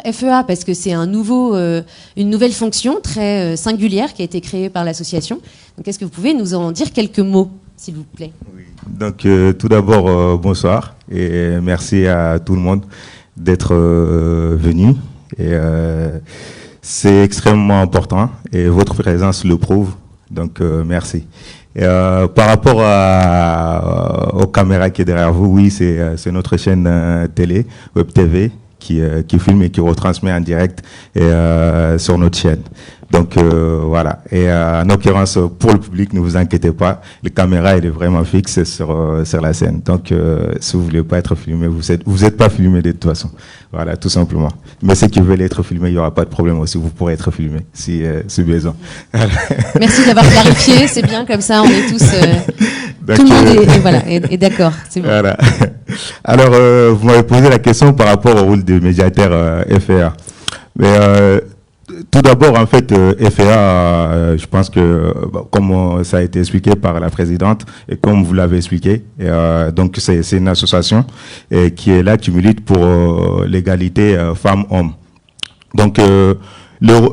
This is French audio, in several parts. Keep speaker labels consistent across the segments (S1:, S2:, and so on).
S1: FEA, parce que c'est une nouvelle fonction très singulière qui a été créée par l'association. Donc, est-ce que vous pouvez nous en dire quelques mots, s'il vous plaît?
S2: Oui. Donc, tout d'abord, bonsoir et merci à tout le monde d'être venu. Et c'est extrêmement important et votre présence le prouve. Donc, merci. Et, par rapport aux caméras qui est derrière vous, oui, c'est notre chaîne télé, Web TV, qui filme et qui retransmet en direct sur notre chaîne. Donc voilà. Et en l'occurrence, pour le public, ne vous inquiétez pas, la caméra elle est vraiment fixe sur la scène. Donc si vous voulez pas être filmé, vous êtes pas filmé de toute façon. Voilà, tout simplement. Mais ceux qui veulent être filmés, il y aura pas de problème aussi. Vous pourrez être filmé si besoin.
S1: Merci d'avoir clarifié. C'est bien comme ça, on est tous. Tout le monde est d'accord. C'est bon.
S2: Voilà. Alors, vous m'avez posé la question par rapport au rôle de médiateur FEA. Mais tout d'abord, en fait, FEA, je pense que, comme ça a été expliqué par la présidente et comme vous l'avez expliqué, donc c'est une association qui est là, qui milite pour l'égalité femmes-hommes. Donc,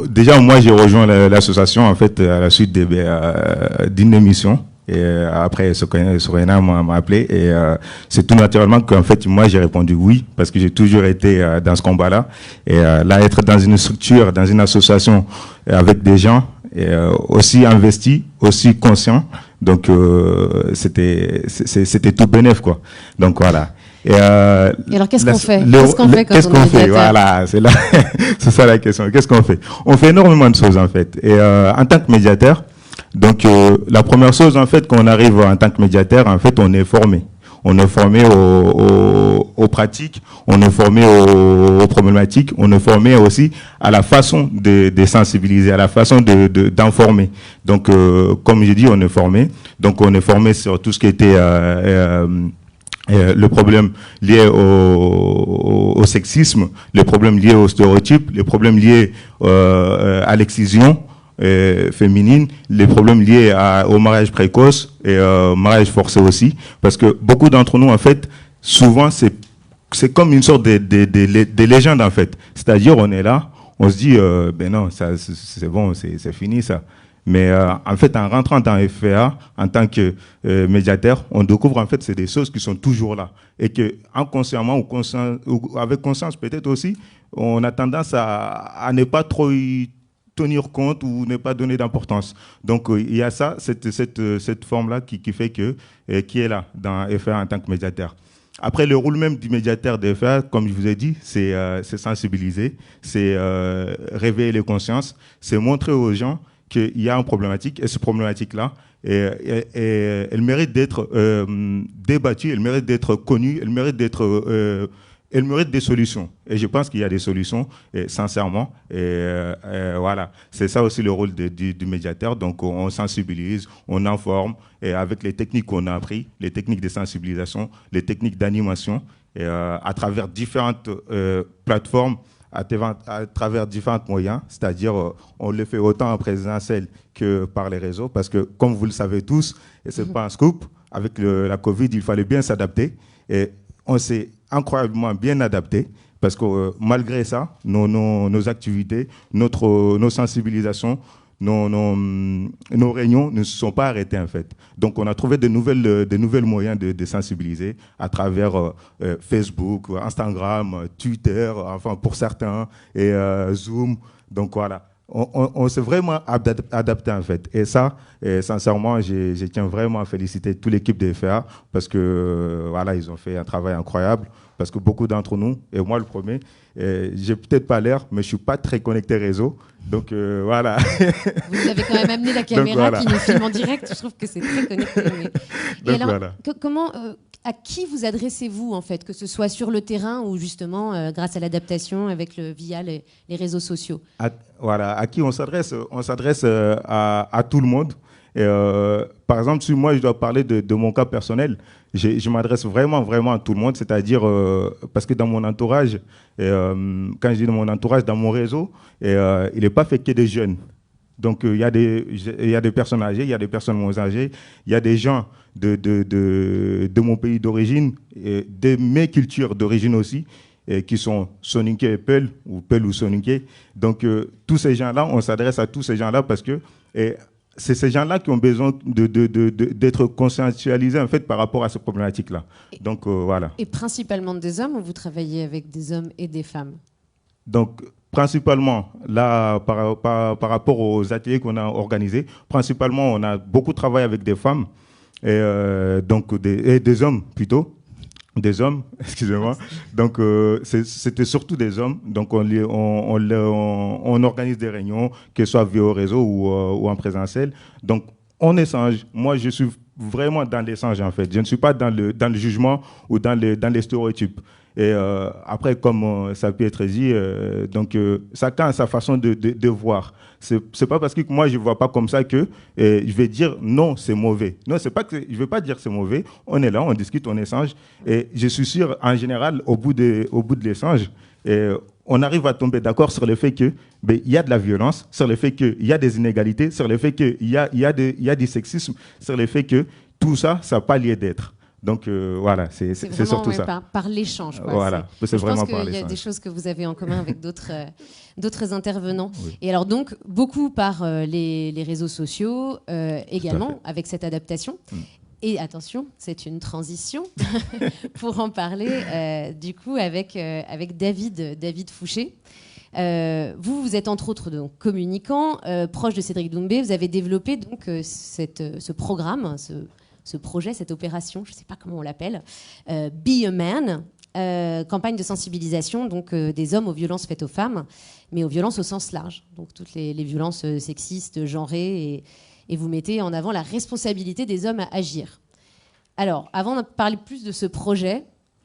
S2: déjà, moi, j'ai rejoint l'association, en fait, à la suite d'une émission. Et après, Sorena m'a appelé et c'est tout naturellement qu'en fait, moi, j'ai répondu oui parce que j'ai toujours été dans ce combat-là. Et là, être dans une structure, dans une association avec des gens aussi investis, aussi conscients, donc c'était tout bénef, quoi. Donc voilà.
S1: Et alors, qu'est-ce qu'on fait? Qu'est-ce qu'on fait quand
S2: qu'est-ce qu'on fait? Voilà, c'est ça la question. Qu'est-ce qu'on fait? On fait énormément de choses, en fait. Et en tant que médiateur, donc, la première chose, en fait, quand on arrive en tant que médiateur, en fait, on est formé. On est formé aux pratiques, on est formé aux problématiques, on est formé aussi à la façon de sensibiliser, à la façon d'informer. Donc, comme j'ai dit, on est formé. Donc, on est formé sur tout ce qui était le problème lié au sexisme, les problèmes liés aux stéréotypes, les problèmes liés à l'excision féminine, les problèmes liés au mariage précoce et mariage forcé aussi, parce que beaucoup d'entre nous, en fait, souvent, c'est comme une sorte de légende, en fait. C'est-à-dire, on est là, on se dit, ben non, ça, c'est bon, c'est fini, ça. Mais en fait, en rentrant dans FEA, en tant que médiateur, on découvre, en fait, c'est des choses qui sont toujours là. Et que, inconsciemment ou avec conscience peut-être aussi, on a tendance à ne pas trop tenir compte ou ne pas donner d'importance. Donc, il y a ça, cette forme-là qui fait que, qui est là dans FEA en tant que médiateur. Après, le rôle même du médiateur de FEA, comme je vous ai dit, c'est sensibiliser, c'est réveiller les consciences, c'est montrer aux gens qu'il y a une problématique, et cette problématique-là, elle mérite d'être débattue, elle mérite d'être connue, elle mérite des solutions. Et je pense qu'il y a des solutions, sincèrement. Et voilà, c'est ça aussi le rôle du médiateur. Donc, on sensibilise, on informe, et avec les techniques qu'on a appris, les techniques de sensibilisation, les techniques d'animation, à travers différentes plateformes, à travers différents moyens, c'est-à-dire on le fait autant en présentiel que par les réseaux, parce que comme vous le savez tous, et c'est pas un scoop, avec la Covid, il fallait bien s'adapter, et on s'est incroyablement bien adapté, parce que malgré ça, nos activités, nos sensibilisations, nos réunions ne se sont pas arrêtées, en fait. Donc, on a trouvé de nouvelles moyens de sensibiliser à travers Facebook, Instagram, Twitter, enfin, pour certains, et Zoom. Donc, voilà. On s'est vraiment adapté, en fait. Et ça, sincèrement, je tiens vraiment à féliciter toute l'équipe de FEA parce que, voilà, ils ont fait un travail incroyable. Parce que beaucoup d'entre nous, et moi le premier, j'ai peut-être pas l'air, mais je suis pas très connecté réseau. Donc, voilà.
S1: Vous avez quand même amené la caméra qui nous filme en direct. Je trouve que c'est très connecté. Et alors, voilà. À qui vous adressez-vous, en fait, que ce soit sur le terrain ou justement grâce à l'adaptation via les réseaux sociaux?
S2: Voilà, à qui on s'adresse? On s'adresse à tout le monde. Et, par exemple, si moi je dois parler de mon cas personnel, je m'adresse vraiment à tout le monde, c'est-à-dire parce que dans mon entourage, quand je dis dans mon entourage, dans mon réseau, il n'est pas fait que des jeunes. Donc il y a des personnes âgées, il y a des personnes moins âgées, il y a des gens de mon pays d'origine, de mes cultures d'origine aussi, qui sont Soninké et Peul ou Soninké. Donc, tous ces gens-là, on s'adresse à tous ces gens-là parce que c'est ces gens-là qui ont besoin d'être conscientisés en fait, par rapport à ces problématiques-là. Donc, voilà.
S1: Et principalement des hommes, ou vous travaillez avec des hommes et des femmes?
S2: Donc, principalement, là, par rapport aux ateliers qu'on a organisés, principalement, on a beaucoup travaillé avec des femmes et des hommes plutôt. Des hommes, excusez-moi. Donc, c'était surtout des hommes. Donc, on organise des réunions, que ce soit via réseau ou en présentiel. Donc, on échange. Moi, je suis vraiment dans l'échange, en fait. Je ne suis pas dans le jugement ou dans les stéréotypes. Et après, comme ça peut être dit, chacun a sa façon de voir. C'est pas parce que moi je vois pas comme ça que je vais dire non, c'est mauvais. Non, c'est pas que je vais pas dire c'est mauvais. On est là, on discute, on échange. Et je suis sûr, en général, au bout de l'échange, on arrive à tomber d'accord sur le fait que il y a de la violence, sur le fait qu'il y a des inégalités, sur le fait qu'il y a du sexisme, sur le fait que tout ça, ça n'a pas lieu d'être. Donc voilà, c'est surtout ça.
S1: Par l'échange.
S2: Voilà, c'est vraiment par l'échange.
S1: Je pense qu'il y a des choses que vous avez en commun avec d'autres intervenants.
S2: Oui.
S1: Et alors donc, beaucoup par les réseaux sociaux, également, avec cette adaptation. Et attention, c'est une transition pour en parler du coup avec David Fouché. Vous êtes entre autres donc, communicant, proche de Cédric Doumbé. Vous avez développé donc ce programme, ce projet, cette opération, je ne sais pas comment on l'appelle, Be a Man, campagne de sensibilisation donc, des hommes aux violences faites aux femmes, mais aux violences au sens large, donc toutes les violences sexistes, genrées, et vous mettez en avant la responsabilité des hommes à agir. Alors, avant de parler plus de ce projet,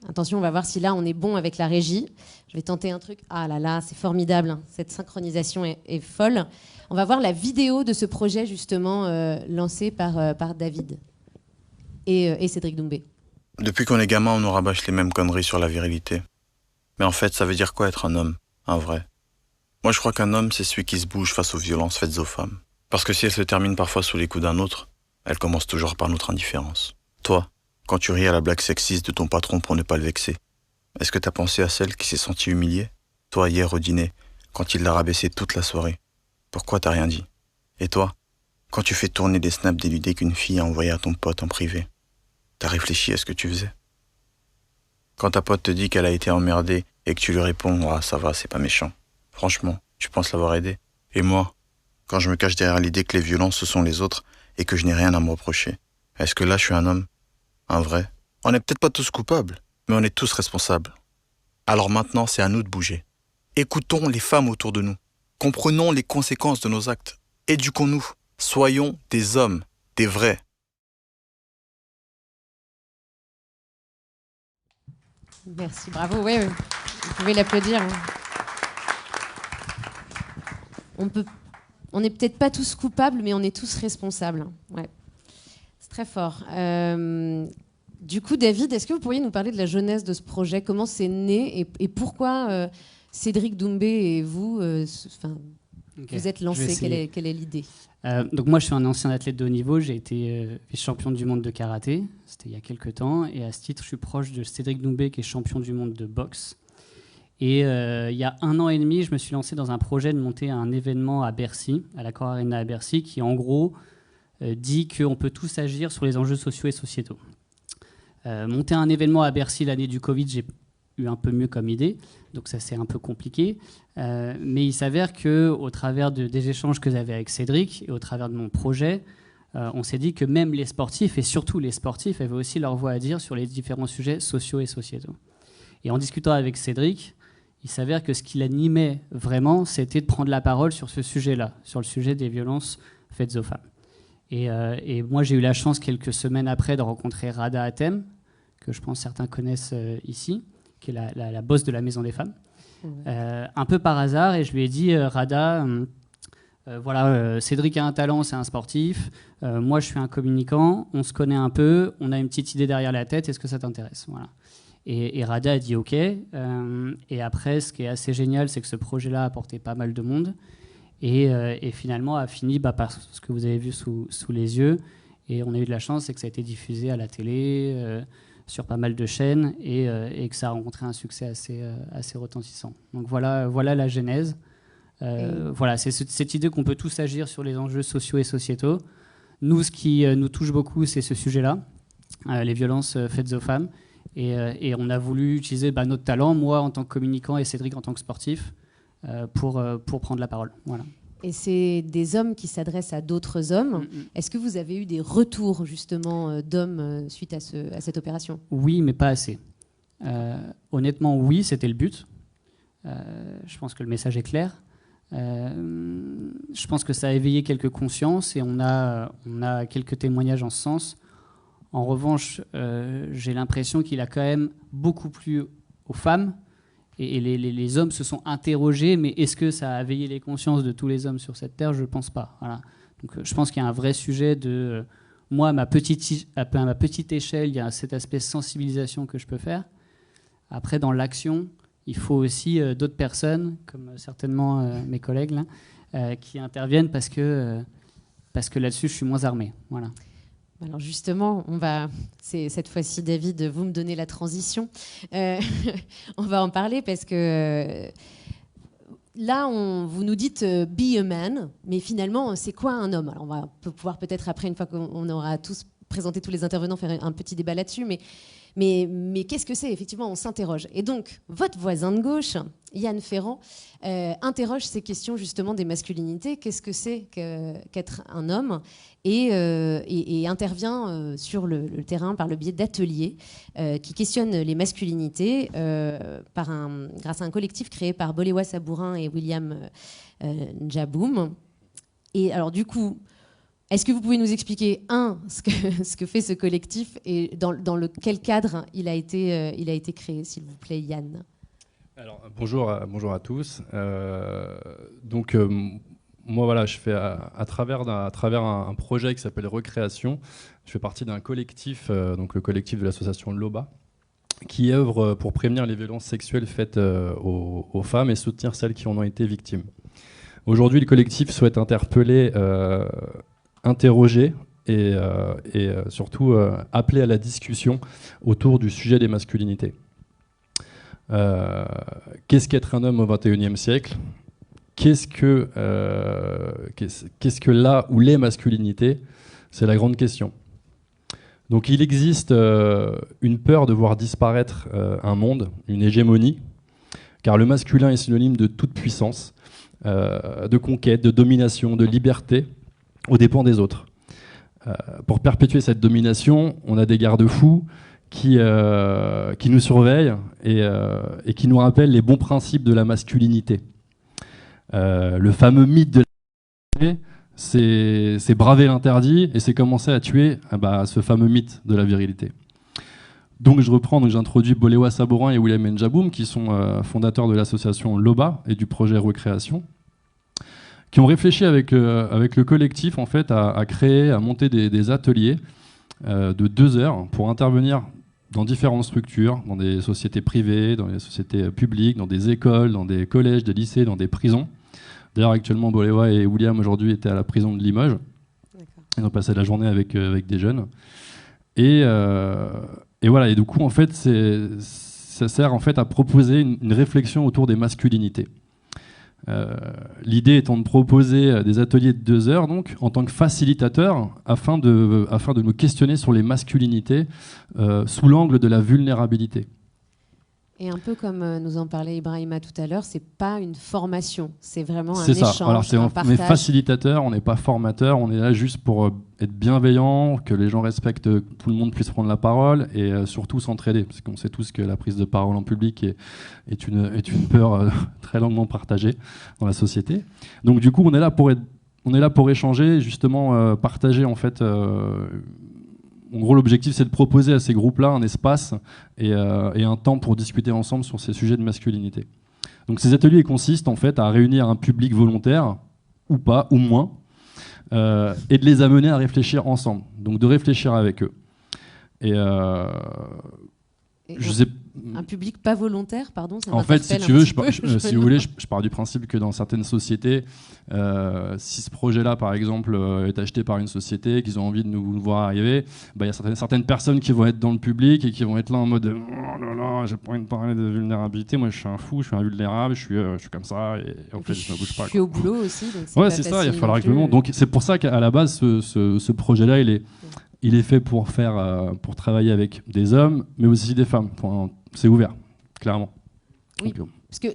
S1: attention, on va voir si là on est bon avec la régie. Je vais tenter un truc. Ah là là, c'est formidable, hein. Cette synchronisation est folle. On va voir la vidéo de ce projet justement lancé par David et Cédric Doumbé.
S3: Depuis qu'on est gamin, on nous rabâche les mêmes conneries sur la virilité. Mais en fait, ça veut dire quoi être un homme, un vrai? Moi, je crois qu'un homme, c'est celui qui se bouge face aux violences faites aux femmes. Parce que si elle se termine parfois sous les coups d'un autre, elle commence toujours par notre indifférence. Toi, quand tu ris à la blague sexiste de ton patron pour ne pas le vexer, est-ce que t'as pensé à celle qui s'est sentie humiliée? Toi, hier au dîner, quand il l'a rabaissée toute la soirée, pourquoi t'as rien dit? Et toi, quand tu fais tourner des snaps déludés qu'une fille a envoyés à ton pote en privé, t'as réfléchi à ce que tu faisais? Quand ta pote te dit qu'elle a été emmerdée et que tu lui réponds « Ah, ça va, c'est pas méchant », franchement, tu penses l'avoir aidé? Et moi, quand je me cache derrière l'idée que les violences, ce sont les autres et que je n'ai rien à me reprocher, est-ce que là, je suis un homme? Un vrai? On n'est peut-être pas tous coupables, mais on est tous responsables. Alors maintenant, c'est à nous de bouger. Écoutons les femmes autour de nous. Comprenons les conséquences de nos actes. Éduquons-nous. Soyons des hommes, des vrais.
S1: Merci, bravo. Oui. Vous pouvez l'applaudir. On n'est peut-être pas tous coupables, mais on est tous responsables. Ouais. C'est très fort. Du coup, David, est-ce que vous pourriez nous parler de la jeunesse de ce projet? Comment c'est né et pourquoi Cédric Doumbé et vous vous êtes lancés? Quelle est l'idée?
S4: Donc moi, je suis un ancien athlète de haut niveau. J'ai été vice-champion du monde de karaté. C'était il y a quelques temps. Et à ce titre, je suis proche de Cédric Doumbé, qui est champion du monde de boxe. Et il y a 1 an et demi, je me suis lancé dans un projet de monter un événement à Bercy, à l'Accor Arena à Bercy, qui en gros dit qu'on peut tous agir sur les enjeux sociaux et sociétaux. Monter un événement à Bercy l'année du Covid, j'ai eu un peu mieux comme idée, donc ça c'est un peu compliqué. Mais il s'avère qu'au travers des échanges que j'avais avec Cédric et au travers de mon projet, on s'est dit que même les sportifs, et surtout les sportifs, avaient aussi leur voix à dire sur les différents sujets sociaux et sociétaux. Et en discutant avec Cédric, il s'avère que ce qui l'animait vraiment, c'était de prendre la parole sur ce sujet-là, sur le sujet des violences faites aux femmes. Et moi, j'ai eu la chance, quelques semaines après, de rencontrer Rada Hatem, que je pense certains connaissent ici, qui est la boss de la Maison des Femmes, un peu par hasard, et je lui ai dit, Rada, Cédric a un talent, c'est un sportif, moi je suis un communicant, on se connaît un peu, on a une petite idée derrière la tête, est-ce que ça t'intéresse? Voilà. Et Rada a dit OK. Et après, ce qui est assez génial, c'est que ce projet-là a apporté pas mal de monde. Et finalement a fini par ce que vous avez vu sous les yeux. Et on a eu de la chance, c'est que ça a été diffusé à la télé, sur pas mal de chaînes et que ça a rencontré un succès assez retentissant. Donc voilà la genèse. Voilà, c'est cette idée qu'on peut tous agir sur les enjeux sociaux et sociétaux. Nous, ce qui nous touche beaucoup, c'est ce sujet-là, les violences faites aux femmes. Et on a voulu utiliser notre talent, moi en tant que communicant et Cédric en tant que sportif, pour prendre la parole. Voilà.
S1: Et c'est des hommes qui s'adressent à d'autres hommes. Est-ce que vous avez eu des retours justement d'hommes suite à cette opération ?
S4: Oui, mais pas assez. Honnêtement, oui, c'était le but. Je pense que le message est clair. Je pense que ça a éveillé quelques consciences et on a quelques témoignages en ce sens. En revanche, j'ai l'impression qu'il a quand même beaucoup plu aux femmes et les hommes se sont interrogés, mais est-ce que ça a éveillé les consciences de tous les hommes sur cette terre ? Je ne pense pas. Voilà. Donc, je pense qu'il y a un vrai sujet de... moi, à ma petite échelle, il y a cet aspect sensibilisation que je peux faire. Après, dans l'action, il faut aussi d'autres personnes, comme certainement mes collègues, là, qui interviennent parce que là-dessus, je suis moins armé. Voilà.
S1: Alors justement, cette fois-ci, David, vous me donnez la transition. On va en parler parce que là, vous nous dites be a man, mais finalement, c'est quoi un homme ? Alors on va pouvoir peut-être après, une fois qu'on aura tous présenté tous les intervenants, faire un petit débat là-dessus, mais qu'est-ce que c'est ? Effectivement, on s'interroge. Et donc, votre voisin de gauche, Yann Ferrand, interroge ces questions justement des masculinités. Qu'est-ce que c'est qu'être un homme ? Et intervient sur le terrain par le biais d'ateliers qui questionnent les masculinités grâce à un collectif créé par Boléwa Sabourin et William Njaboum. Et alors du coup, est-ce que vous pouvez nous expliquer, ce que fait ce collectif et dans quel cadre il a été créé, s'il vous plaît, Yann ?
S5: Alors, bonjour à tous. Moi, voilà, je fais à travers un projet qui s'appelle Recréation. Je fais partie d'un collectif, donc le collectif de l'association Loba, qui œuvre pour prévenir les violences sexuelles faites aux femmes et soutenir celles qui en ont été victimes. Aujourd'hui, le collectif souhaite interpeller, interroger et surtout appeler à la discussion autour du sujet des masculinités. Qu'est-ce qu'être un homme au XXIe siècle ? Qu'est-ce que là où les masculinités ? C'est la grande question. Donc il existe une peur de voir disparaître un monde, une hégémonie, car le masculin est synonyme de toute puissance, de conquête, de domination, de liberté, aux dépens des autres. Pour perpétuer cette domination, on a des garde-fous qui nous surveillent et qui nous rappellent les bons principes de la masculinité. Le fameux mythe de la virilité, c'est braver l'interdit et c'est commencer à tuer ce fameux mythe de la virilité. Donc j'introduis Boléwa Sabourin et William Njaboum, qui sont fondateurs de l'association Loba et du projet Recréation, qui ont réfléchi avec le collectif en fait, à monter des ateliers de 2 heures pour intervenir dans différentes structures, dans des sociétés privées, dans des sociétés publiques, dans des écoles, dans des collèges, des lycées, dans des prisons. D'ailleurs, actuellement, Boléwa et William, aujourd'hui, étaient à la prison de Limoges. D'accord. Ils ont passé la journée avec des jeunes. Et voilà. Et du coup, en fait, ça sert en fait, à proposer une réflexion autour des masculinités. L'idée étant de proposer des ateliers de 2 heures donc, en tant que facilitateur afin de nous questionner sur les masculinités sous l'angle de la vulnérabilité.
S1: Et un peu comme nous en parlait Ibrahima tout à l'heure, c'est pas une formation, c'est vraiment un échange, un partage.
S5: On est facilitateur, on n'est pas formateur, on est là juste pour être bienveillant, que les gens respectent, que tout le monde puisse prendre la parole et surtout s'entraider, parce qu'on sait tous que la prise de parole en public est une peur très longuement partagée dans la société. Donc du coup, on est là pour échanger, justement partager en fait. En gros, l'objectif, c'est de proposer à ces groupes-là un espace et un temps pour discuter ensemble sur ces sujets de masculinité. Donc, ces ateliers consistent en fait à réunir un public volontaire, ou pas, ou moins, et de les amener à réfléchir ensemble. Donc, de réfléchir avec eux. Et je sais,
S1: un public pas volontaire, pardon. Ça
S5: en fait, si tu veux, si vous voulez, je pars du principe que dans certaines sociétés, si ce projet-là, par exemple, est acheté par une société, qu'ils ont envie de nous voir arriver, il y a certaines personnes qui vont être dans le public et qui vont être là en mode oh là là, j'ai pas envie de parler de vulnérabilité, moi je suis un fou, je suis invulnérable, je suis comme ça, et en fait je me bouge pas.
S1: Je suis au boulot aussi, donc
S5: c'est ça, il va falloir règlement. Donc c'est pour ça qu'à la base, ce projet-là, il est fait pour travailler avec des hommes, mais aussi des femmes. C'est ouvert, clairement.
S1: Oui, parce que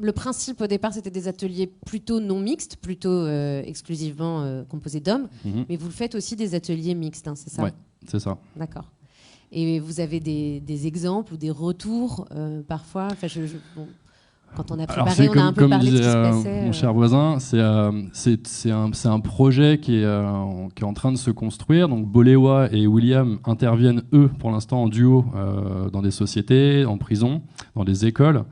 S1: le principe au départ, c'était des ateliers plutôt non mixtes, plutôt exclusivement composés d'hommes, mais vous le faites aussi des ateliers mixtes, hein, c'est ça?
S5: Oui, c'est ça.
S1: D'accord. Et vous avez des exemples ou des retours parfois quand on a préparé, on a un peu parlé de ce qui se passait.
S5: Mon cher voisin, c'est un projet qui est en train de se construire. Donc Boléwa et William interviennent, eux, pour l'instant, en duo dans des sociétés, en prison, dans des écoles.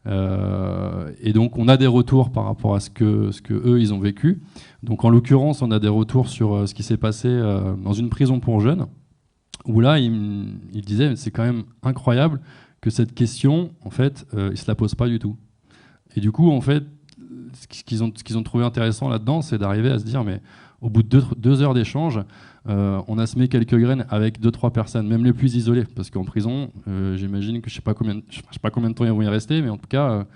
S5: Et donc on a des retours par rapport à ce que eux, ils ont vécu. Donc en l'occurrence, on a des retours sur ce qui s'est passé dans une prison pour jeunes, où là, il disait, c'est quand même incroyable que cette question, en fait, ils ne se la posent pas du tout. Et du coup, en fait, ce qu'ils ont trouvé intéressant là-dedans, c'est d'arriver à se dire, mais au bout de 2 heures d'échange, on a semé quelques graines avec 2-3 personnes, même les plus isolées. Parce qu'en prison, j'imagine que je ne sais pas combien de temps ils vont y rester, mais en tout cas,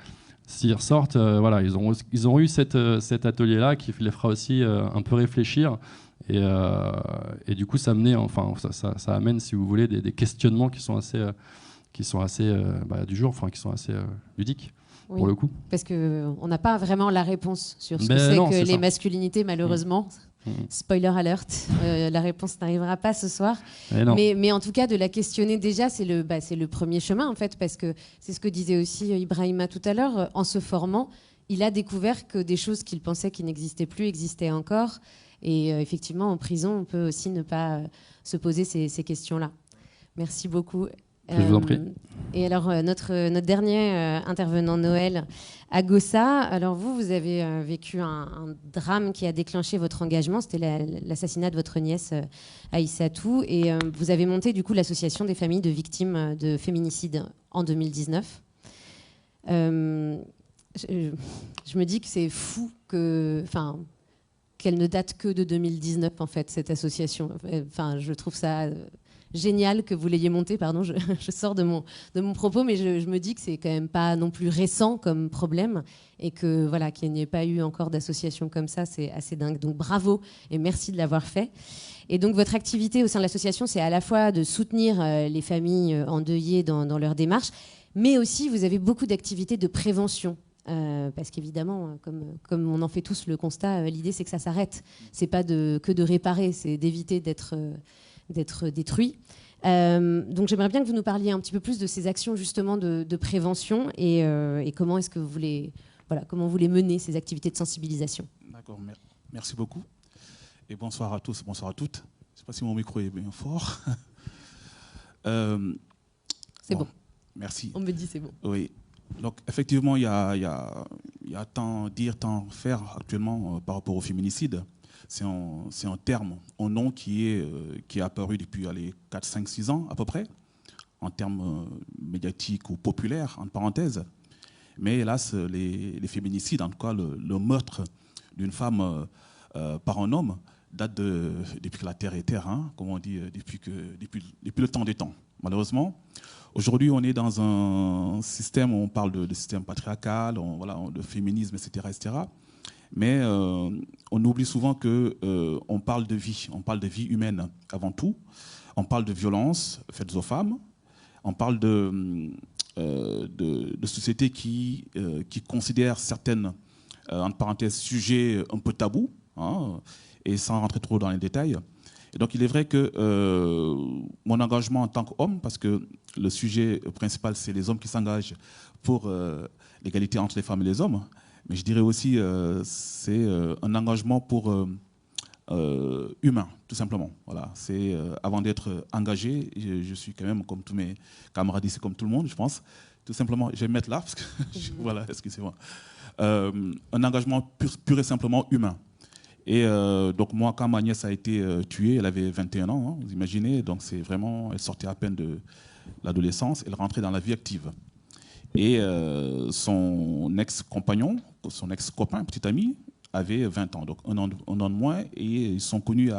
S5: s'ils ressortent, voilà, ils auront eu cet atelier-là qui les fera aussi un peu réfléchir. Et du coup, ça amène, si vous voulez, des questionnements qui sont assez du jour, qui sont assez ludiques.
S1: Oui,
S5: pour le coup.
S1: Parce qu'on n'a pas vraiment la réponse sur ce que c'est que les masculinités, malheureusement. Spoiler alert, la réponse n'arrivera pas ce soir. Mais en tout cas, de la questionner déjà, c'est le premier chemin, en fait, parce que c'est ce que disait aussi Ibrahima tout à l'heure. En se formant, il a découvert que des choses qu'il pensait qui n'existaient plus existaient encore. Et effectivement, en prison, on peut aussi ne pas se poser ces questions-là. Merci beaucoup.
S5: Je vous en prie.
S1: Et alors, notre dernier intervenant Noël, Agossa, alors vous avez vécu un drame qui a déclenché votre engagement, c'était l'assassinat de votre nièce Aïssatou, et vous avez monté du coup l'association des familles de victimes de féminicide en 2019. Je me dis que c'est fou qu'elle ne date que de 2019 en fait, cette association. Je trouve ça génial que vous l'ayez montée. Pardon, je sors de mon propos, mais je me dis que c'est quand même pas non plus récent comme problème et que voilà, qu'il n'y ait pas eu encore d'association comme ça, c'est assez dingue. Donc bravo et merci de l'avoir fait. Et donc votre activité au sein de l'association, c'est à la fois de soutenir les familles endeuillées dans leur démarche, mais aussi vous avez beaucoup d'activités de prévention. Parce qu'évidemment, comme on en fait tous le constat, l'idée c'est que ça s'arrête. C'est pas que de réparer, c'est d'éviter d'être détruit. Donc j'aimerais bien que vous nous parliez un petit peu plus de ces actions justement de prévention et comment est-ce que vous voulez mener ces activités de sensibilisation.
S6: D'accord, merci beaucoup. Et bonsoir à tous, bonsoir à toutes. Je ne sais pas si mon micro est bien fort.
S1: C'est bon.
S6: Merci.
S1: On me dit c'est bon.
S6: Oui. Donc effectivement, il y a tant dire, tant faire actuellement par rapport au féminicide. C'est un terme, un nom qui est apparu depuis 4, 5, 6 ans à peu près, en termes médiatiques ou populaires, entre parenthèses. Mais hélas, les féminicides, en tout cas le meurtre d'une femme par un homme, date depuis que la Terre est Terre, hein, comme on dit, depuis le temps des temps. Malheureusement, aujourd'hui, on est dans un système où on parle de système patriarcal, de féminisme, etc. Mais on oublie souvent qu'on parle de vie, on parle de vie humaine avant tout. On parle de violences faites aux femmes. On parle de sociétés qui considèrent certaines, entre parenthèses, sujets un peu tabous, hein, et sans rentrer trop dans les détails. Et donc il est vrai que mon engagement en tant qu'homme, parce que le sujet principal, c'est les hommes qui s'engagent pour l'égalité entre les femmes et les hommes, mais je dirais aussi c'est un engagement pour humain, tout simplement. Voilà, c'est avant d'être engagé, je suis quand même comme tous mes camarades ici, comme tout le monde, je pense. Tout simplement, je vais me mettre là parce que voilà, excusez-moi. Un engagement pur et simplement humain. Et donc moi, quand ma nièce a été tuée, elle avait 21 ans, hein, vous imaginez, donc c'est vraiment, elle sortait à peine l'adolescence, elle rentrait dans la vie active. Et son ex-compagnon, son ex-copain, petit ami, avait 20 ans, donc un an de moins, et ils sont connus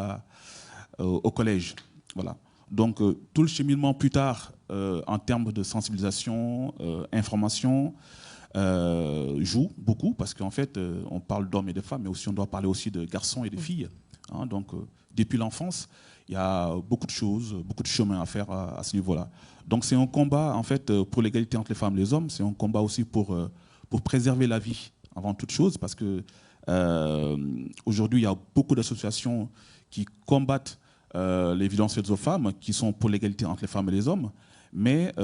S6: au collège. Voilà. Donc tout le cheminement plus tard, en termes de sensibilisation, information, joue beaucoup, parce qu'en fait, on parle d'hommes et de femmes, mais aussi on doit parler aussi de garçons et de filles. Hein, donc depuis l'enfance, il y a beaucoup de choses, beaucoup de chemin à faire à ce niveau-là. Donc c'est un combat en fait pour l'égalité entre les femmes et les hommes. C'est un combat aussi pour préserver la vie avant toute chose, parce que aujourd'hui il y a beaucoup d'associations qui combattent les violences faites aux femmes, qui sont pour l'égalité entre les femmes et les hommes, mais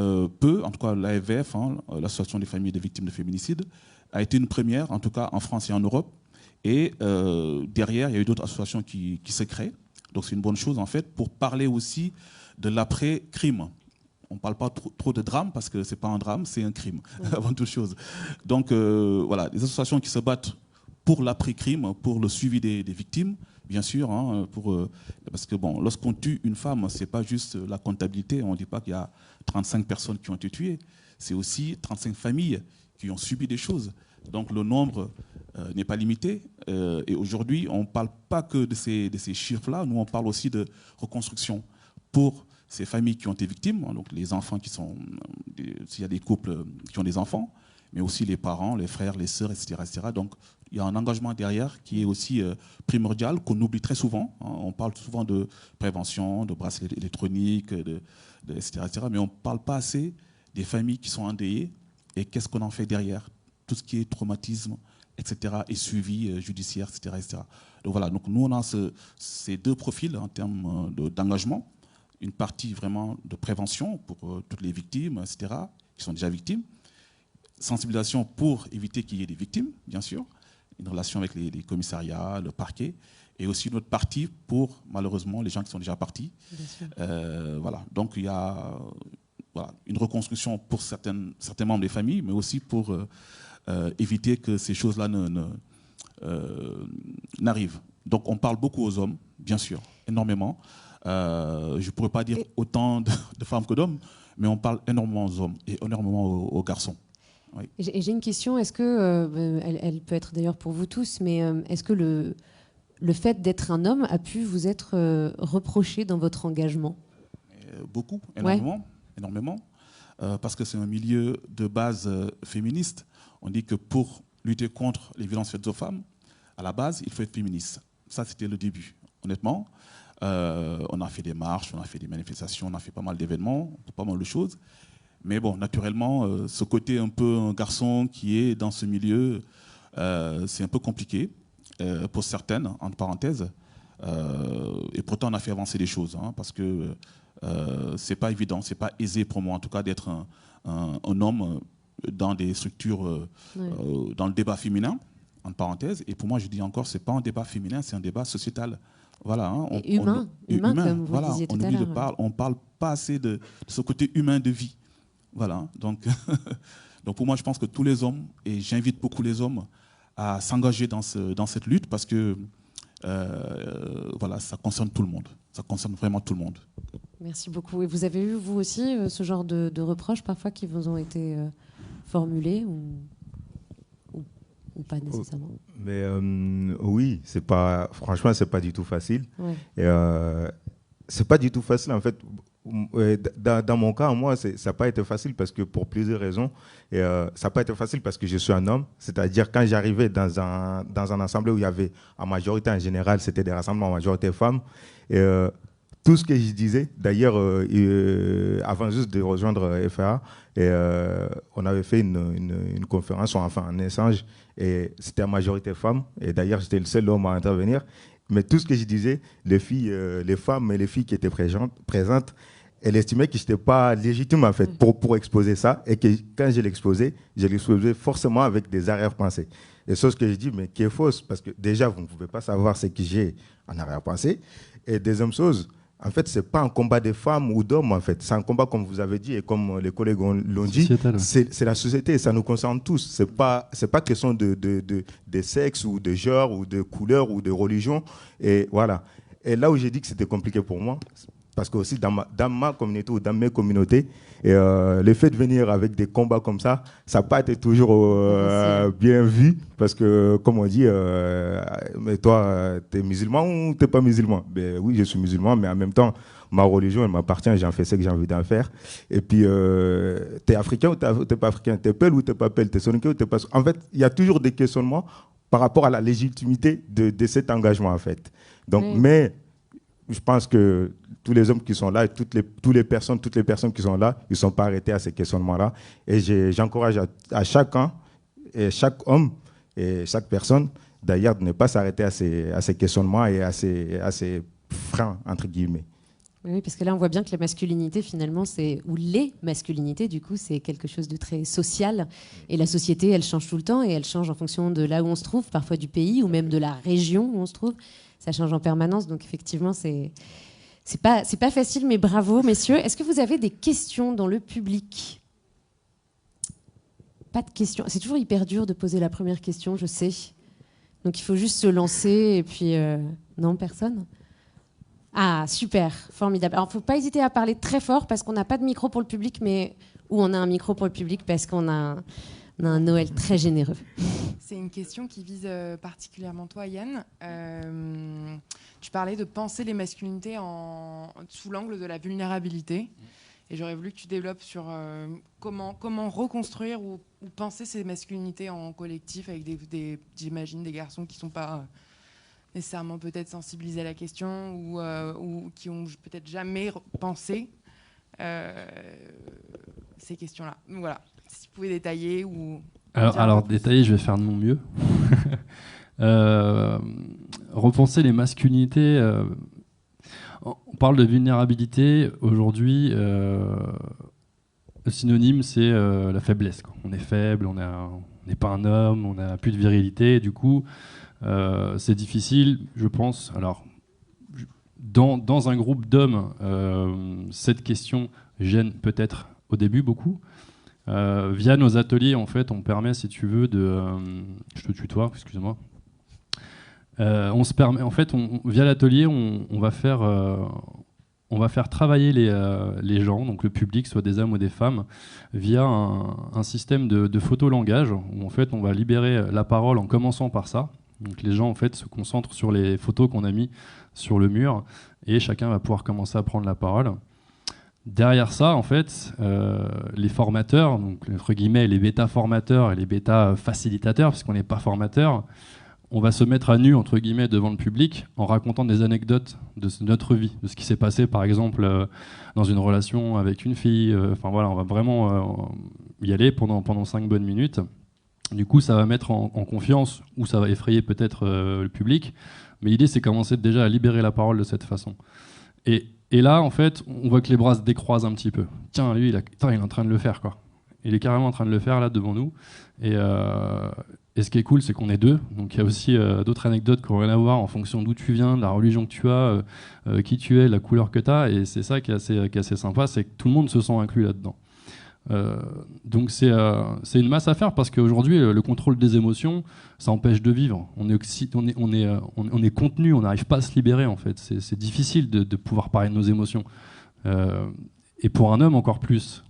S6: peu, en tout cas l'AFVF, hein, l'association des familles des victimes de féminicide, a été une première, en tout cas en France et en Europe. Et derrière, il y a eu d'autres associations qui se créent. Donc c'est une bonne chose en fait pour parler aussi de l'après-crime. On ne parle pas trop de drame parce que ce n'est pas un drame, c'est un crime, avant toute chose. Donc voilà, des associations qui se battent pour l'après-crime, pour le suivi des victimes, bien sûr, hein, parce que bon, lorsqu'on tue une femme, ce n'est pas juste la comptabilité, on ne dit pas qu'il y a 35 personnes qui ont été tuées, c'est aussi 35 familles qui ont subi des choses. Donc le nombre n'est pas limité. Et aujourd'hui, on ne parle pas que de ces chiffres-là, nous on parle aussi de reconstruction pour ces familles qui ont été victimes, donc les enfants qui sont, s'il y a des couples qui ont des enfants, mais aussi les parents, les frères, les sœurs, etc., etc. Donc il y a un engagement derrière qui est aussi primordial, qu'on oublie très souvent. Hein. On parle souvent de prévention, de bracelets électroniques, etc., etc., mais on ne parle pas assez des familles qui sont endeuillées et qu'est-ce qu'on en fait derrière. Tout ce qui est traumatisme, etc., et suivi judiciaire, etc., etc. Donc voilà, donc nous on a ces deux profils en termes d'engagement. Une partie vraiment de prévention pour toutes les victimes, etc., qui sont déjà victimes. Sensibilisation pour éviter qu'il y ait des victimes, bien sûr. Une relation avec les commissariats, le parquet. Et aussi une autre partie pour, malheureusement, les gens qui sont déjà partis. Voilà. Donc il y a une reconstruction pour certains membres des familles, mais aussi pour éviter que ces choses-là n'arrivent. Donc on parle beaucoup aux hommes, bien sûr, énormément. Je ne pourrais pas dire autant de femmes que d'hommes, mais on parle énormément aux hommes et énormément aux garçons. Oui.
S1: Et j'ai une question, est-ce que, elle peut être d'ailleurs pour vous tous, mais est-ce que le fait d'être un homme a pu vous être reproché dans votre engagement ?
S6: Beaucoup, énormément. Ouais. Énormément, parce que c'est un milieu de base féministe. On dit que pour lutter contre les violences faites aux femmes, à la base, il faut être féministe. Ça, c'était le début, honnêtement. On a fait des marches, on a fait des manifestations, on a fait pas mal d'événements, pas mal de choses. Mais bon, naturellement, ce côté un peu un garçon qui est dans ce milieu, c'est un peu compliqué pour certaines, entre parenthèses. Et pourtant, on a fait avancer les choses, hein, parce que c'est pas évident, c'est pas aisé pour moi, en tout cas, d'être un homme dans des structures, dans le débat féminin, entre parenthèses. Et pour moi, je dis encore, c'est pas un débat féminin, c'est un débat sociétal. Voilà, hein,
S1: humain, comme vous disiez tout à l'heure.
S6: On ne parle pas assez de ce côté humain de vie. Voilà, donc pour moi, je pense que tous les hommes, et j'invite beaucoup les hommes à s'engager dans cette lutte, parce que voilà, ça concerne tout le monde. Ça concerne vraiment tout le monde.
S1: Merci beaucoup. Et vous avez eu, vous aussi, ce genre de reproches parfois qui vous ont été formulés ou pas nécessairement?
S2: Mais oui, franchement, c'est pas du tout facile.
S1: Ouais.
S2: C'est pas du tout facile, en fait. Dans mon cas, moi, ça n'a pas été facile parce que pour plusieurs raisons. Ça n'a pas été facile parce que je suis un homme. C'est-à-dire, quand j'arrivais dans un assemblée où il y avait, en majorité, en général, c'était des rassemblements en majorité femmes. Tout ce que je disais, d'ailleurs, avant juste de rejoindre FAA, on avait fait une conférence, enfin un échange, et c'était en majorité femmes. Et d'ailleurs, j'étais le seul homme à intervenir. Mais tout ce que je disais, les femmes et les filles qui étaient présentes, elles estimaient que je n'étais pas légitime en fait pour exposer ça, et que quand je l'exposais forcément avec des arrière-pensées. Et chose que je dis, mais qui est fausse, parce que déjà, vous ne pouvez pas savoir ce que j'ai en arrière-pensée. Et deuxième chose, en fait, ce n'est pas un combat de femmes ou d'hommes, en fait. C'est un combat, comme vous avez dit, et comme les collègues l'ont dit, c'est la société, ça nous concerne tous. Ce n'est pas question de sexe ou de genre ou de couleur ou de religion. Et voilà. Et là où j'ai dit que c'était compliqué pour moi, parce que aussi dans ma communauté ou dans mes communautés, le fait de venir avec des combats comme ça n'a pas été toujours bien vu, parce que, comme on dit, mais toi, tu es musulman ou tu n'es pas musulman? Ben, oui, je suis musulman, mais en même temps, ma religion, elle m'appartient, j'en fais ce que j'ai envie d'en faire. Et puis, tu es africain ou tu n'es pas africain? Tu es Peul ou tu n'es pas Peul? Tu es Soninké ou tu n'es pas... En fait, il y a toujours des questionnements par rapport à la légitimité de cet engagement, en fait. Donc, mais je pense que tous les hommes qui sont là et toutes les personnes qui sont là, ils ne sont pas arrêtés à ces questionnements-là. Et j'encourage à chacun, et chaque homme et chaque personne, d'ailleurs, de ne pas s'arrêter à ces questionnements et à ces freins, entre guillemets.
S1: Oui, parce que là, on voit bien que la masculinité, finalement, ou les masculinités, du coup, c'est quelque chose de très social. Et la société, elle change tout le temps et elle change en fonction de là où on se trouve, parfois du pays ou même de la région où on se trouve. Ça change en permanence. Donc, effectivement, c'est pas facile, mais bravo, messieurs. Est-ce que vous avez des questions dans le public? Pas de questions. C'est toujours hyper dur de poser la première question, je sais. Donc, il faut juste se lancer et puis... Non, personne? Ah, super, formidable. Alors, il ne faut pas hésiter à parler très fort parce qu'on n'a pas de micro pour le public, mais où on a un micro pour le public parce qu'on a un Noël très généreux.
S7: C'est une question qui vise particulièrement toi, Yann. Tu parlais de penser les masculinités sous l'angle de la vulnérabilité. Et j'aurais voulu que tu développes sur comment reconstruire ou penser ces masculinités en collectif avec j'imagine, des garçons qui ne sont pas... nécessairement peut-être sensibilisés à la question ou qui ont peut-être jamais pensé ces questions-là. Donc voilà, si vous pouvez détailler ou...
S5: Alors détailler, je vais faire de mon mieux. Repenser les masculinités. On parle de vulnérabilité. Aujourd'hui, le synonyme, c'est la faiblesse, quoi. On est faible, on n'est pas un homme, on n'a plus de virilité. Du coup... c'est difficile, je pense. Alors, dans un groupe d'hommes, cette question gêne peut-être au début beaucoup. Via nos ateliers, en fait, on permet, si tu veux, je te tutoie, excuse-moi. On se permet, en fait, via l'atelier, on va faire travailler les gens, donc le public, soit des hommes ou des femmes, via un système de photolangage où en fait, on va libérer la parole en commençant par ça. Donc les gens en fait se concentrent sur les photos qu'on a mis sur le mur et chacun va pouvoir commencer à prendre la parole. Derrière ça, en fait, les formateurs, donc entre guillemets les bêta-formateurs et les bêta-facilitateurs, parce qu'on n'est pas formateurs, on va se mettre à nu entre guillemets devant le public en racontant des anecdotes de notre vie, de ce qui s'est passé par exemple dans une relation avec une fille. Enfin voilà, on va vraiment y aller pendant 5 bonnes minutes. Du coup, ça va mettre en confiance ou ça va effrayer peut-être le public. Mais l'idée, c'est commencer déjà à libérer la parole de cette façon. Et là, en fait, on voit que les bras se décroisent un petit peu. Tiens, lui, il est en train de le faire, quoi. Il est carrément en train de le faire, là, devant nous. Et ce qui est cool, c'est qu'on est deux. Donc, il y a aussi d'autres anecdotes qui n'ont rien à voir en fonction d'où tu viens, de la religion que tu as, qui tu es, la couleur que tu as. Et c'est ça qui est assez sympa, c'est que tout le monde se sent inclus là-dedans. Donc c'est une masse à faire parce qu'aujourd'hui le contrôle des émotions ça empêche de vivre. On est contenu, on n'arrive pas à se libérer en fait. C'est difficile de pouvoir parler de nos émotions et pour un homme encore plus.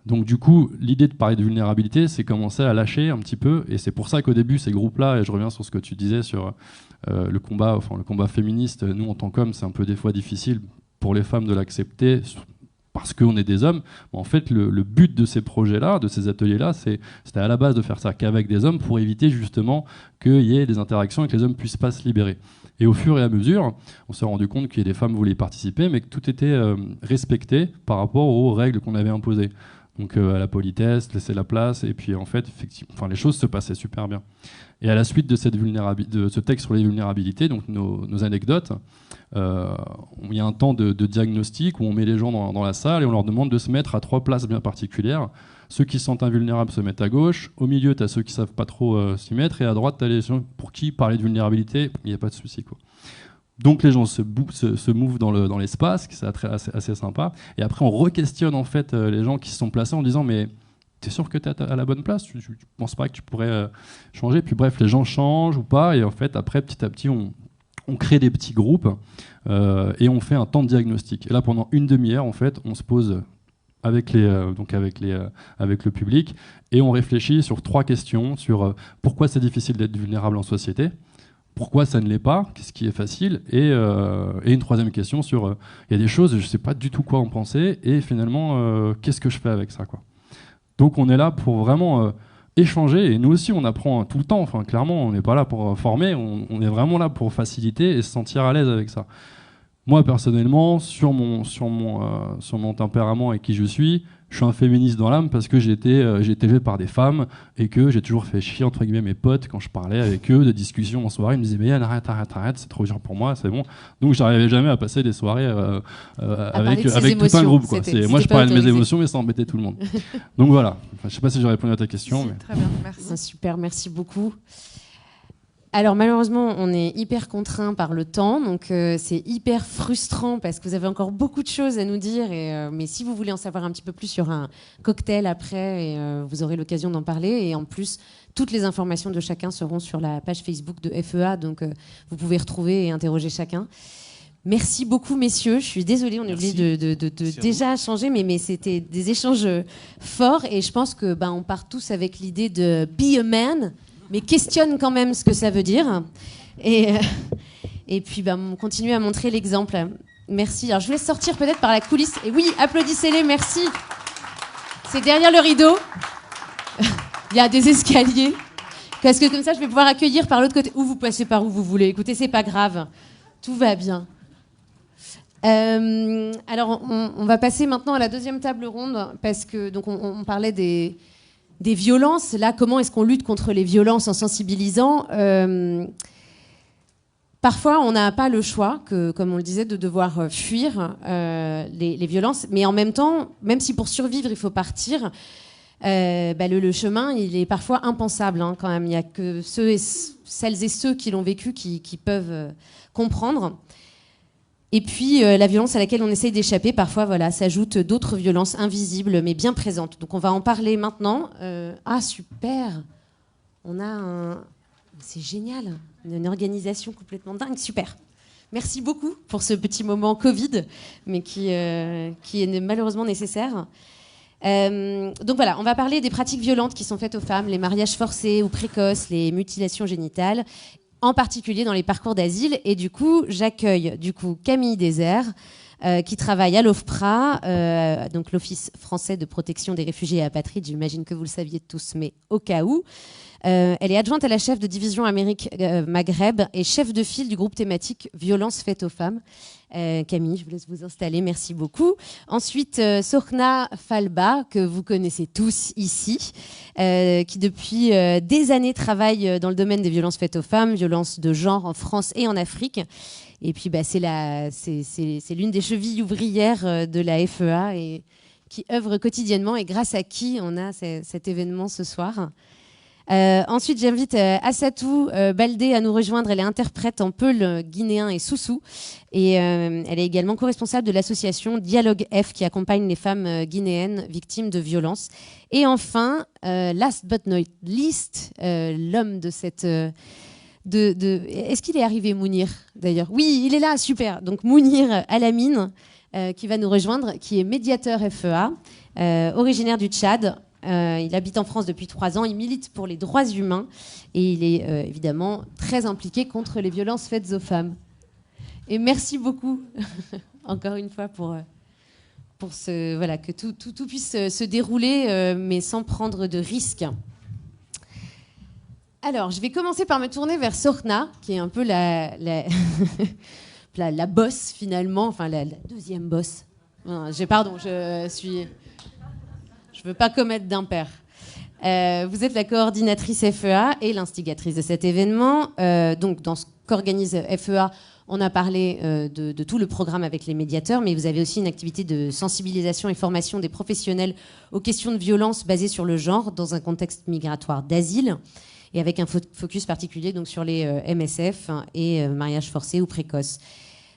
S5: Donc du coup l'idée de parler de vulnérabilité c'est commencer à lâcher un petit peu et c'est pour ça qu'au début ces groupes-là, et je reviens sur ce que tu disais sur le combat féministe, nous en tant qu'hommes c'est un peu des fois difficile pour les femmes de l'accepter parce qu'on est des hommes. En fait, le but de ces projets-là, de ces ateliers-là, c'était à la base de faire ça qu'avec des hommes pour éviter justement qu'il y ait des interactions et que les hommes ne puissent pas se libérer. Et au fur et à mesure, on s'est rendu compte qu'il y a des femmes qui voulaient y participer, mais que tout était respecté par rapport aux règles qu'on avait imposées. Donc à la politesse, laisser la place, et puis en fait, effectivement, les choses se passaient super bien. Et à la suite de ce texte sur les vulnérabilités, donc nos anecdotes, il y a un temps de diagnostic où on met les gens dans la salle et on leur demande de se mettre à 3 places bien particulières. Ceux qui se sentent invulnérables se mettent à gauche, au milieu tu as ceux qui ne savent pas trop s'y mettre, et à droite tu as les gens pour qui parler de vulnérabilité, il n'y a pas de souci, quoi. Donc les gens se mouvent dans l'espace, c'est assez sympa, et après on re-questionne en fait les gens qui se sont placés en disant mais t'es sûr que t'es à la bonne place, tu penses pas que tu pourrais changer, puis bref les gens changent ou pas, et en fait après petit à petit on on crée des petits groupes et on fait un temps de diagnostic. Et là, pendant une demi-heure, en fait, on se pose avec le public et on réfléchit sur 3 questions sur pourquoi c'est difficile d'être vulnérable en société, pourquoi ça ne l'est pas, qu'est-ce qui est facile, et une 3e question sur il y a des choses, je ne sais pas du tout quoi en penser, et finalement, qu'est-ce que je fais avec ça, quoi. Donc on est là pour vraiment échanger, et nous aussi on apprend tout le temps, enfin, clairement on n'est pas là pour former, on est vraiment là pour faciliter et se sentir à l'aise avec ça. Moi personnellement, sur mon tempérament et qui je suis un féministe dans l'âme parce que j'ai été élevé par des femmes et que j'ai toujours fait chier entre guillemets mes potes quand je parlais avec eux de discussions en soirée. Ils me disaient mais Yann, arrête, c'est trop dur pour moi, c'est bon. Donc j'arrivais jamais à passer des soirées avec tout un groupe, quoi. Moi je parlais de mes émotions mais ça embêtait tout le monde. Donc voilà, enfin, je sais pas si j'ai répondu à ta question. Mais...
S7: Très bien, merci.
S1: Super, merci beaucoup. Alors malheureusement, on est hyper contraint par le temps, donc c'est hyper frustrant parce que vous avez encore beaucoup de choses à nous dire. Mais si vous voulez en savoir un petit peu plus sur un cocktail après, vous aurez l'occasion d'en parler. Et en plus, toutes les informations de chacun seront sur la page Facebook de FEA, donc vous pouvez retrouver et interroger chacun. Merci beaucoup, messieurs. Je suis désolée, on est obligé de déjà changer, mais c'était des échanges forts. Et je pense que on part tous avec l'idée de be a man, mais questionne quand même ce que ça veut dire. Et puis, continuer à montrer l'exemple. Merci. Alors, je vous laisse sortir peut-être par la coulisse. Et oui, applaudissez-les, merci. C'est derrière le rideau. Il y a des escaliers. Parce que comme ça, je vais pouvoir accueillir par l'autre côté. Ou vous passez par où vous voulez. Écoutez, c'est pas grave. Tout va bien. Alors, on va passer maintenant à la 2e table ronde. Parce que, donc, on parlait des violences. Là, comment est-ce qu'on lutte contre les violences en sensibilisant ? Parfois, on n'a pas le choix, comme on le disait, de devoir fuir les violences. Mais en même temps, même si pour survivre, il faut partir, le chemin, il est parfois impensable, quand même. Il n'y a que celles et ceux qui l'ont vécu qui peuvent comprendre. Et puis, la violence à laquelle on essaye d'échapper, parfois, s'ajoutent d'autres violences invisibles, mais bien présentes. Donc, on va en parler maintenant. Ah, super. C'est génial. Une organisation complètement dingue. Super. Merci beaucoup pour ce petit moment Covid, mais qui est malheureusement nécessaire. Donc voilà, on va parler des pratiques violentes qui sont faites aux femmes, les mariages forcés ou précoces, les mutilations génitales, en particulier dans les parcours d'asile. Et du coup, j'accueille Camille Désert, qui travaille à l'OFPRA, donc l'Office français de protection des réfugiés et apatrides. J'imagine que vous le saviez tous, mais au cas où. Elle est adjointe à la chef de division Amérique Maghreb et chef de file du groupe thématique Violences faites aux femmes. Camille, je vous laisse vous installer, merci beaucoup. Ensuite, Sorna Falba, que vous connaissez tous ici, qui depuis des années travaille dans le domaine des violences faites aux femmes, violences de genre en France et en Afrique. Et puis c'est l'une des chevilles ouvrières de la FEA et qui œuvre quotidiennement et grâce à qui on a cet événement ce soir. Ensuite, j'invite Assatou Baldé à nous rejoindre. Elle est interprète en peul guinéen et soussou. Et elle est également co-responsable de l'association Dialogue F qui accompagne les femmes guinéennes victimes de violences. Et enfin, last but not least, l'homme de cette... Est-ce qu'il est arrivé, Mounir, d'ailleurs ? Oui, il est là, super. Donc Mounir Alamine, qui va nous rejoindre, qui est médiateur FEA, originaire du Tchad. Il habite en France depuis 3 ans, il milite pour les droits humains et il est évidemment très impliqué contre les violences faites aux femmes. Et merci beaucoup, encore une fois, pour que tout puisse se dérouler, mais sans prendre de risques. Alors, je vais commencer par me tourner vers Sorna, qui est un peu la boss, finalement, enfin la deuxième boss. Je ne veux pas commettre d'impair. Vous êtes la coordinatrice FEA et l'instigatrice de cet événement. Donc, dans ce qu'organise FEA, on a parlé de tout le programme avec les médiateurs, mais vous avez aussi une activité de sensibilisation et formation des professionnels aux questions de violence basées sur le genre dans un contexte migratoire d'asile et avec un focus particulier donc, sur les MSF et mariages forcés ou précoces.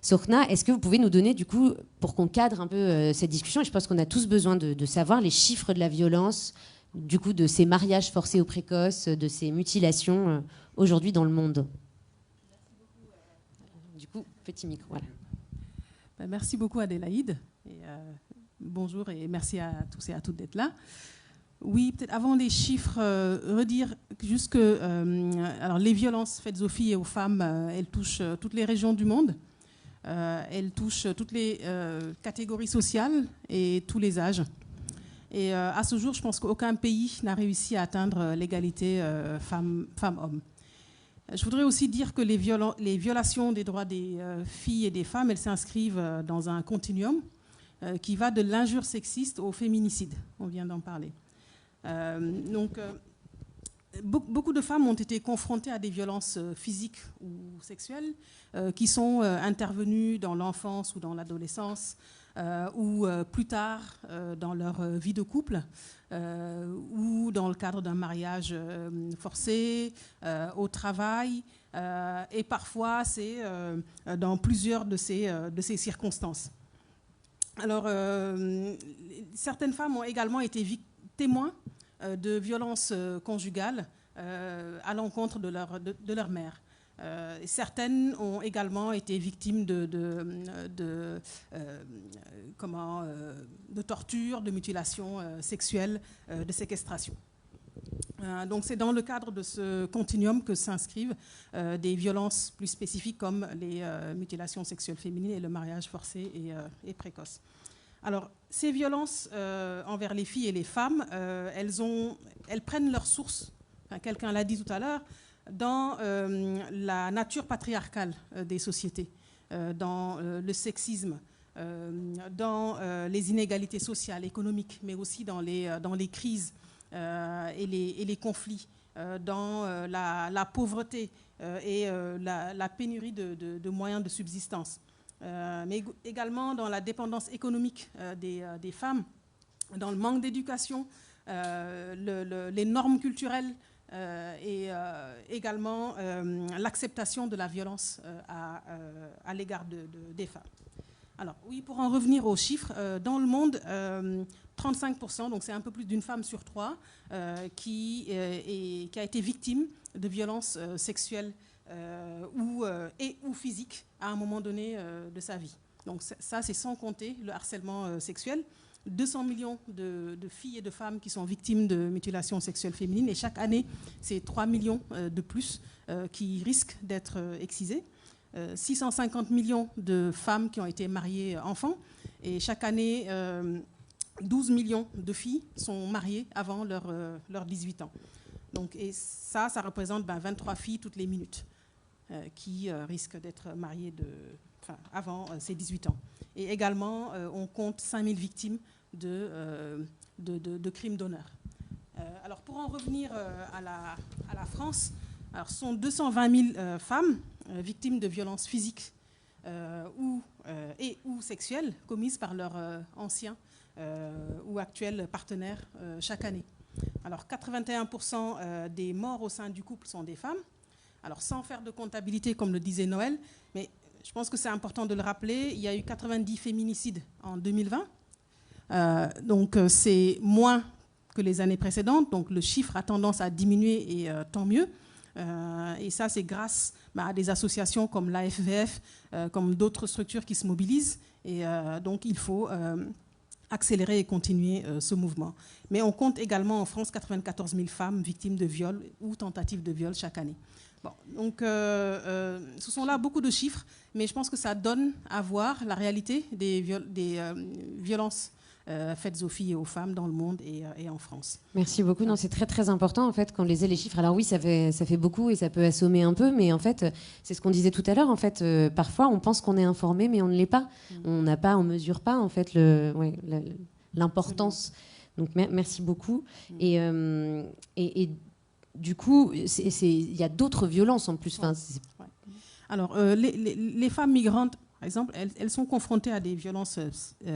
S1: Sorna, est-ce que vous pouvez nous donner, du coup, pour qu'on cadre un peu cette discussion, et je pense qu'on a tous besoin de savoir les chiffres de la violence, du coup, de ces mariages forcés ou précoces, de ces mutilations aujourd'hui dans le monde. Petit micro, voilà.
S8: Merci beaucoup Adélaïde. Et, bonjour et merci à tous et à toutes d'être là. Oui, peut-être avant les chiffres, redire juste que alors les violences faites aux filles et aux femmes, elles touchent toutes les régions du monde. Elles touchent toutes les catégories sociales et tous les âges. Et à ce jour, je pense qu'aucun pays n'a réussi à atteindre l'égalité femmes-hommes. Je voudrais aussi dire que les violations des droits des filles et des femmes, elles s'inscrivent dans un continuum qui va de l'injure sexiste au féminicide. On vient d'en parler. Beaucoup de femmes ont été confrontées à des violences physiques ou sexuelles qui sont intervenues dans l'enfance ou dans l'adolescence ou plus tard dans leur vie de couple ou dans le cadre d'un mariage forcé, au travail et parfois c'est dans plusieurs de ces circonstances. Alors, certaines femmes ont également été témoins de violences conjugales à l'encontre de leur mère. Certaines ont également été victimes de torture, de mutilations sexuelles, de séquestration. Donc c'est dans le cadre de ce continuum que s'inscrivent des violences plus spécifiques comme les mutilations sexuelles féminines et le mariage forcé et précoce. Alors, ces violences envers les filles et les femmes, elles prennent leur source, quelqu'un l'a dit tout à l'heure, dans la nature patriarcale des sociétés, dans le sexisme, dans les inégalités sociales, économiques, mais aussi dans les crises et les conflits, dans la pauvreté et la pénurie de moyens de subsistance. Mais également dans la dépendance économique des femmes, dans le manque d'éducation, les normes culturelles et également l'acceptation de la violence à l'égard des femmes. Alors oui, pour en revenir aux chiffres, dans le monde, 35%, donc c'est un peu plus d'une femme sur trois, qui a été victime de violences sexuelles ou physiques à un moment donné de sa vie. Donc ça, c'est sans compter le harcèlement sexuel. 200 millions de filles et de femmes qui sont victimes de mutilations sexuelles féminines, et chaque année, c'est 3 millions de plus qui risquent d'être excisées. 650 millions de femmes qui ont été mariées enfants, et chaque année, 12 millions de filles sont mariées avant leurs 18 ans. Donc, et ça représente 23 filles toutes les minutes qui risquent d'être mariées avant ces 18 ans. Et également, on compte 5000 victimes de crimes d'honneur. Alors, pour en revenir à la France, alors, ce sont 220 000 femmes victimes de violences physiques ou sexuelles commises par leurs anciens ou actuels partenaires chaque année. Alors, 81% des morts au sein du couple sont des femmes. Alors, sans faire de comptabilité, comme le disait Noël, mais je pense que c'est important de le rappeler, il y a eu 90 féminicides en 2020. Donc, c'est moins que les années précédentes. Donc, le chiffre a tendance à diminuer et tant mieux. Et ça, c'est grâce à des associations comme l'AFVF, comme d'autres structures qui se mobilisent. Et donc, il faut accélérer et continuer ce mouvement. Mais on compte également en France 94 000 femmes victimes de viol ou tentatives de viol chaque année. Bon, donc, ce sont là beaucoup de chiffres, mais je pense que ça donne à voir la réalité des violences faites aux filles et aux femmes dans le monde et en France.
S1: Merci beaucoup. Non, c'est très très important en fait quand on lisait les chiffres. Alors oui, ça fait beaucoup et ça peut assommer un peu, mais en fait, c'est ce qu'on disait tout à l'heure. En fait, parfois, on pense qu'on est informé, mais on ne l'est pas. On mesure pas en fait l'importance. Donc merci beaucoup. Et du coup, il y a d'autres violences en plus. Enfin,
S8: alors, les femmes migrantes, par exemple, elles sont confrontées à des violences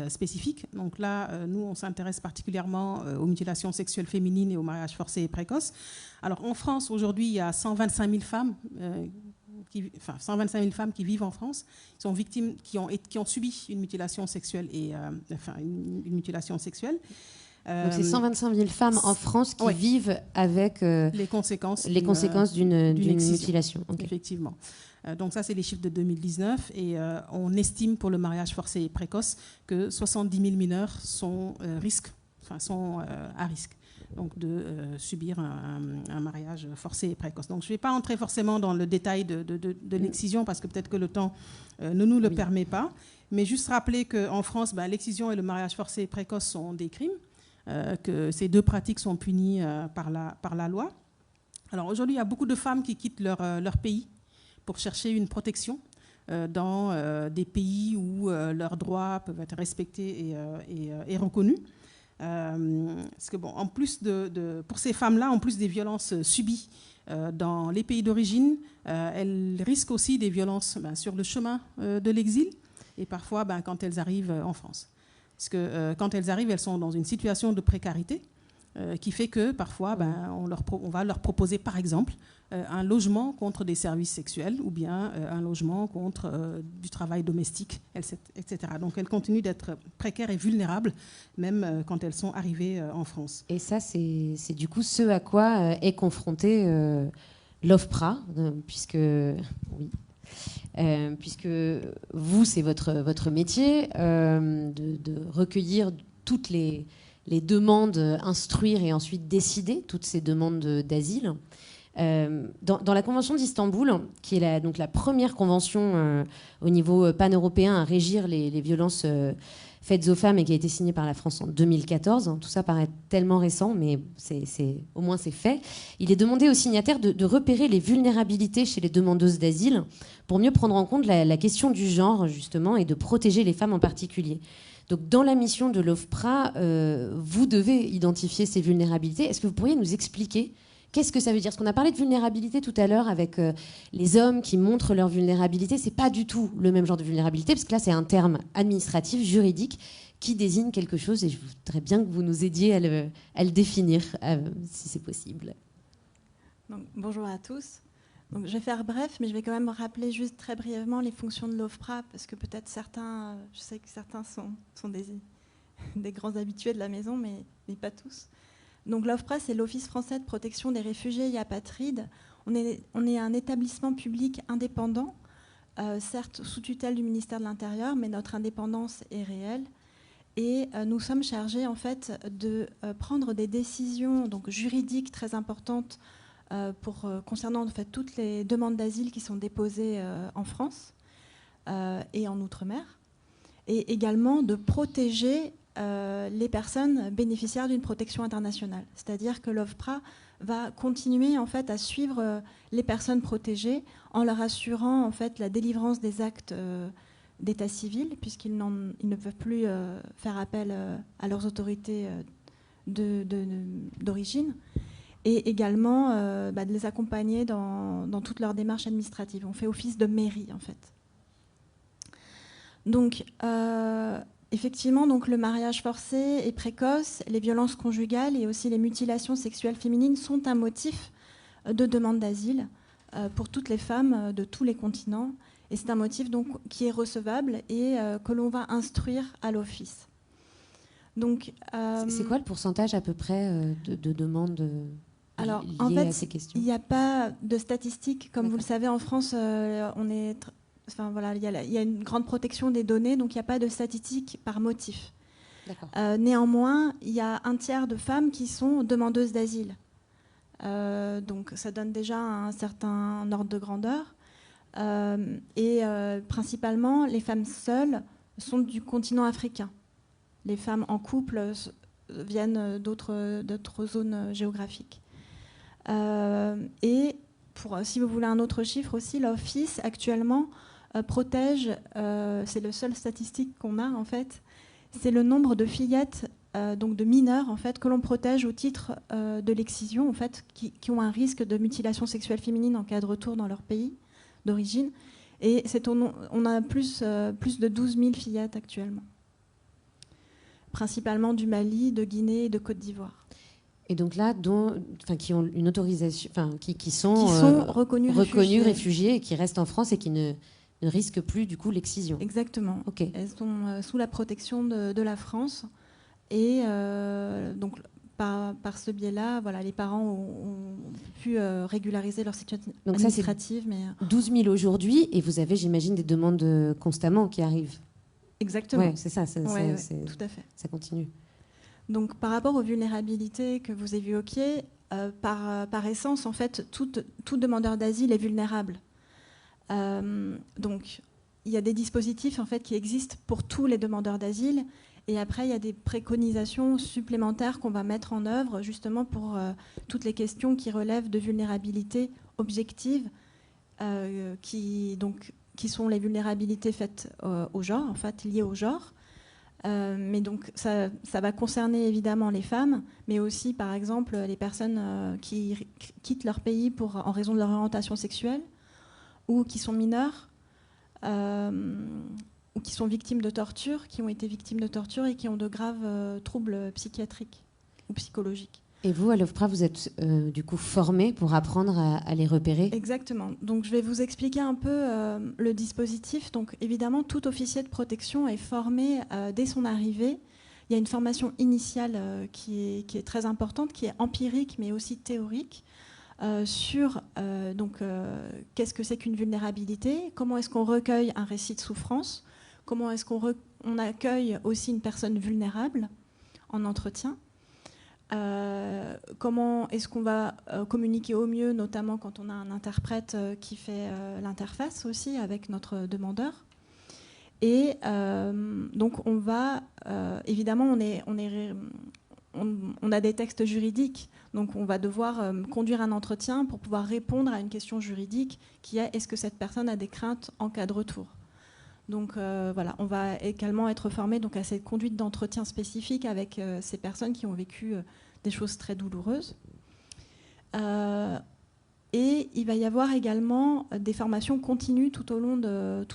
S8: spécifiques. Donc là, nous, on s'intéresse particulièrement aux mutilations sexuelles féminines et au mariage forcé et précoce. Alors en France, aujourd'hui, il y a 125 000 femmes, 125 000 femmes qui vivent en France, qui sont victimes, qui ont subi une mutilation sexuelle une mutilation sexuelle.
S1: Donc c'est 125 000 femmes en France qui vivent avec
S8: les conséquences
S1: d'une mutilation.
S8: Okay. Effectivement. Donc ça, c'est les chiffres de 2019 et on estime pour le mariage forcé et précoce que 70 000 mineurs sont à risque donc de subir un mariage forcé et précoce. Donc je ne vais pas entrer forcément dans le détail de l'excision parce que peut-être que le temps ne nous le permet pas, mais juste rappeler qu'en France, l'excision et le mariage forcé et précoce sont des crimes, que ces deux pratiques sont punies par la loi. Alors aujourd'hui, il y a beaucoup de femmes qui quittent leur pays pour chercher une protection dans des pays où leurs droits peuvent être respectés et reconnus. Parce que en plus pour ces femmes-là, en plus des violences subies dans les pays d'origine, elles risquent aussi des violences sur le chemin de l'exil et parfois quand elles arrivent en France. Parce que quand elles arrivent, elles sont dans une situation de précarité qui fait que parfois on va leur proposer par exemple un logement contre des services sexuels ou bien un logement contre du travail domestique, etc. Donc elles continuent d'être précaires et vulnérables même quand elles sont arrivées en France.
S1: Et ça, c'est du coup ce à quoi est confronté l'OFPRA, puisque vous, c'est votre métier de recueillir toutes les demandes, instruire et ensuite décider toutes ces demandes d'asile. Dans la Convention d'Istanbul, qui est donc la première convention au niveau pan-européen à régir les violences faites aux femmes et qui a été signée par la France en 2014, tout ça paraît tellement récent, mais au moins c'est fait. Il est demandé aux signataires de repérer les vulnérabilités chez les demandeuses d'asile pour mieux prendre en compte la question du genre, justement, et de protéger les femmes en particulier. Donc, dans la mission de l'OFPRA, vous devez identifier ces vulnérabilités. Est-ce que vous pourriez nous expliquer qu'est-ce que ça veut dire ? Parce qu'on a parlé de vulnérabilité tout à l'heure avec les hommes qui montrent leur vulnérabilité. C'est pas du tout le même genre de vulnérabilité, parce que là, c'est un terme administratif, juridique, qui désigne quelque chose. Et je voudrais bien que vous nous aidiez à le définir, si c'est possible.
S9: Donc, bonjour à tous. Donc, je vais faire bref, mais je vais quand même rappeler juste très brièvement les fonctions de l'OFPRA, parce que peut-être certains, je sais que certains sont des grands habitués de la maison, mais pas tous. Donc l'OFPRA, c'est l'Office français de protection des réfugiés et apatrides. On est un établissement public indépendant, certes sous tutelle du ministère de l'Intérieur, mais notre indépendance est réelle. Et nous sommes chargés en fait de prendre des décisions donc juridiques très importantes concernant en fait toutes les demandes d'asile qui sont déposées en France et en Outre-mer, et également de protéger les personnes bénéficiaires d'une protection internationale. C'est-à-dire que l'OFPRA va continuer en fait à suivre les personnes protégées en leur assurant en fait la délivrance des actes d'état civil, puisqu'ils ne peuvent plus faire appel à leurs autorités d'origine, et également de les accompagner dans toutes leurs démarches administratives. On fait office de mairie en fait. Donc effectivement, donc, le mariage forcé et précoce, les violences conjugales et aussi les mutilations sexuelles féminines sont un motif de demande d'asile pour toutes les femmes de tous les continents. Et c'est un motif donc, qui est recevable et que l'on va instruire à l'office. Donc,
S1: c'est quoi le pourcentage à peu près de demandes
S9: alors,
S1: liées
S9: en fait,
S1: à ces questions ?
S9: Il n'y a pas de statistiques. Comme vous le savez, en France, on est... Enfin, voilà, il y a une grande protection des données, donc il n'y a pas de statistiques par motif. Néanmoins, il y a un tiers de femmes qui sont demandeuses d'asile. Donc ça donne déjà un certain ordre de grandeur. Et principalement, les femmes seules sont du continent africain. Les femmes en couple viennent d'autres zones géographiques. Et si vous voulez un autre chiffre aussi, l'Office actuellement protège, c'est le seul statistique qu'on a en fait, c'est le nombre de fillettes, donc de mineurs en fait, que l'on protège au titre de l'excision en fait, qui ont un risque de mutilation sexuelle féminine en cas de retour dans leur pays d'origine. Et on a plus de 12 000 fillettes actuellement, principalement du Mali, de Guinée et de Côte d'Ivoire.
S1: Et donc là, qui ont une autorisation, qui sont
S9: reconnus
S1: réfugiés et qui restent en France et qui ne risquent plus du coup l'excision.
S9: Exactement.
S1: Okay.
S9: Elles sont sous la protection de la France Et donc, par ce biais-là, voilà, les parents ont pu régulariser leur situation administrative.
S1: Donc ça, c'est 12 000 aujourd'hui, et vous avez, j'imagine, des demandes constamment qui arrivent.
S9: Exactement.
S1: Ouais, c'est ça,
S9: ouais, tout à fait.
S1: Ça continue.
S9: Donc, par rapport aux vulnérabilités que vous évoquiez, par essence, en fait, tout demandeur d'asile est vulnérable. Donc, il y a des dispositifs en fait, qui existent pour tous les demandeurs d'asile. Et après, il y a des préconisations supplémentaires qu'on va mettre en œuvre justement pour toutes les questions qui relèvent de vulnérabilité objective, qui sont les vulnérabilités faites au genre, en fait, liées au genre. Mais donc, ça va concerner évidemment les femmes, mais aussi, par exemple, les personnes qui quittent leur pays en raison de leur orientation sexuelle, ou qui sont mineurs, ou qui sont victimes de torture, qui ont été victimes de torture et qui ont de graves troubles psychiatriques ou psychologiques.
S1: Et vous, à l'OFPRA, vous êtes du coup formés pour apprendre à les repérer?
S9: Exactement. Donc je vais vous expliquer un peu le dispositif. Donc évidemment, tout officier de protection est formé dès son arrivée. Il y a une formation initiale qui est très importante, qui est empirique mais aussi théorique. Sur qu'est-ce que c'est qu'une vulnérabilité, comment est-ce qu'on recueille un récit de souffrance, comment est-ce qu'on accueille aussi une personne vulnérable en entretien, comment est-ce qu'on va communiquer au mieux, notamment quand on a un interprète qui fait l'interface aussi avec notre demandeur. Et donc on va, évidemment, on a des textes juridiques, donc on va devoir conduire un entretien pour pouvoir répondre à une question juridique qui est: est-ce que cette personne a des craintes en cas de retour? Donc voilà, on va également être formé donc à cette conduite d'entretien spécifique avec ces personnes qui ont vécu des choses très douloureuses. Et il va y avoir également des formations continues tout au long de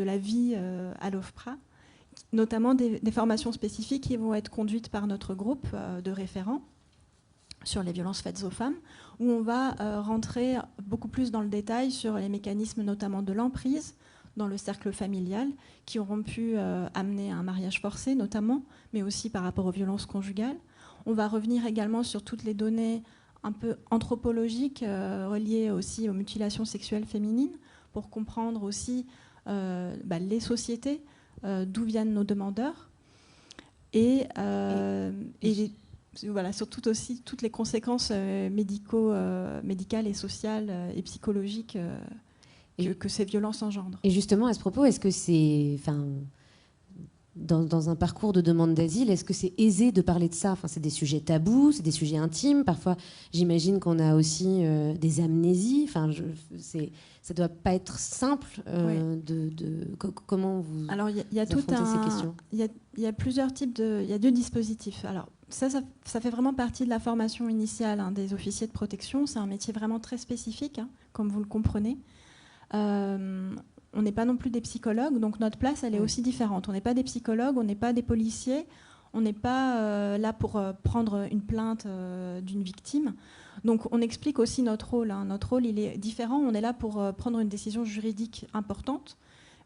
S9: la vie à l'OFPRA, notamment des formations spécifiques qui vont être conduites par notre groupe de référents sur les violences faites aux femmes, où on va rentrer beaucoup plus dans le détail sur les mécanismes notamment de l'emprise dans le cercle familial, qui auront pu amener à un mariage forcé notamment, mais aussi par rapport aux violences conjugales. On va revenir également sur toutes les données un peu anthropologiques reliées aussi aux mutilations sexuelles féminines, pour comprendre aussi les sociétés, d'où viennent nos demandeurs, et voilà, sur toutes les conséquences médicales et sociales et psychologiques que ces violences engendrent.
S1: Et justement, à ce propos, est-ce que c'est, dans un parcours de demande d'asile, est-ce que c'est aisé de parler de ça? C'est des sujets tabous, c'est des sujets intimes. Parfois, j'imagine qu'on a aussi des amnésies. Ça ne doit pas être simple comment vous
S9: Alors, il y a
S1: affrontez ces questions?
S9: Il y a plusieurs types il y a 2 dispositifs. Alors, ça fait vraiment partie de la formation initiale des officiers de protection. C'est un métier vraiment très spécifique, comme vous le comprenez. On n'est pas non plus des psychologues, donc notre place, elle est aussi différente. On n'est pas des psychologues, on n'est pas des policiers, on n'est pas là pour prendre une plainte d'une victime. Donc on explique aussi notre rôle. Notre rôle, il est différent. On est là pour prendre une décision juridique importante,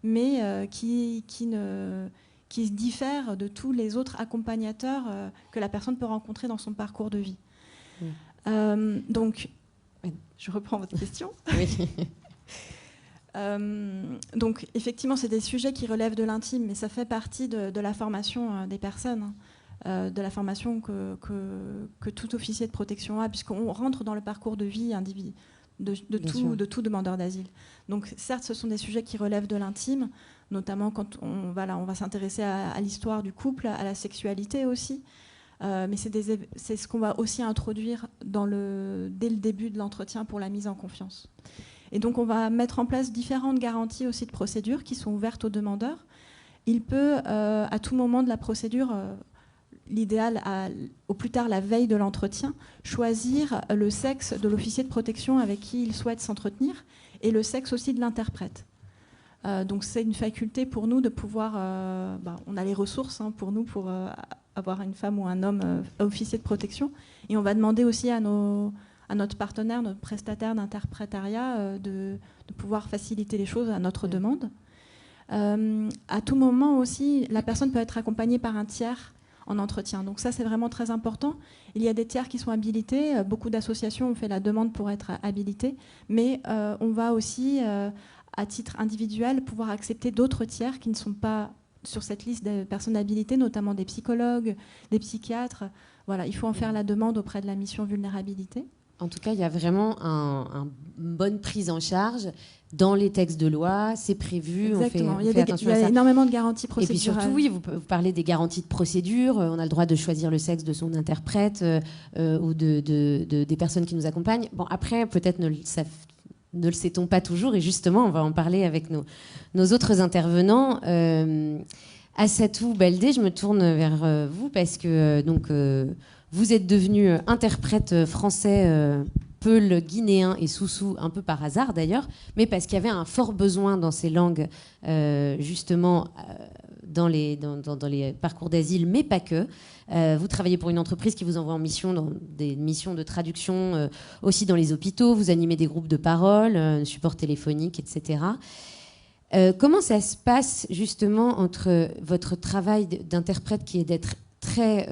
S9: mais qui se diffère de tous les autres accompagnateurs que la personne peut rencontrer dans son parcours de vie. Donc, je reprends votre question.
S1: Oui.
S9: Donc effectivement, c'est des sujets qui relèvent de l'intime, mais ça fait partie de la formation des personnes, de la formation que tout officier de protection a, puisqu'on rentre dans le parcours de vie de tout demandeur d'asile. Donc certes, ce sont des sujets qui relèvent de l'intime, notamment quand on va s'intéresser à l'histoire du couple, à la sexualité aussi, mais c'est ce qu'on va aussi introduire dès le début de l'entretien pour la mise en confiance. Et donc on va mettre en place différentes garanties aussi de procédure qui sont ouvertes aux demandeurs. Il peut, à tout moment de la procédure, l'idéal au plus tard la veille de l'entretien, choisir le sexe de l'officier de protection avec qui il souhaite s'entretenir et le sexe aussi de l'interprète. Donc c'est une faculté pour nous de pouvoir... on a les ressources pour nous pour avoir une femme ou un homme officier de protection. Et on va demander aussi à notre partenaire, notre prestataire d'interprétariat, de pouvoir faciliter les choses à notre demande. À tout moment aussi, la personne peut être accompagnée par un tiers en entretien. Donc ça, c'est vraiment très important. Il y a des tiers qui sont habilités. Beaucoup d'associations ont fait la demande pour être habilités. Mais on va aussi, à titre individuel, pouvoir accepter d'autres tiers qui ne sont pas sur cette liste des personnes habilitées, notamment des psychologues, des psychiatres. Voilà, il faut en faire la demande auprès de la mission vulnérabilité.
S1: En tout cas, il y a vraiment une bonne prise en charge dans les textes de loi, c'est prévu.
S9: Exactement.
S1: Il
S9: y a énormément de garanties procédurales.
S1: Et puis surtout, oui, vous parlez des garanties de procédure. On a le droit de choisir le sexe de son interprète ou des personnes qui nous accompagnent. Bon, après, peut-être ne le sait-on pas toujours. Et justement, on va en parler avec nos autres intervenants. Assatou Baldé, je me tourne vers vous parce que vous êtes devenu interprète français peul, guinéen et soussou, un peu par hasard d'ailleurs, mais parce qu'il y avait un fort besoin dans ces langues, justement, dans les parcours d'asile, mais pas que. Vous travaillez pour une entreprise qui vous envoie en mission, dans des missions de traduction, aussi dans les hôpitaux, vous animez des groupes de parole, support téléphonique, etc. Comment ça se passe justement entre votre travail d'interprète qui est d'être très...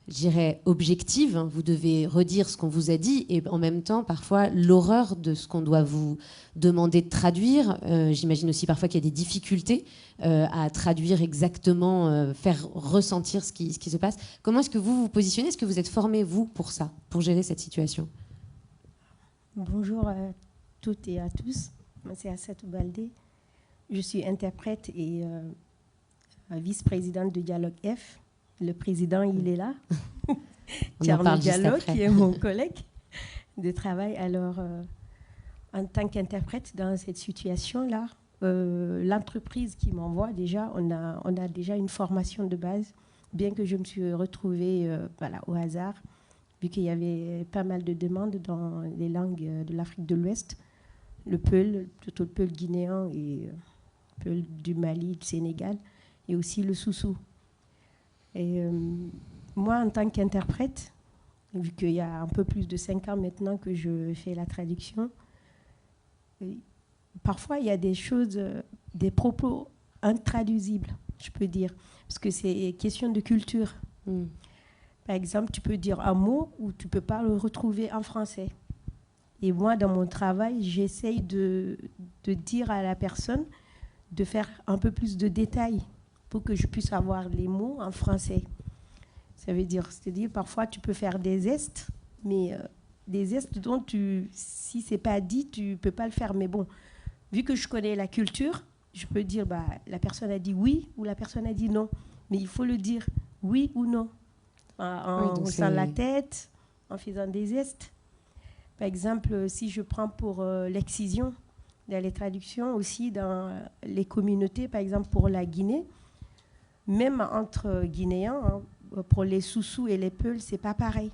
S1: je dirais, objective, hein, vous devez redire ce qu'on vous a dit, et en même temps, parfois, l'horreur de ce qu'on doit vous demander de traduire. J'imagine aussi parfois qu'il y a des difficultés à traduire exactement, faire ressentir ce qui se passe. Comment est-ce que vous vous positionnez? Est-ce que vous êtes formé, vous, pour ça, pour gérer cette situation?
S10: Bonjour à toutes et à tous. Moi, c'est Assatou Baldé. Je suis interprète et vice-présidente de Dialogue F. Le président, il est là. Thierno Diallo, qui est mon collègue de travail. Alors, en tant qu'interprète dans cette situation-là, l'entreprise qui m'envoie, déjà, on a déjà une formation de base, bien que je me suis retrouvée au hasard, vu qu'il y avait pas mal de demandes dans les langues de l'Afrique de l'Ouest, le peul, plutôt le peul guinéen et le peul du Mali, du Sénégal, et aussi le soussou. Et moi, en tant qu'interprète, vu qu'il y a un peu plus de 5 ans maintenant que je fais la traduction, parfois il y a des choses, des propos intraduisibles, je peux dire, parce que c'est question de culture. Par exemple, tu peux dire un mot ou tu ne peux pas le retrouver en français. Et moi, dans mon travail, j'essaye de dire à la personne de faire un peu plus de détails pour que je puisse avoir les mots en français. Ça veut dire, c'est-à-dire parfois tu peux faire des gestes, mais des gestes dont si c'est pas dit, tu peux pas le faire. Mais bon, vu que je connais la culture, je peux dire la personne a dit oui ou la personne a dit non, mais il faut le dire oui ou non, en haussant la tête, en faisant des gestes. Par exemple, si je prends pour l'excision dans les traductions, aussi dans les communautés, par exemple pour la Guinée. Même entre Guinéens, hein, pour les soussous et les peuls, c'est pas pareil.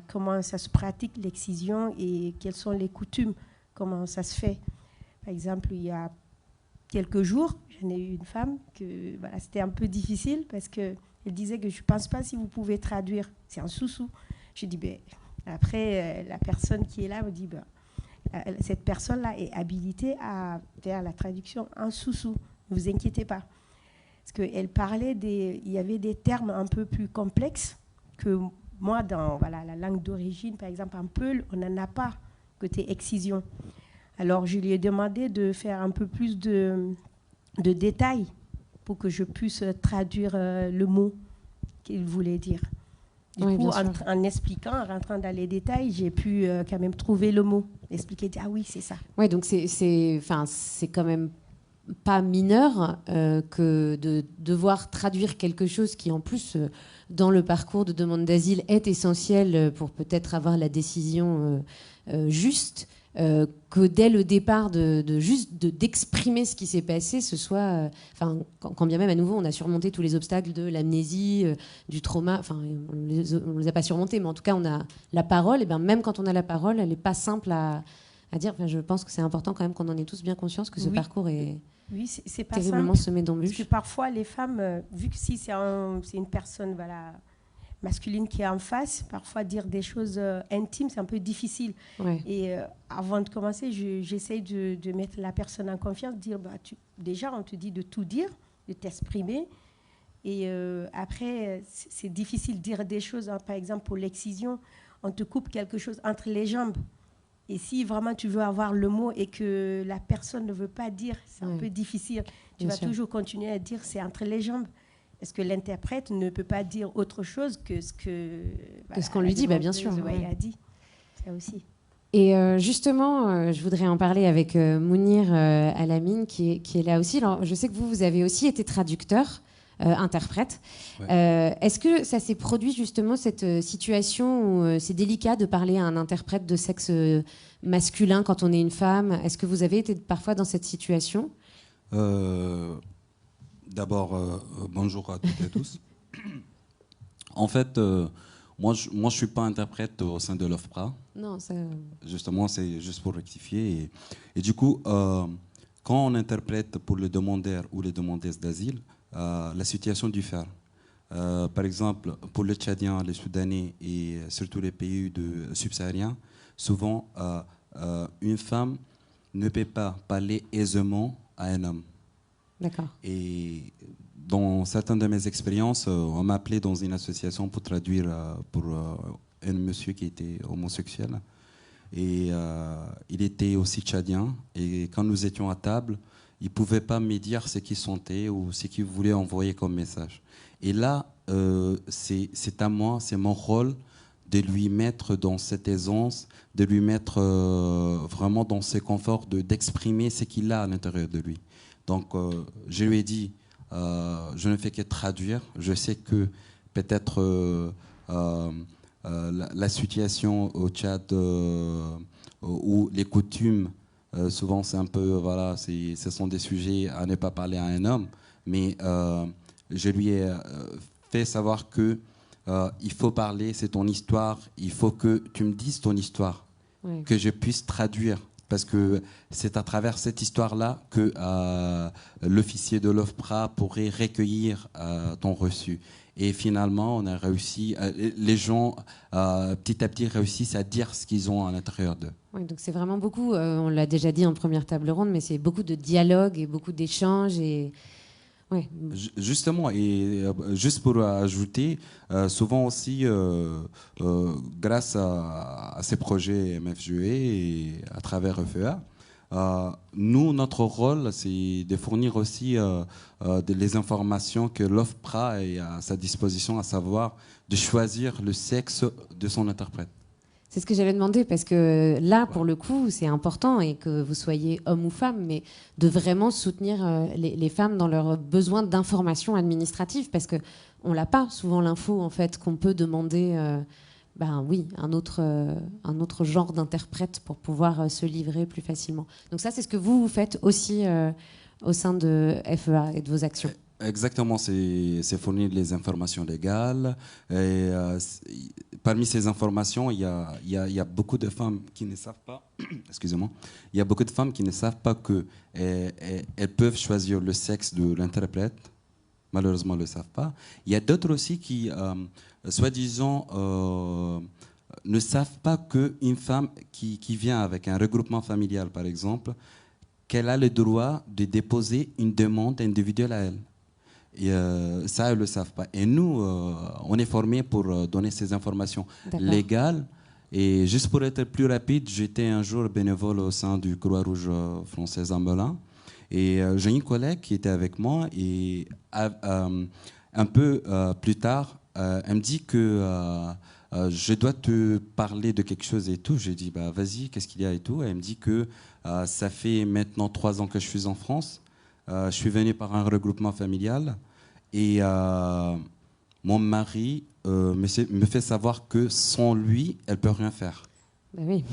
S10: Comment ça se pratique l'excision et quelles sont les coutumes, comment ça se fait. Par exemple, il y a quelques jours, j'en ai eu une femme que c'était un peu difficile parce qu'elle disait que je ne pense pas si vous pouvez traduire. C'est un soussou. Je dis, après, la personne qui est là me dit, cette personne-là est habilitée à faire la traduction en soussou. Ne vous inquiétez pas. Parce qu'elle parlait il y avait des termes un peu plus complexes que moi, dans la langue d'origine, par exemple, en peul, on n'en a pas côté excision. Alors, je lui ai demandé de faire un peu plus de détails pour que je puisse traduire le mot qu'il voulait dire. Du coup, en expliquant, en rentrant dans les détails, j'ai pu quand même trouver le mot, expliquer, dire, ah oui, c'est ça.
S1: Oui, donc c'est quand même pas mineur que de devoir traduire quelque chose qui, en plus, dans le parcours de demande d'asile, est essentiel pour peut-être avoir la décision juste, que dès le départ, d'exprimer ce qui s'est passé, ce soit... quand bien même, à nouveau, on a surmonté tous les obstacles de l'amnésie, du trauma, on ne les a pas surmontés, mais en tout cas, on a la parole, et bien même quand on a la parole, elle n'est pas simple à dire. Je pense que c'est important quand même qu'on en ait tous bien conscience que ce parcours est...
S10: Oui, c'est pas
S1: terriblement semé d'embûches.
S10: Parce que parfois, les femmes, vu que si c'est une personne masculine qui est en face. Parfois, dire des choses intimes, c'est un peu difficile. Ouais. Et avant de commencer, j'essaye de mettre la personne en confiance, de dire, déjà, on te dit de tout dire, de t'exprimer. Et après, c'est difficile de dire des choses. Hein. Par exemple, pour l'excision, on te coupe quelque chose entre les jambes. Et si vraiment tu veux avoir le mot et que la personne ne veut pas dire, c'est un peu difficile. Tu vas toujours continuer à dire c'est entre les jambes. Est-ce que l'interprète ne peut pas dire autre chose que ce
S1: qu'on lui dit, bien sûr.
S10: A dit. Ça aussi.
S1: Et justement, je voudrais en parler avec Mounir Alamine, qui est là aussi. Alors, je sais que vous avez aussi été traducteur, interprète. Ouais. Est-ce que ça s'est produit justement, cette situation où c'est délicat de parler à un interprète de sexe masculin quand on est une femme? Est-ce que vous avez été parfois dans cette situation?
S11: D'abord, bonjour à toutes et à tous. En fait, moi, je ne suis pas interprète au sein de l'OFPRA.
S1: Non, ça...
S11: Justement, c'est juste pour rectifier. Et du coup, quand on interprète pour les demandeurs ou les demandeuses d'asile, la situation diffère. Par exemple, pour les Tchadiens, les Soudanais et surtout les pays subsahariens, souvent, une femme ne peut pas parler aisément à un homme.
S1: D'accord.
S11: Et dans certaines de mes expériences, on m'a appelé dans une association pour traduire pour un monsieur qui était homosexuel. Et il était aussi tchadien. Et quand nous étions à table, il ne pouvait pas me dire ce qu'il sentait ou ce qu'il voulait envoyer comme message. Et là, c'est à moi, c'est mon rôle de lui mettre dans cette aisance, de lui mettre vraiment dans ce confort d'exprimer ce qu'il a à l'intérieur de lui. Donc, je lui ai dit, je ne fais que traduire. Je sais que peut-être la situation au Tchad où les coutumes, souvent c'est un peu, voilà, ce sont des sujets à ne pas parler à un homme. Mais je lui ai fait savoir que il faut parler, c'est ton histoire. Il faut que tu me dises ton histoire, oui, que je puisse traduire. Parce que c'est à travers cette histoire-là que l'officier de l'OFPRA pourrait recueillir ton reçu. Et finalement, on a réussi, les gens, petit à petit, réussissent à dire ce qu'ils ont à l'intérieur d'eux.
S1: Oui, donc c'est vraiment beaucoup, on l'a déjà dit en première table ronde, mais c'est beaucoup de dialogue et beaucoup d'échanges. Et... Ouais.
S11: Justement, et juste pour ajouter, souvent aussi, grâce à ces projets MFGE et à travers FEA, nous, notre rôle, c'est de fournir aussi les informations que l'OFPRA est à sa disposition, à savoir de choisir le sexe de son interprète.
S1: C'est ce que j'allais demander, parce que là, pour le coup, c'est important, et que vous soyez homme ou femme, mais de vraiment soutenir les femmes dans leurs besoins d'information administrative, parce qu'on n'a pas souvent l'info, en fait, qu'on peut demander oui, un autre genre d'interprète pour pouvoir se livrer plus facilement. Donc ça, c'est ce que vous faites aussi au sein de FEA et de vos actions.
S11: Exactement, c'est fournir les informations légales. Et, parmi ces informations, il y a beaucoup de femmes qui ne savent pas. Excusez-moi. Il y a beaucoup de femmes qui ne savent pas que elles peuvent choisir le sexe de l'interprète. Malheureusement, elles ne le savent pas. Il y a d'autres aussi qui, soi-disant, ne savent pas qu'une femme qui vient avec un regroupement familial, par exemple, qu'elle a le droit de déposer une demande individuelle à elle. Et ça, elles ne le savent pas. Et nous, on est formés pour donner ces informations légales. Et juste pour être plus rapide, j'étais un jour bénévole au sein du Croix-Rouge française à Melun. Et j'ai une collègue qui était avec moi. Et un peu plus tard, elle me dit que je dois te parler de quelque chose et tout. J'ai dit, vas-y, qu'est-ce qu'il y a et tout. Et elle me dit que ça fait maintenant 3 ans que je suis en France. Je suis venu par un regroupement familial et mon mari me fait savoir que sans lui, elle ne peut rien faire.
S1: Ben oui.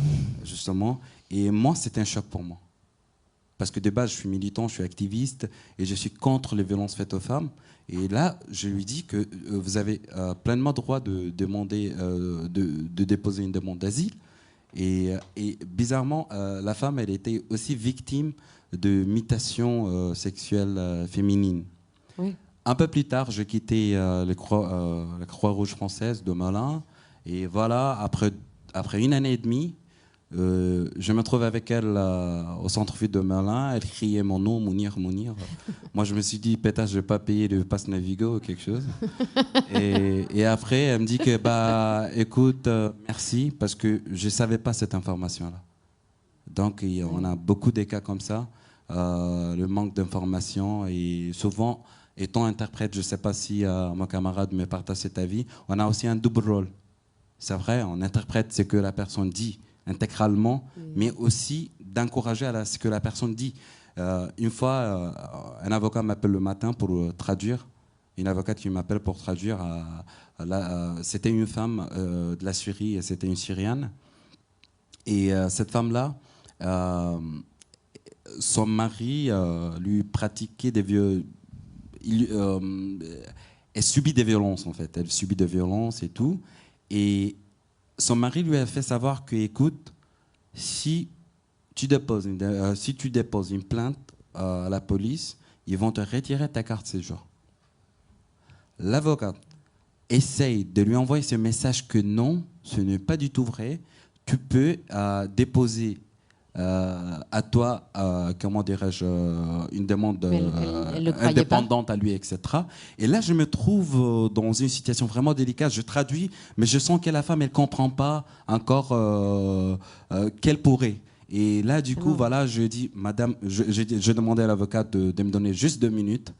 S11: Justement. Et moi, c'est un choc pour moi. Parce que de base, je suis militant, je suis activiste et je suis contre les violences faites aux femmes. Et là, je lui dis que vous avez pleinement droit de demander, de déposer une demande d'asile. Et bizarrement, la femme, elle était aussi victime de mutations sexuelles féminines.
S1: Oui.
S11: un peu plus tard, j'ai quitté la Croix-Rouge française de Melun. Et voilà, après 1 année et demie, je me trouve avec elle au centre-ville de Melun. Elle criait mon nom, Mounir, Mounir. Moi, je me suis dit, pétasse, je ne vais pas payer le pass Navigo ou quelque chose. Et après, elle me dit que, bah, écoute, merci, parce que je ne savais pas cette information-là. Donc, on a beaucoup de cas comme ça, le manque d'information. Et souvent, étant interprète, je ne sais pas si mon camarade me partage cet avis, on a aussi un double rôle. C'est vrai, on interprète ce que la personne dit intégralement, mais aussi d'encourager à ce que la personne dit. Une fois, un avocat m'appelle le matin pour traduire. Une avocate qui m'appelle pour traduire. C'était une femme de la Syrie, c'était une Syrienne. Et cette femme-là, son mari lui pratiquait des violences. Elle subit des violences, en fait. Elle subit des violences et tout. Et son mari lui a fait savoir que, écoute, si tu déposes une plainte à la police, ils vont te retirer ta carte séjour. L'avocat essaye de lui envoyer ce message que non, ce n'est pas du tout vrai. Tu peux déposer à toi, comment dirais-je, une demande indépendante à lui, etc. Et là, je me trouve dans une situation vraiment délicate. Je traduis, mais je sens que la femme, elle ne comprend pas encore qu'elle pourrait. Et là, du coup, voilà, je dis, madame, je demandais à l'avocate de me donner juste 2 minutes.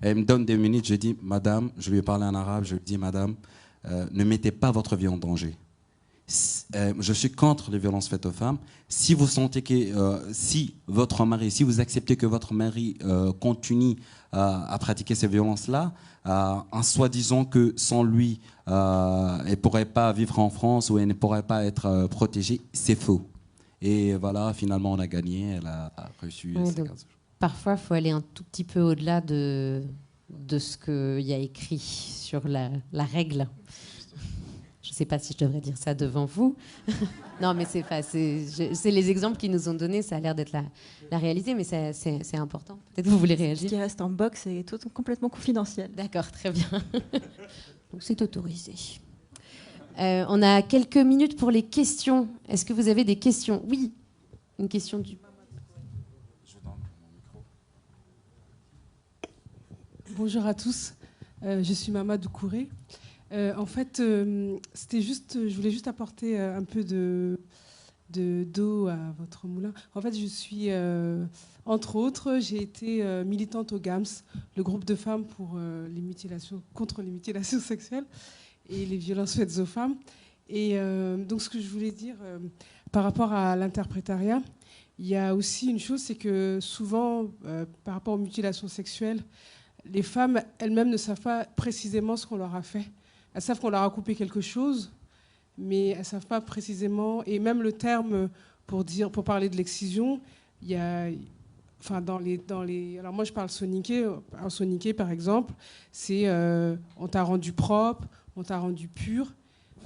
S11: Elle me donne 2 minutes, je dis, madame, je lui ai parlé en arabe, je lui dis, madame, ne mettez pas votre vie en danger. Je suis contre les violences faites aux femmes. Si vous sentez que si vous acceptez que votre mari continue à pratiquer ces violences-là, en soi-disant que sans lui, elle ne pourrait pas vivre en France ou elle ne pourrait pas être protégée, c'est faux. Et voilà, finalement, on a gagné. Elle a reçu ses 15 jours.
S1: Parfois, il faut aller un tout petit peu au-delà de ce qu'il y a écrit sur la règle. Je ne sais pas si je devrais dire ça devant vous. Non, mais c'est les exemples qu'ils nous ont donnés. Ça a l'air d'être la réalité, mais c'est important. Peut-être vous voulez réagir.
S9: Ce qui reste en box est complètement confidentiel.
S1: D'accord, très bien. Donc c'est autorisé. On a quelques minutes pour les questions. Est-ce que vous avez des questions? Oui, une question du...
S12: Bonjour à tous. Je suis Mamadou Kouré. En fait, je voulais juste apporter un peu d'eau à votre moulin. En fait, je suis, entre autres, j'ai été militante au GAMS, le groupe de femmes contre les mutilations sexuelles et les violences faites aux femmes. Et donc, ce que je voulais dire par rapport à l'interprétariat, il y a aussi une chose, c'est que souvent, par rapport aux mutilations sexuelles, les femmes elles-mêmes ne savent pas précisément ce qu'on leur a fait. Elles savent qu'on leur a coupé quelque chose, mais elles ne savent pas précisément. Et même le terme pour parler de l'excision, il y a, enfin alors moi je parle soniqué. Un soniqué par exemple, c'est on t'a rendu propre, on t'a rendu pur.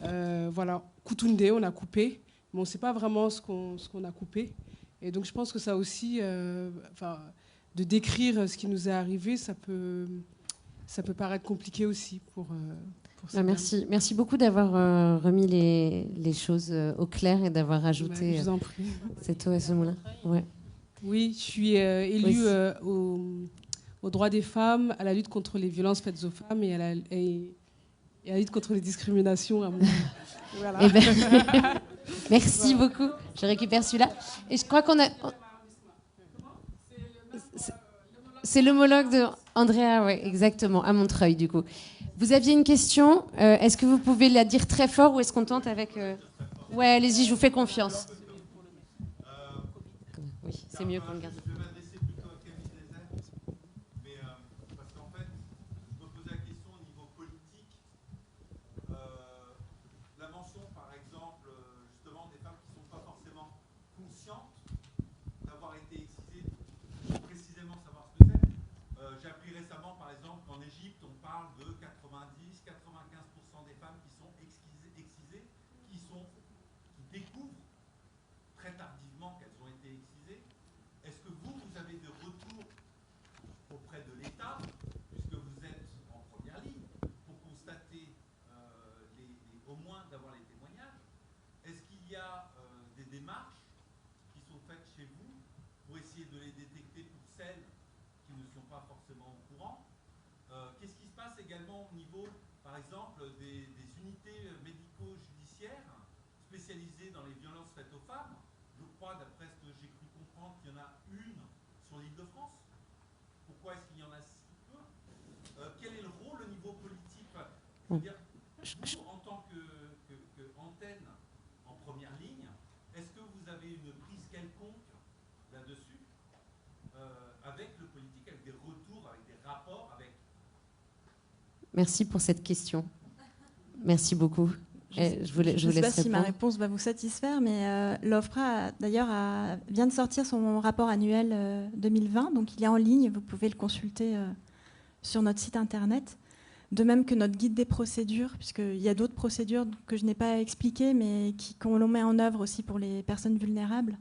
S12: Voilà, kutunde, on a coupé, mais on ne sait pas vraiment ce qu'on a coupé. Et donc je pense que ça aussi, de décrire ce qui nous est arrivé, ça peut paraître compliqué aussi pour
S1: merci beaucoup d'avoir remis les choses au clair et d'avoir ajouté cette eau à ce moulin. Ouais.
S12: Oui, je suis élue aux droits des femmes, à la lutte contre les violences faites aux femmes et à la lutte contre les discriminations. Voilà.
S1: Merci beaucoup. Je récupère celui-là. Et je crois qu'on a... C'est l'homologue de Andrea, oui, exactement, à Montreuil, du coup. Vous aviez une question. Est-ce que vous pouvez la dire très fort ou est-ce qu'on tente avec... Ouais, allez-y, je vous fais confiance. Oui, c'est mieux qu'on le garde.
S13: découvrent très tardivement qu'elles ont été excisées. Est-ce que vous, exemple, des unités médico-judiciaires spécialisées dans les violences faites aux femmes. Je crois, d'après ce que j'ai cru comprendre, qu'il y en a une sur l'Île-de-France. Pourquoi est-ce qu'il y en a si peu? Quel est le rôle au niveau politique? Je veux dire, vous, en tant qu'antenne en première ligne, est-ce que vous avez une prise quelconque là-dessus, avec le politique, avec des retours, avec des rapports, avec...
S1: Merci pour cette question. Merci beaucoup.
S9: Je ne sais pas si ma réponse va vous satisfaire, mais l'OFPRA, d'ailleurs, vient de sortir son rapport annuel 2020, donc il est en ligne, vous pouvez le consulter sur notre site internet. De même que notre guide des procédures, puisqu'il y a d'autres procédures que je n'ai pas expliquées, mais qu'on met en œuvre aussi pour les personnes vulnérables.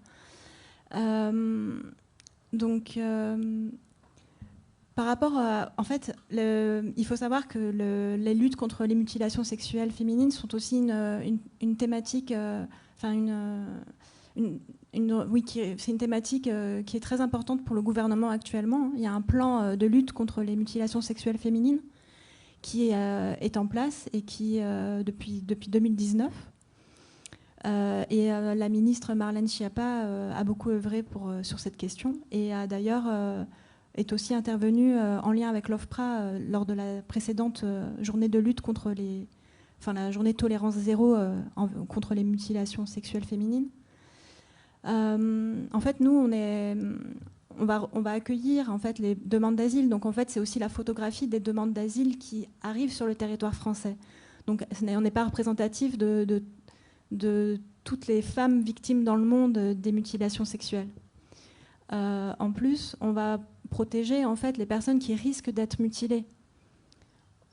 S9: Par rapport à... En fait, il faut savoir que les luttes contre les mutilations sexuelles féminines sont aussi une thématique... c'est une thématique qui est très importante pour le gouvernement actuellement. Il y a un plan de lutte contre les mutilations sexuelles féminines qui est en place et qui, depuis 2019. La ministre Marlène Schiappa a beaucoup œuvré sur cette question et a d'ailleurs est aussi intervenue en lien avec l'OFPRA lors de la précédente journée de lutte contre la journée tolérance zéro contre les mutilations sexuelles féminines. En fait, nous, on va accueillir en fait les demandes d'asile. Donc en fait, c'est aussi la photographie des demandes d'asile qui arrivent sur le territoire français. Donc on n'est pas représentatif de toutes les femmes victimes dans le monde des mutilations sexuelles. En plus, on va protéger en fait les personnes qui risquent d'être mutilées.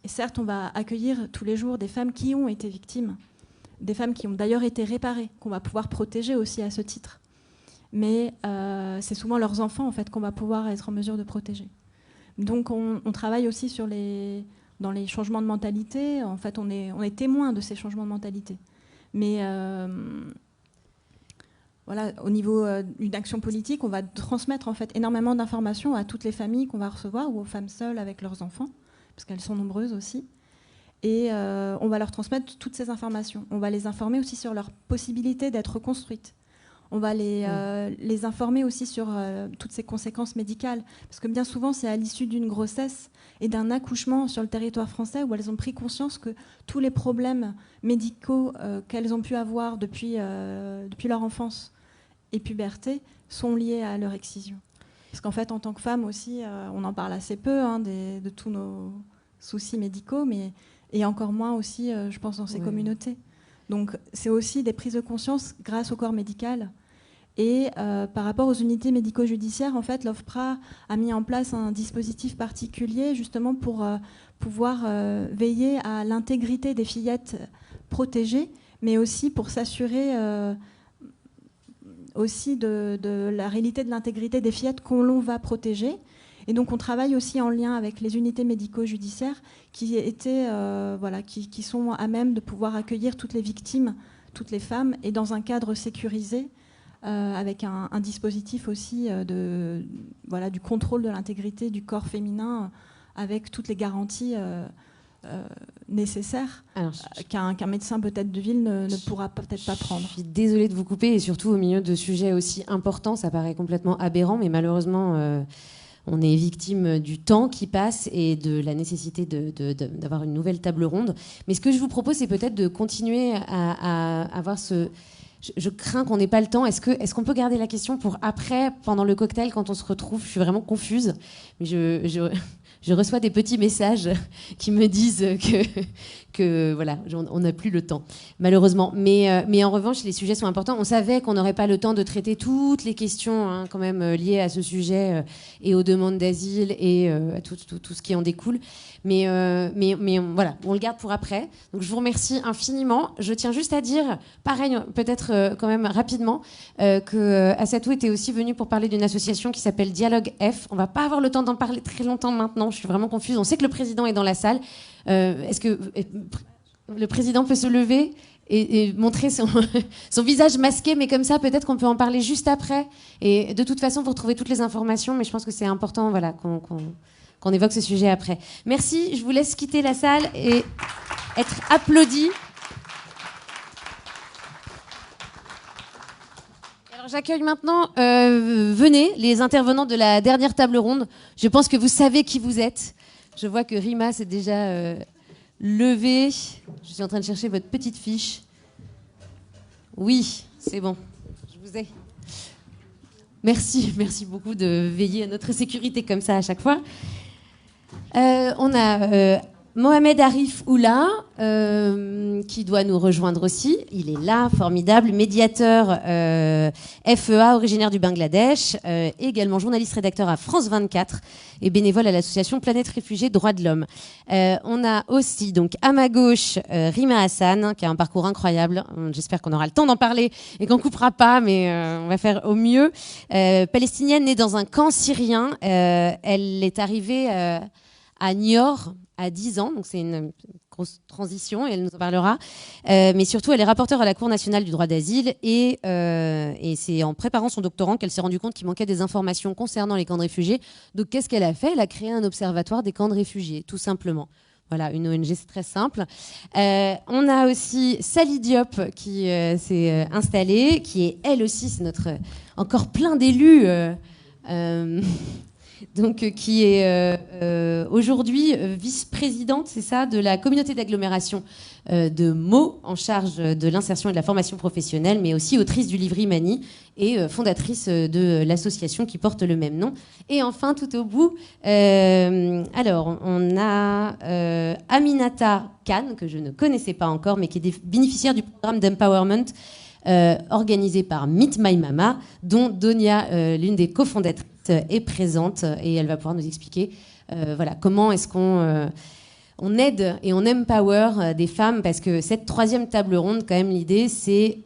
S9: Et certes, on va accueillir tous les jours des femmes qui ont été victimes, des femmes qui ont d'ailleurs été réparées, qu'on va pouvoir protéger aussi à ce titre. Mais c'est souvent leurs enfants en fait, qu'on va pouvoir être en mesure de protéger. Donc on travaille aussi dans les changements de mentalité. En fait, on est témoin de ces changements de mentalité. Mais voilà, au niveau d'une action politique, on va transmettre en fait énormément d'informations à toutes les familles qu'on va recevoir ou aux femmes seules avec leurs enfants, parce qu'elles sont nombreuses aussi. Et on va leur transmettre toutes ces informations. On va les informer aussi sur leur possibilité d'être reconstruites. On va les informer aussi sur toutes ces conséquences médicales. Parce que bien souvent, c'est à l'issue d'une grossesse et d'un accouchement sur le territoire français où elles ont pris conscience que tous les problèmes médicaux qu'elles ont pu avoir depuis leur enfance et puberté sont liés à leur excision. Parce qu'en fait, en tant que femme aussi, on en parle assez peu de tous nos soucis médicaux, et encore moins aussi, je pense, dans ces communautés. Donc c'est aussi des prises de conscience grâce au corps médical. Et par rapport aux unités médico-judiciaires, en fait, l'OFPRA a mis en place un dispositif particulier justement pour pouvoir veiller à l'intégrité des fillettes protégées, mais aussi pour s'assurer aussi de la réalité de l'intégrité des fillettes qu'on va protéger. Et donc on travaille aussi en lien avec les unités médico-judiciaires qui sont à même de pouvoir accueillir toutes les victimes, toutes les femmes, et dans un cadre sécurisé, avec un dispositif aussi du contrôle de l'intégrité du corps féminin, avec toutes les garanties nécessaires qu'un médecin peut-être de ville ne pourra peut-être pas prendre.
S1: Je suis désolée de vous couper, et surtout au milieu de sujets aussi importants, ça paraît complètement aberrant, mais malheureusement... on est victime du temps qui passe et de la nécessité d'avoir une nouvelle table ronde. Mais ce que je vous propose, c'est peut-être de continuer à avoir ce... Je crains qu'on n'ait pas le temps. Est-ce qu'on peut garder la question pour après, pendant le cocktail, quand on se retrouve? Je suis vraiment confuse. Mais je reçois des petits messages qui me disent que voilà, on n'a plus le temps, malheureusement. Mais en revanche, les sujets sont importants. On savait qu'on n'aurait pas le temps de traiter toutes les questions quand même liées à ce sujet et aux demandes d'asile et à tout ce qui en découle. Mais voilà, on le garde pour après. Donc je vous remercie infiniment. Je tiens juste à dire, pareil, peut-être quand même rapidement, que Assatou était aussi venu pour parler d'une association qui s'appelle Dialogue F. On va pas avoir le temps d'en parler très longtemps maintenant. Je suis vraiment confuse. On sait que le président est dans la salle. Est-ce que le président peut se lever et montrer son visage masqué, mais comme ça, peut-être qu'on peut en parler juste après. Et de toute façon, vous retrouvez toutes les informations, mais je pense que c'est important, voilà, qu'on évoque ce sujet après. Merci, je vous laisse quitter la salle et... être applaudis. Alors j'accueille maintenant, venez, les intervenants de la dernière table ronde. Je pense que vous savez qui vous êtes. Je vois que Rima s'est déjà levée. Je suis en train de chercher votre petite fiche. Oui, c'est bon. Je vous ai. Merci beaucoup de veiller à notre sécurité comme ça à chaque fois. On a Mohamed Arif Oula, qui doit nous rejoindre aussi. Il est là, formidable, médiateur FEA, originaire du Bangladesh, également journaliste rédacteur à France 24 et bénévole à l'association Planète Réfugiés Droits de l'Homme. On a aussi, donc, à ma gauche, Rima Hassan, qui a un parcours incroyable. J'espère qu'on aura le temps d'en parler et qu'on coupera pas, mais on va faire au mieux. Palestinienne née dans un camp syrien. Elle est arrivée à Niort à 10 ans, donc c'est une grosse transition et elle nous en parlera. Mais surtout, elle est rapporteure à la Cour nationale du droit d'asile et c'est en préparant son doctorat qu'elle s'est rendue compte qu'il manquait des informations concernant les camps de réfugiés. Donc qu'est-ce qu'elle a fait? Elle a créé un observatoire des camps de réfugiés, tout simplement. Voilà, une ONG, c'est très simple. On a aussi Sally Diop qui s'est installée, qui est elle aussi, c'est notre encore plein d'élus. Donc, qui est aujourd'hui vice-présidente, c'est ça, de la communauté d'agglomération de Meaux, en charge de l'insertion et de la formation professionnelle, mais aussi autrice du livre Imani et fondatrice de l'association qui porte le même nom. Et enfin, tout au bout, alors, on a Aminata Khan, que je ne connaissais pas encore, mais qui est bénéficiaire du programme d'empowerment organisé par Meet My Mama, dont Donia, l'une des cofondatrices, est présente et elle va pouvoir nous expliquer voilà, comment est-ce qu'on on aide et on empower des femmes, parce que cette troisième table ronde, quand même, l'idée, c'est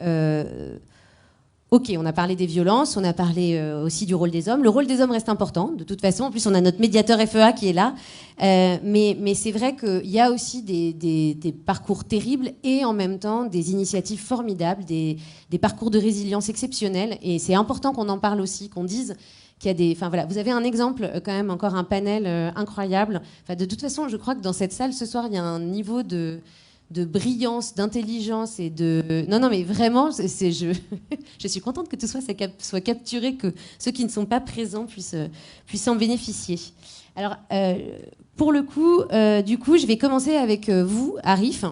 S1: ok, on a parlé des violences, on a parlé aussi du rôle des hommes. Le rôle des hommes reste important, de toute façon. En plus, on a notre médiateur FEA qui est là. Mais c'est vrai qu'il y a aussi des parcours terribles et en même temps des initiatives formidables, des parcours de résilience exceptionnels. Et c'est important qu'on en parle aussi, qu'on dise qu'il y a des... Enfin voilà, vous avez un exemple, quand même, encore un panel incroyable. Enfin, de toute façon, je crois que dans cette salle, ce soir, il y a un niveau de brillance, d'intelligence et de... Non, mais vraiment, je suis contente que tout soit capturé, que ceux qui ne sont pas présents puissent en bénéficier. Alors, pour le coup, du coup, je vais commencer avec vous, Arif.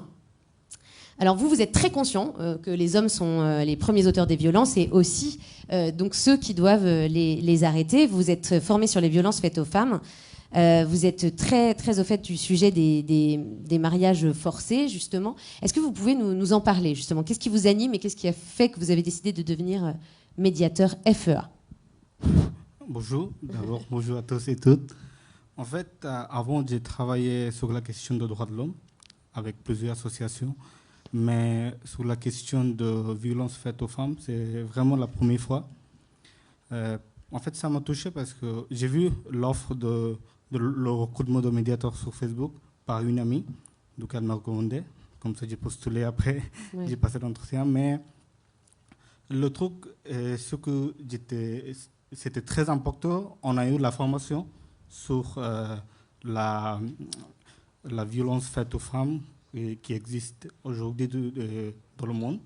S1: Alors vous êtes très conscient que les hommes sont les premiers auteurs des violences et aussi donc ceux qui doivent les arrêter. Vous êtes formé sur les violences faites aux femmes. Vous êtes très, très au fait du sujet des mariages forcés, justement. Est-ce que vous pouvez nous en parler, justement? Qu'est-ce qui vous anime et qu'est-ce qui a fait que vous avez décidé de devenir médiateur FEA?
S14: Bonjour, d'abord bonjour à tous et toutes. En fait, avant, j'ai travaillé sur la question des droits de l'homme avec plusieurs associations, mais sur la question de violences faites aux femmes, c'est vraiment la première fois. En fait, ça m'a touché parce que j'ai vu l'offre de le recrutement de médiateur sur Facebook par une amie, donc elle m'a recommandé. Comme ça, j'ai postulé après, ouais. J'ai passé l'entretien. Mais le truc, c'était très important. On a eu la formation sur la violence faite aux femmes qui existe aujourd'hui dans le monde.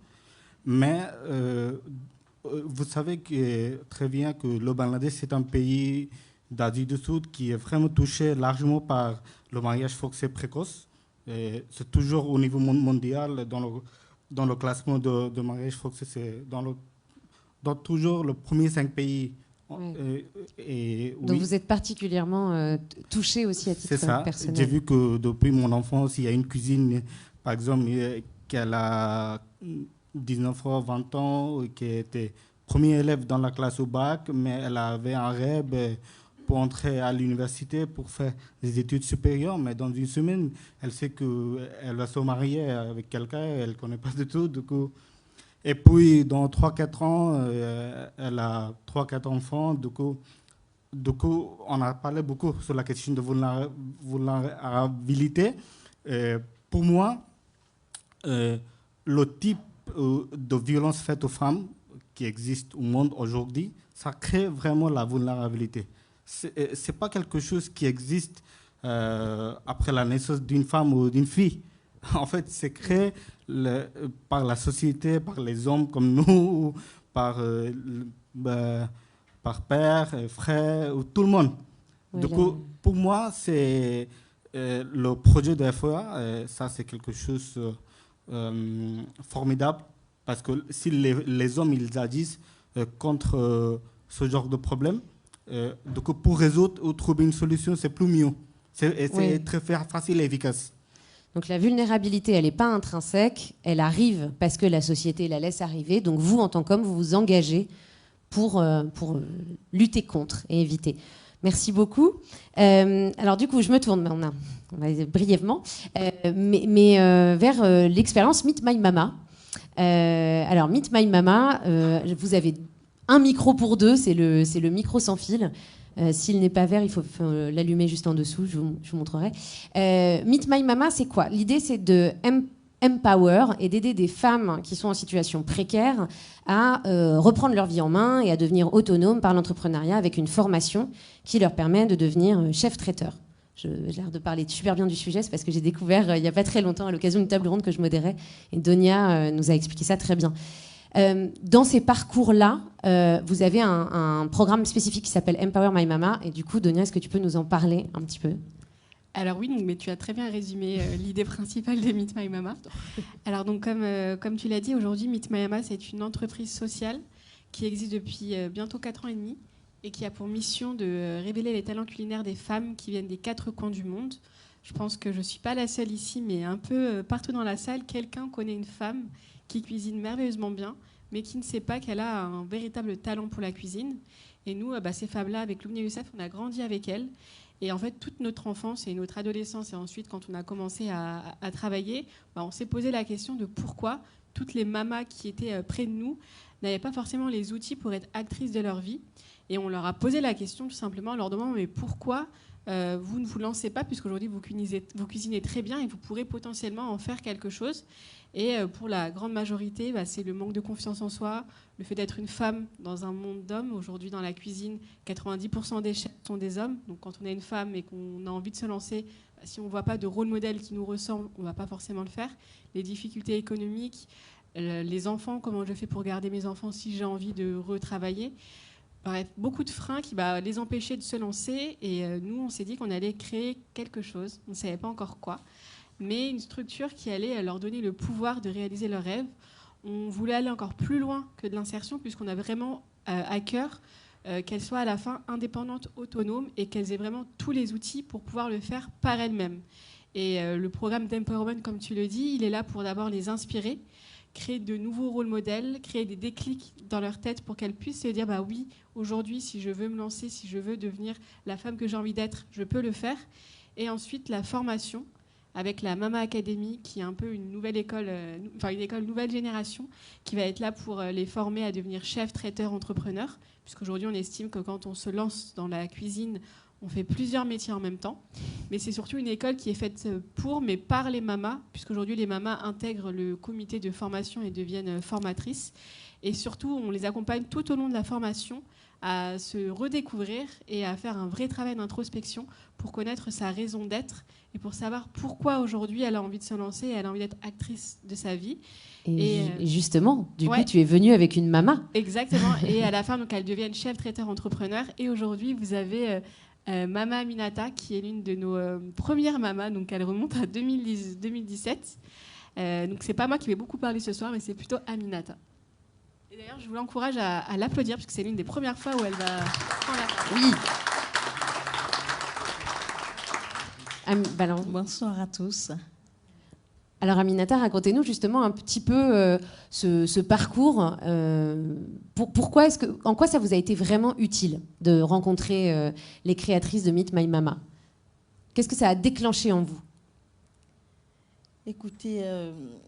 S14: Mais vous savez très bien que le Bangladesh, c'est un pays d'Asie du Sud qui est vraiment touché largement par le mariage forcé précoce. C'est toujours au niveau mondial, dans le classement de mariage forcé, c'est dans toujours le premier 5 pays.
S1: Oui.
S14: Donc
S1: oui. Vous êtes particulièrement touché aussi à titre personnel.
S14: C'est ça. J'ai vu que depuis mon enfance, il y a une cousine, par exemple, qui a 19 ans, 20 ans, qui était première élève dans la classe au bac, mais elle avait un rêve pour entrer à l'université, pour faire des études supérieures. Mais dans une semaine, elle sait qu'elle va se marier avec quelqu'un, elle ne connaît pas du tout. Du coup. Et puis, dans 3-4 ans, elle a 3-4 enfants. Du coup, on a parlé beaucoup sur la question de vulnérabilité. Pour moi, le type de violence faite aux femmes qui existe au monde aujourd'hui, ça crée vraiment la vulnérabilité. C'est pas quelque chose qui existe après la naissance d'une femme ou d'une fille. en fait, c'est créé par la société, par les hommes comme nous, par père, frère, ou tout le monde. Oui, du coup, pour moi, c'est le projet de FOA, ça c'est quelque chose formidable, parce que si les hommes ils agissent contre ce genre de problème, du coup, pour résoudre ou trouver une solution, c'est plus mieux. C'est très facile et efficace.
S1: Donc la vulnérabilité, elle n'est pas intrinsèque, elle arrive parce que la société la laisse arriver. Donc vous, en tant qu'homme, vous vous engagez pour lutter contre et éviter. Merci beaucoup. Alors du coup, je me tourne, on va brièvement, mais vers l'expérience Meet My Mama. Alors Meet My Mama, vous avez un micro pour deux, c'est le micro sans fil. S'il n'est pas vert, il faut l'allumer juste en dessous, je vous montrerai. Meet My Mama, c'est quoi? L'idée, c'est de empower et d'aider des femmes qui sont en situation précaire à reprendre leur vie en main et à devenir autonomes par l'entrepreneuriat avec une formation qui leur permet de devenir chef traiteur. J'ai l'air de parler super bien du sujet, c'est parce que j'ai découvert il n'y a pas très longtemps à l'occasion d'une table ronde que je modérais et Donia nous a expliqué ça très bien. Dans ces parcours-là, vous avez un programme spécifique qui s'appelle Empower My Mama. Et du coup, Donia, est-ce que tu peux nous en parler un petit peu?
S15: Alors oui, mais tu as très bien résumé l'idée principale de Meet My Mama. Alors donc, comme tu l'as dit, aujourd'hui, Meet My Mama, c'est une entreprise sociale qui existe depuis bientôt 4 ans et demi et qui a pour mission de révéler les talents culinaires des femmes qui viennent des 4 coins du monde. Je pense que je ne suis pas la seule ici, mais un peu partout dans la salle, quelqu'un connaît une femme qui cuisine merveilleusement bien, mais qui ne sait pas qu'elle a un véritable talent pour la cuisine. Et nous, ces femmes-là, avec Loumnia Youssef, on a grandi avec elles. Et en fait, toute notre enfance et notre adolescence, et ensuite, quand on a commencé à travailler, on s'est posé la question de pourquoi toutes les mamas qui étaient près de nous n'avaient pas forcément les outils pour être actrices de leur vie. Et on leur a posé la question tout simplement en leur demandant mais pourquoi vous ne vous lancez pas, puisqu'aujourd'hui vous cuisinez très bien et vous pourrez potentiellement en faire quelque chose. Et pour la grande majorité, c'est le manque de confiance en soi, le fait d'être une femme dans un monde d'hommes. Aujourd'hui, dans la cuisine, 90% des chefs sont des hommes. Donc quand on est une femme et qu'on a envie de se lancer, si on ne voit pas de rôle modèle qui nous ressemble, on ne va pas forcément le faire. Les difficultés économiques, les enfants, comment je fais pour garder mes enfants si j'ai envie de retravailler. Bref, beaucoup de freins qui les empêchaient de se lancer. Et nous, on s'est dit qu'on allait créer quelque chose. On ne savait pas encore quoi. Mais une structure qui allait leur donner le pouvoir de réaliser leurs rêves. On voulait aller encore plus loin que de l'insertion, puisqu'on a vraiment à cœur qu'elles soient à la fin indépendantes, autonomes, et qu'elles aient vraiment tous les outils pour pouvoir le faire par elles-mêmes. Et le programme d'Empowerment, comme tu le dis, il est là pour d'abord les inspirer, créer de nouveaux rôles modèles, créer des déclics dans leur tête pour qu'elles puissent se dire oui, aujourd'hui, si je veux me lancer, si je veux devenir la femme que j'ai envie d'être, je peux le faire. Et ensuite, la formation, avec la Mama Academy, qui est un peu une nouvelle école, une école nouvelle génération, qui va être là pour les former à devenir chef, traiteur, entrepreneur, puisqu'aujourd'hui on estime que quand on se lance dans la cuisine, on fait plusieurs métiers en même temps. Mais c'est surtout une école qui est faite pour, mais par les mamas, puisqu'aujourd'hui les mamas intègrent le comité de formation et deviennent formatrices. Et surtout, on les accompagne tout au long de la formation à se redécouvrir et à faire un vrai travail d'introspection pour connaître sa raison d'être et pour savoir pourquoi aujourd'hui elle a envie de se lancer et elle a envie d'être actrice de sa vie.
S1: Et justement, du coup, tu es venue avec une mama.
S15: Exactement. Et à la fin, donc, elles deviennent chef, traiteur, entrepreneur. Et aujourd'hui, vous avez Mama Aminata, qui est l'une de nos premières mamas. Donc, elle remonte à 2017. Donc, c'est pas moi qui vais beaucoup parler ce soir, mais c'est plutôt Aminata. Et d'ailleurs, je vous l'encourage à l'applaudir, puisque c'est l'une des premières fois où elle va prendre la parole.
S1: Oui.
S16: Bonsoir à tous.
S1: Alors Aminata, racontez-nous justement un petit peu ce parcours. En quoi ça vous a été vraiment utile de rencontrer les créatrices de Meet My Mama? Qu'est-ce que ça a déclenché en vous?
S16: Écoutez,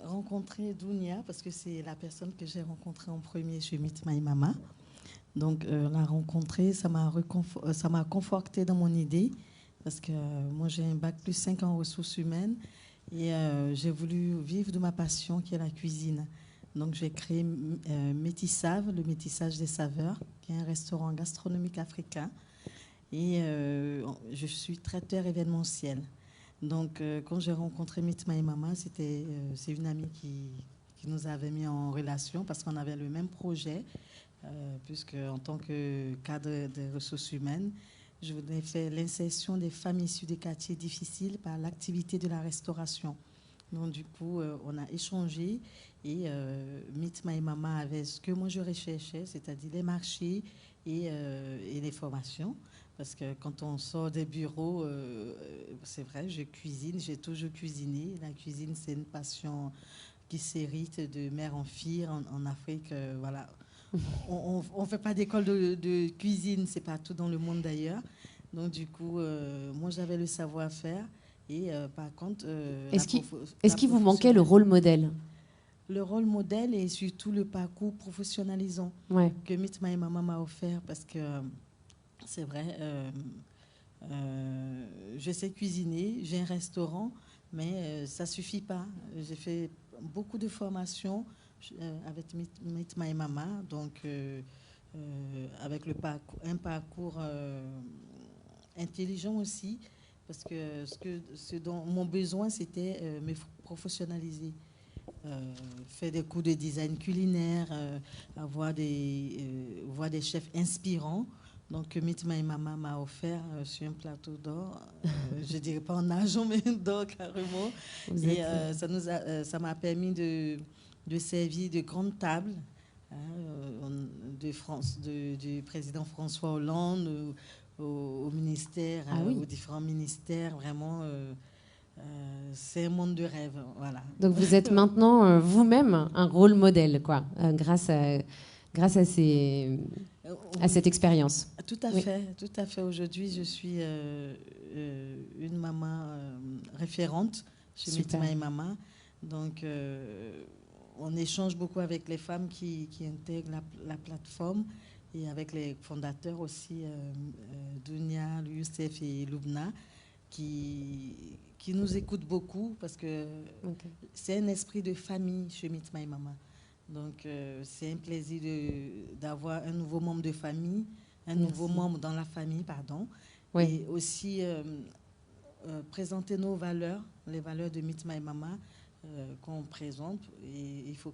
S16: rencontrer Dounia, parce que c'est la personne que j'ai rencontrée en premier chez Meet My Mama. Donc la rencontrer, ça m'a conforté dans mon idée, parce que moi j'ai un bac plus 5 en ressources humaines et j'ai voulu vivre de ma passion qui est la cuisine. Donc j'ai créé Métissave, le métissage des saveurs, qui est un restaurant gastronomique africain, et je suis traiteur événementiel. Donc, quand j'ai rencontré Meet My Mama, c'est une amie qui nous avait mis en relation parce qu'on avait le même projet, puisque en tant que cadre des ressources humaines, je voulais faire l'insertion des femmes issues des quartiers difficiles par l'activité de la restauration. Donc, du coup, on a échangé et Meet My Mama avait ce que moi je recherchais, c'est-à-dire les marchés et les formations. Parce que quand on sort des bureaux, c'est vrai, je cuisine, j'ai toujours cuisiné. La cuisine, c'est une passion qui s'hérite de mère en fille en Afrique. Voilà. On ne fait pas d'école de cuisine, c'est partout dans le monde d'ailleurs. Donc du coup, moi j'avais le savoir-faire. Et par contre...
S1: Est-ce qu'il vous manquait le rôle modèle ?
S16: Le rôle modèle et surtout le parcours professionnalisant que Meet My Mama m'a offert parce que... C'est vrai, je sais cuisiner, j'ai un restaurant, mais ça ne suffit pas. J'ai fait beaucoup de formations avec Meet My Mama, donc avec un parcours intelligent aussi, parce que ce dont mon besoin, c'était me professionnaliser. Faire des cours de design culinaire, voir des chefs inspirants. Donc, Meet My Mama m'a offert sur un plateau d'or, je ne dirais pas en argent, mais d'or carrément. Et ça m'a permis de servir de grandes tables du président François Hollande au ministère, aux différents ministères. Vraiment, c'est un monde de rêve. Voilà.
S1: Donc, vous êtes maintenant vous-même un rôle modèle, quoi, grâce à cette expérience.
S16: Tout à fait, tout à fait. Aujourd'hui, je suis une maman référente chez Meet My Mama. Donc, on échange beaucoup avec les femmes qui intègrent la plateforme et avec les fondateurs aussi, Dounia, Youssef et Loubna, qui nous écoutent beaucoup parce que c'est un esprit de famille chez Meet My Mama. Donc, c'est un plaisir d'avoir un nouveau membre de famille, nouveau membre dans la famille, pardon. Oui. Et aussi présenter nos valeurs, les valeurs de Meet My Mama qu'on présente. Et il faut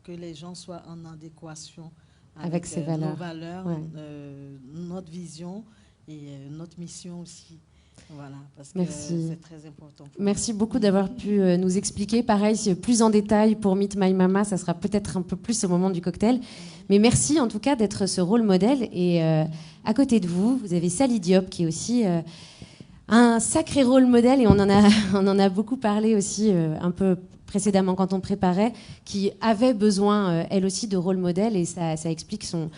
S16: que les gens soient en adéquation avec
S1: ces valeurs.
S16: Nos valeurs, notre vision et notre mission aussi. Voilà, parce que c'est très important.
S1: Merci beaucoup d'avoir pu nous expliquer. Pareil, plus en détail pour Meet My Mama, ça sera peut-être un peu plus au moment du cocktail. Mais merci en tout cas d'être ce rôle modèle. Et à côté de vous, vous avez Sally Diop qui est aussi un sacré rôle modèle. Et on en a beaucoup parlé aussi un peu précédemment quand on préparait, qui avait besoin, elle aussi, de rôle modèle. Et ça explique son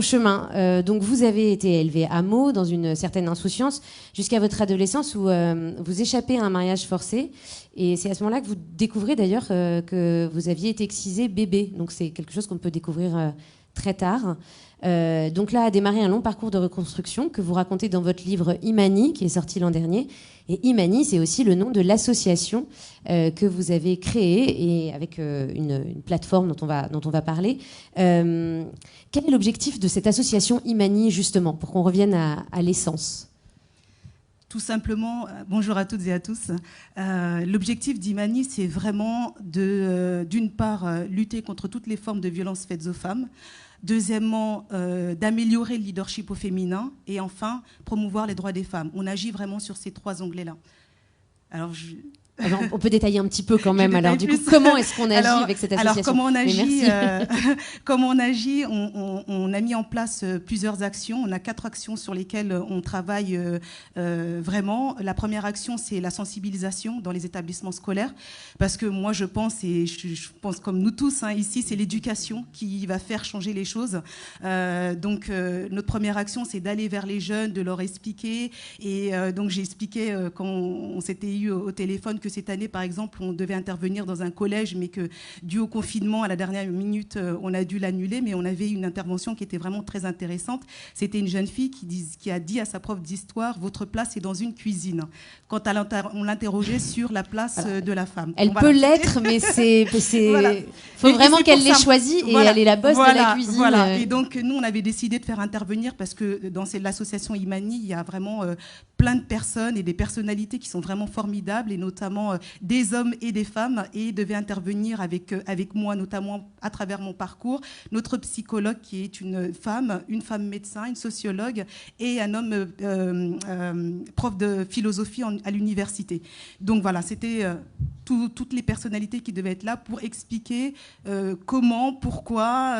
S1: chemin. Donc vous avez été élevée à Meaux, dans une certaine insouciance, jusqu'à votre adolescence où vous échappez à un mariage forcé. Et c'est à ce moment-là que vous découvrez d'ailleurs que vous aviez été excisée bébé. Donc c'est quelque chose qu'on peut découvrir très tard. Donc là a démarré un long parcours de reconstruction que vous racontez dans votre livre Imani, qui est sorti l'an dernier. Et Imani, c'est aussi le nom de l'association que vous avez créée et avec une plateforme dont on va parler. Quel est l'objectif de cette association Imani, justement, pour qu'on revienne à l'essence ?
S17: Tout simplement, bonjour à toutes et à tous. L'objectif d'Imani, c'est vraiment d'une part, lutter contre toutes les formes de violences faites aux femmes. Deuxièmement, d'améliorer le leadership au féminin. Et enfin, promouvoir les droits des femmes. On agit vraiment sur ces trois onglets-là. Alors,
S1: on peut détailler un petit peu quand même. Alors, du coup, comment est-ce qu'on agit avec cette association ?
S17: Alors, comment on agit comment on agit ? On a mis en place plusieurs actions. On a 4 actions sur lesquelles on travaille vraiment. La première action, c'est la sensibilisation dans les établissements scolaires. Parce que moi, je pense, et je pense comme nous tous ici, c'est l'éducation qui va faire changer les choses. Donc, notre première action, c'est d'aller vers les jeunes, de leur expliquer. Et donc, j'ai expliqué quand on s'était eu au téléphone que cette année, par exemple, on devait intervenir dans un collège, mais que dû au confinement, à la dernière minute, on a dû l'annuler, mais on avait une intervention qui était vraiment très intéressante. C'était une jeune fille qui a dit à sa prof d'histoire « Votre place est dans une cuisine ». Quand on l'interrogeait sur la place de la femme.
S1: Elle peut l'être, mais c'est faut vraiment qu'elle l'ait choisie et elle est la boss de la cuisine.
S17: Voilà. Et donc, nous, on avait décidé de faire intervenir parce que dans l'association Imani, il y a vraiment plein de personnes et des personnalités qui sont vraiment formidables, et notamment des hommes et des femmes, et devaient intervenir avec moi, notamment à travers mon parcours. Notre psychologue qui est une femme médecin, une sociologue, et un homme prof de philosophie à l'université. Donc voilà, c'était toutes les personnalités qui devaient être là pour expliquer comment, pourquoi,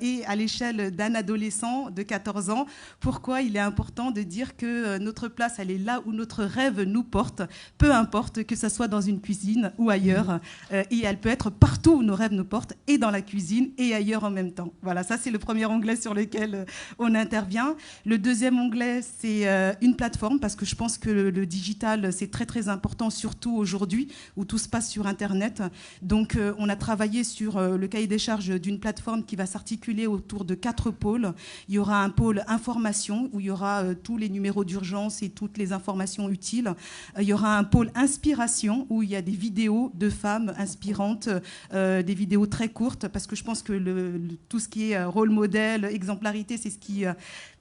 S17: et à l'échelle d'un adolescent de 14 ans, pourquoi il est important de dire que notre place, elle est là où notre rêve nous porte, peu importe que ce soit dans une cuisine ou ailleurs, et elle peut être partout où nos rêves nous portent, et dans la cuisine et ailleurs en même temps. Voilà, ça c'est le premier onglet sur lequel on intervient. Le deuxième onglet, c'est une plateforme, parce que je pense que le digital, c'est très très important, surtout aujourd'hui, où tout se passe sur Internet. Donc on a travaillé sur le cahier des charges d'une plateforme qui va s'articuler autour de 4 pôles. Il y aura un pôle information, où il y aura tous les numéros d'urgence et toutes les informations utiles. Il y aura un pôle inspiration, où il y a des vidéos de femmes inspirantes, des vidéos très courtes, parce que je pense que tout ce qui est rôle modèle, exemplarité, c'est ce qui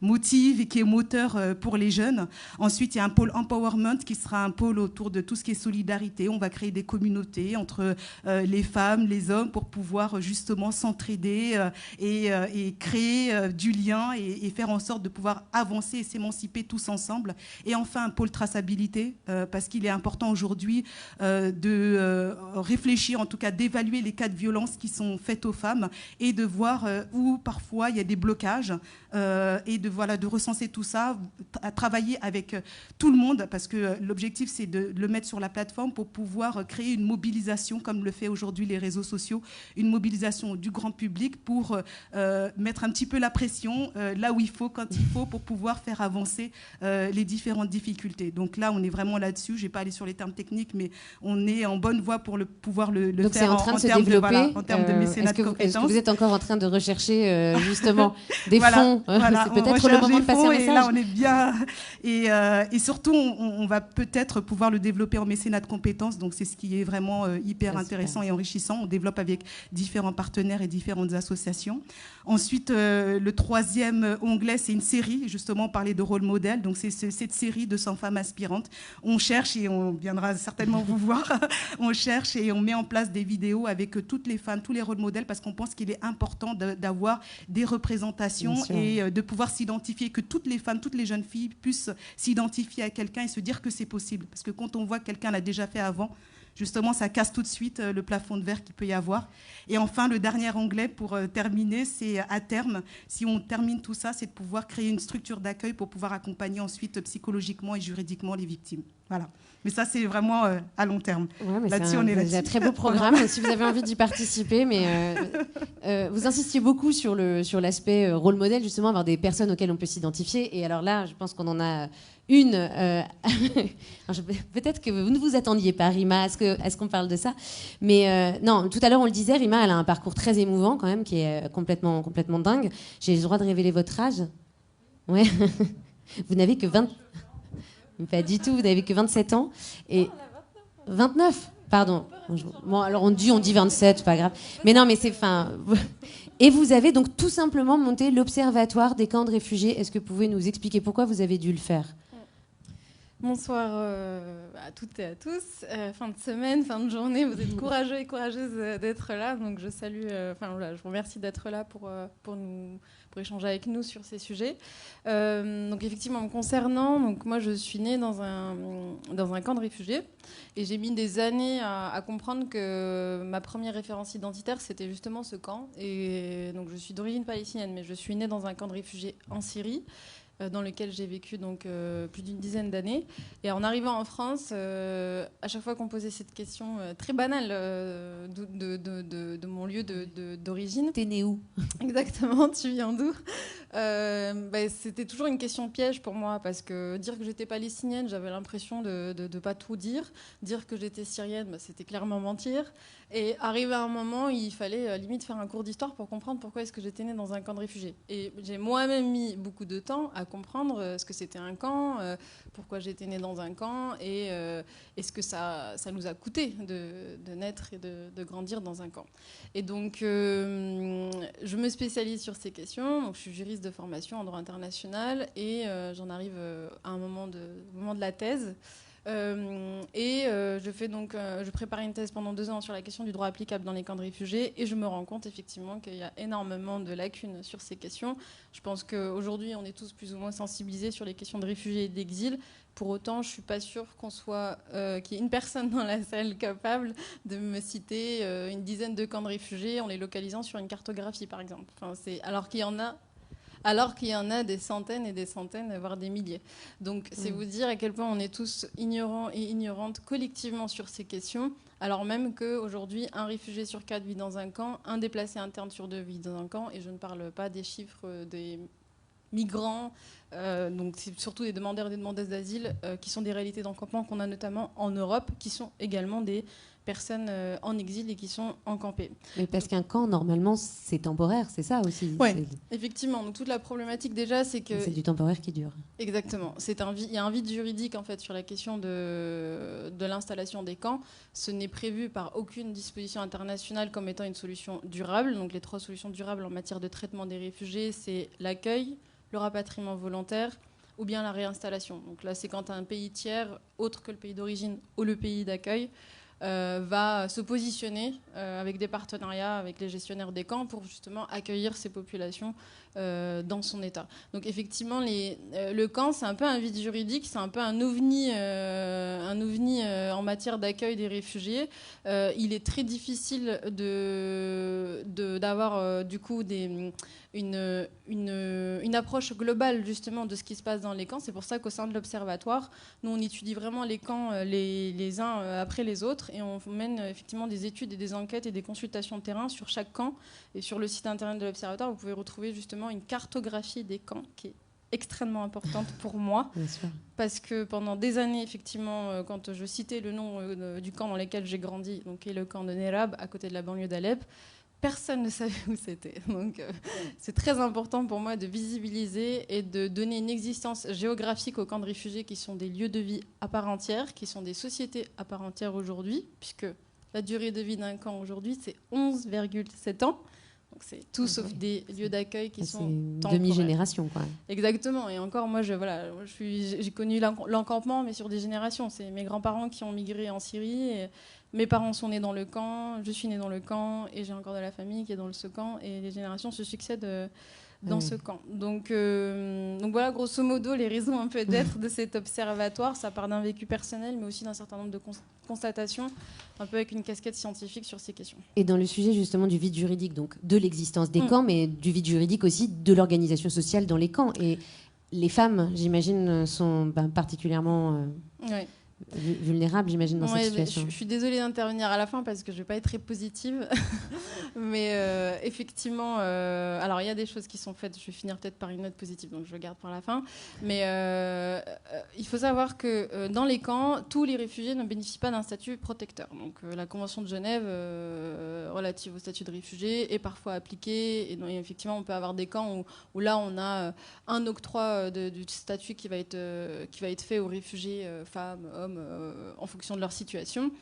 S17: motive et qui est moteur pour les jeunes. Ensuite, il y a un pôle empowerment qui sera un pôle autour de tout ce qui est solidarité. On va créer des communautés entre les femmes, les hommes, pour pouvoir justement s'entraider et créer du lien et faire en sorte de pouvoir avancer et s'émanciper tous ensemble. Et enfin, un pôle traçabilité, parce qu'il est important aujourd'hui de réfléchir, en tout cas d'évaluer les cas de violence qui sont faites aux femmes, et de voir où parfois il y a des blocages, et de recenser tout ça, à travailler avec tout le monde, parce que l'objectif, c'est de le mettre sur la plateforme pour pouvoir créer une mobilisation, comme le fait aujourd'hui les réseaux sociaux, une mobilisation du grand public pour mettre un petit peu la pression là où il faut, quand il faut, pour pouvoir faire avancer les différentes difficultés. Donc là, on est vraiment là-dessus. Je ne vais pas aller sur les termes techniques, mais on est en bonne voie pour pouvoir le
S1: Donc
S17: faire
S1: en train de se
S17: termes
S1: développer.
S17: En termes de mécénat de compétences.
S1: Est-ce que vous êtes encore en train de rechercher justement des
S17: voilà,
S1: fonds
S17: voilà,
S1: c'est peut-être le moment de passer un message.
S17: Et là, on est bien. Et surtout, on va peut-être pouvoir le développer en mécénat de compétences. Donc, c'est ce qui est vraiment hyper intéressant et enrichissant. On développe avec différents partenaires et différentes associations. Ensuite, le troisième onglet, c'est une série. Justement, on parlait de rôle modèle. Donc, c'est cette série de 100 femmes aspirantes. On cherche, et on viendra certainement vous voir, on cherche et on met en place des vidéos avec toutes les femmes, tous les rôles modèles, parce qu'on pense qu'il est important d'avoir des représentations et de pouvoir s'identifier, que toutes les femmes, toutes les jeunes filles puissent s'identifier à quelqu'un et se dire que c'est possible. Parce que quand on voit que quelqu'un l'a déjà fait avant, justement, ça casse tout de suite le plafond de verre qu'il peut y avoir. Et enfin, le dernier onglet pour terminer, c'est à terme, si on termine tout ça, c'est de pouvoir créer une structure d'accueil pour pouvoir accompagner ensuite psychologiquement et juridiquement les victimes. Voilà. Mais ça, c'est vraiment à long terme.
S1: Ouais,
S17: là-dessus, on est là-dessus.
S1: C'est un très beau programme. Si vous avez envie d'y participer, mais vous insistiez beaucoup sur l'aspect rôle modèle, justement, avoir des personnes auxquelles on peut s'identifier. Et alors là, je pense qu'on en a une. Peut-être que vous ne vous attendiez pas, Rima, à ce qu'on parle de ça. Mais non, tout à l'heure, on le disait, Rima, elle a un parcours très émouvant, quand même, qui est complètement dingue. J'ai le droit de révéler votre âge ? Ouais. Vous n'avez que 20... Pas du tout, vous n'avez que 27 ans. Et 29, pardon. Bon, alors on dit 27, pas grave. Mais non, mais c'est... Et vous avez donc tout simplement monté l'Observatoire des camps de réfugiés. Est-ce que vous pouvez nous expliquer pourquoi vous avez dû le faire ?
S18: Bonsoir à toutes et à tous. Fin de semaine, fin de journée, vous êtes courageux et courageuses d'être là. Donc je salue, je vous remercie d'être là pour échanger avec nous sur ces sujets. Donc effectivement, me concernant, donc moi je suis née dans un camp de réfugiés et j'ai mis des années à comprendre que ma première référence identitaire c'était justement ce camp. Et donc je suis d'origine palestinienne, mais je suis née dans un camp de réfugiés en Syrie. dans lequel j'ai vécu donc plus d'une dizaine d'années. Et en arrivant en France, à chaque fois qu'on posait cette question très banale de mon lieu d'origine.
S1: T'es né où?
S18: Exactement, tu viens d'où? C'était toujours une question piège pour moi, parce que dire que j'étais palestinienne, j'avais l'impression de ne pas tout dire. Dire que j'étais syrienne, c'était clairement mentir. Et arrivé à un moment, il fallait limite faire un cours d'histoire pour comprendre pourquoi est-ce que j'étais née dans un camp de réfugiés. Et j'ai moi-même mis beaucoup de temps à comprendre ce que c'était un camp, pourquoi j'étais née dans un camp, et ce que ça nous a coûté de naître et de grandir dans un camp. Et donc, je me spécialise sur ces questions. Donc, je suis juriste de formation en droit international, et j'en arrive à un moment de la thèse. Je prépare une thèse pendant 2 ans sur la question du droit applicable dans les camps de réfugiés, et je me rends compte effectivement qu'il y a énormément de lacunes sur ces questions. Je pense qu'aujourd'hui, on est tous plus ou moins sensibilisés sur les questions de réfugiés et d'exil. Pour autant, je ne suis pas sûre qu'il y ait une personne dans la salle capable de me citer une dizaine de camps de réfugiés en les localisant sur une cartographie, par exemple. Alors qu'il y en a des centaines et des centaines, voire des milliers. Donc, c'est vous dire à quel point on est tous ignorants et ignorantes collectivement sur ces questions, alors même qu'aujourd'hui, un réfugié sur 4 vit dans un camp, un déplacé interne sur 2 vit dans un camp, et je ne parle pas des chiffres des migrants, donc c'est surtout des demandeurs et des demandeuses d'asile, qui sont des réalités d'encampement qu'on a notamment en Europe, qui sont également des personnes en exil et qui sont encampées.
S1: Mais parce qu'un camp, normalement, c'est temporaire, c'est ça aussi.
S18: Oui, effectivement. Donc, toute la problématique, déjà, c'est que...
S1: C'est du temporaire qui dure.
S18: Exactement. Il y a un vide juridique, en fait, sur la question de l'installation des camps. Ce n'est prévu par aucune disposition internationale comme étant une solution durable. Donc, les 3 solutions durables en matière de traitement des réfugiés, c'est l'accueil, le rapatriement volontaire ou bien la réinstallation. Donc là, c'est quand un pays tiers, autre que le pays d'origine ou le pays d'accueil, va se positionner avec des partenariats avec les gestionnaires des camps pour justement accueillir ces populations dans son état. Donc effectivement, le camp, c'est un peu un vide juridique, c'est un peu un ovni en matière d'accueil des réfugiés. Il est très difficile d'avoir du coup une approche globale justement de ce qui se passe dans les camps. C'est pour ça qu'au sein de l'Observatoire, nous on étudie vraiment les camps les uns après les autres, et on mène effectivement des études et des enquêtes et des consultations de terrain sur chaque camp. Et sur le site internet de l'Observatoire, vous pouvez retrouver justement une cartographie des camps qui est extrêmement importante pour moi, parce que pendant des années, effectivement, quand je citais le nom du camp dans lequel j'ai grandi, donc qui est le camp de Nerab, à côté de la banlieue d'Alep, personne ne savait où c'était. Donc, c'est très important pour moi de visibiliser et de donner une existence géographique aux camps de réfugiés, qui sont des lieux de vie à part entière, qui sont des sociétés à part entière aujourd'hui, puisque la durée de vie d'un camp aujourd'hui, c'est 11,7 ans. Donc, c'est tout sauf des lieux d'accueil qui sont temporaires.
S1: Demi-génération, quoi.
S18: Exactement. Et encore, moi, j'ai connu l'encampement, mais sur des générations. C'est mes grands-parents qui ont migré en Syrie. Et mes parents sont nés dans le camp, je suis née dans le camp, et j'ai encore de la famille qui est dans ce camp, et les générations se succèdent dans ce camp. Donc voilà, grosso modo, les raisons un peu d'être de cet observatoire. Ça part d'un vécu personnel, mais aussi d'un certain nombre de constatations, un peu avec une casquette scientifique sur ces questions.
S1: Et dans le sujet justement du vide juridique, donc de l'existence des camps, mais du vide juridique aussi de l'organisation sociale dans les camps. Et les femmes, j'imagine, sont particulièrement... vulnérable, j'imagine, dans cette situation.
S18: Je suis désolée d'intervenir à la fin parce que je ne vais pas être très positive. Mais effectivement, alors il y a des choses qui sont faites. Je vais finir peut-être par une note positive, donc je le garde pour la fin. Mais il faut savoir que dans les camps, tous les réfugiés ne bénéficient pas d'un statut protecteur. Donc la Convention de Genève relative au statut de réfugié est parfois appliquée. Et donc, effectivement, on peut avoir des camps où là, on a un octroi du statut qui va être fait aux réfugiés femmes, hommes, en fonction de leur situation.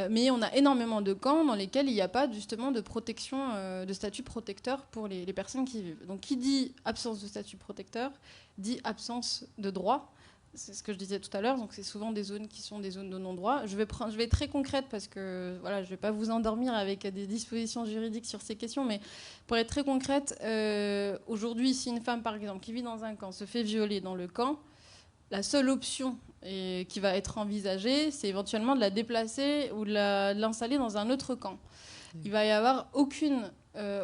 S18: Mais on a énormément de camps dans lesquels il n'y a pas justement de protection, de statut protecteur pour les personnes qui y vivent. Donc qui dit absence de statut protecteur dit absence de droit. C'est ce que je disais tout à l'heure. Donc c'est souvent des zones qui sont des zones de non-droit. Je vais être très concrète parce que voilà, je ne vais pas vous endormir avec des dispositions juridiques sur ces questions. Mais pour être très concrète, aujourd'hui, si une femme, par exemple, qui vit dans un camp se fait violer dans le camp, la seule option qui va être envisagée, c'est éventuellement de la déplacer ou de l'installer dans un autre camp. Il va y avoir aucune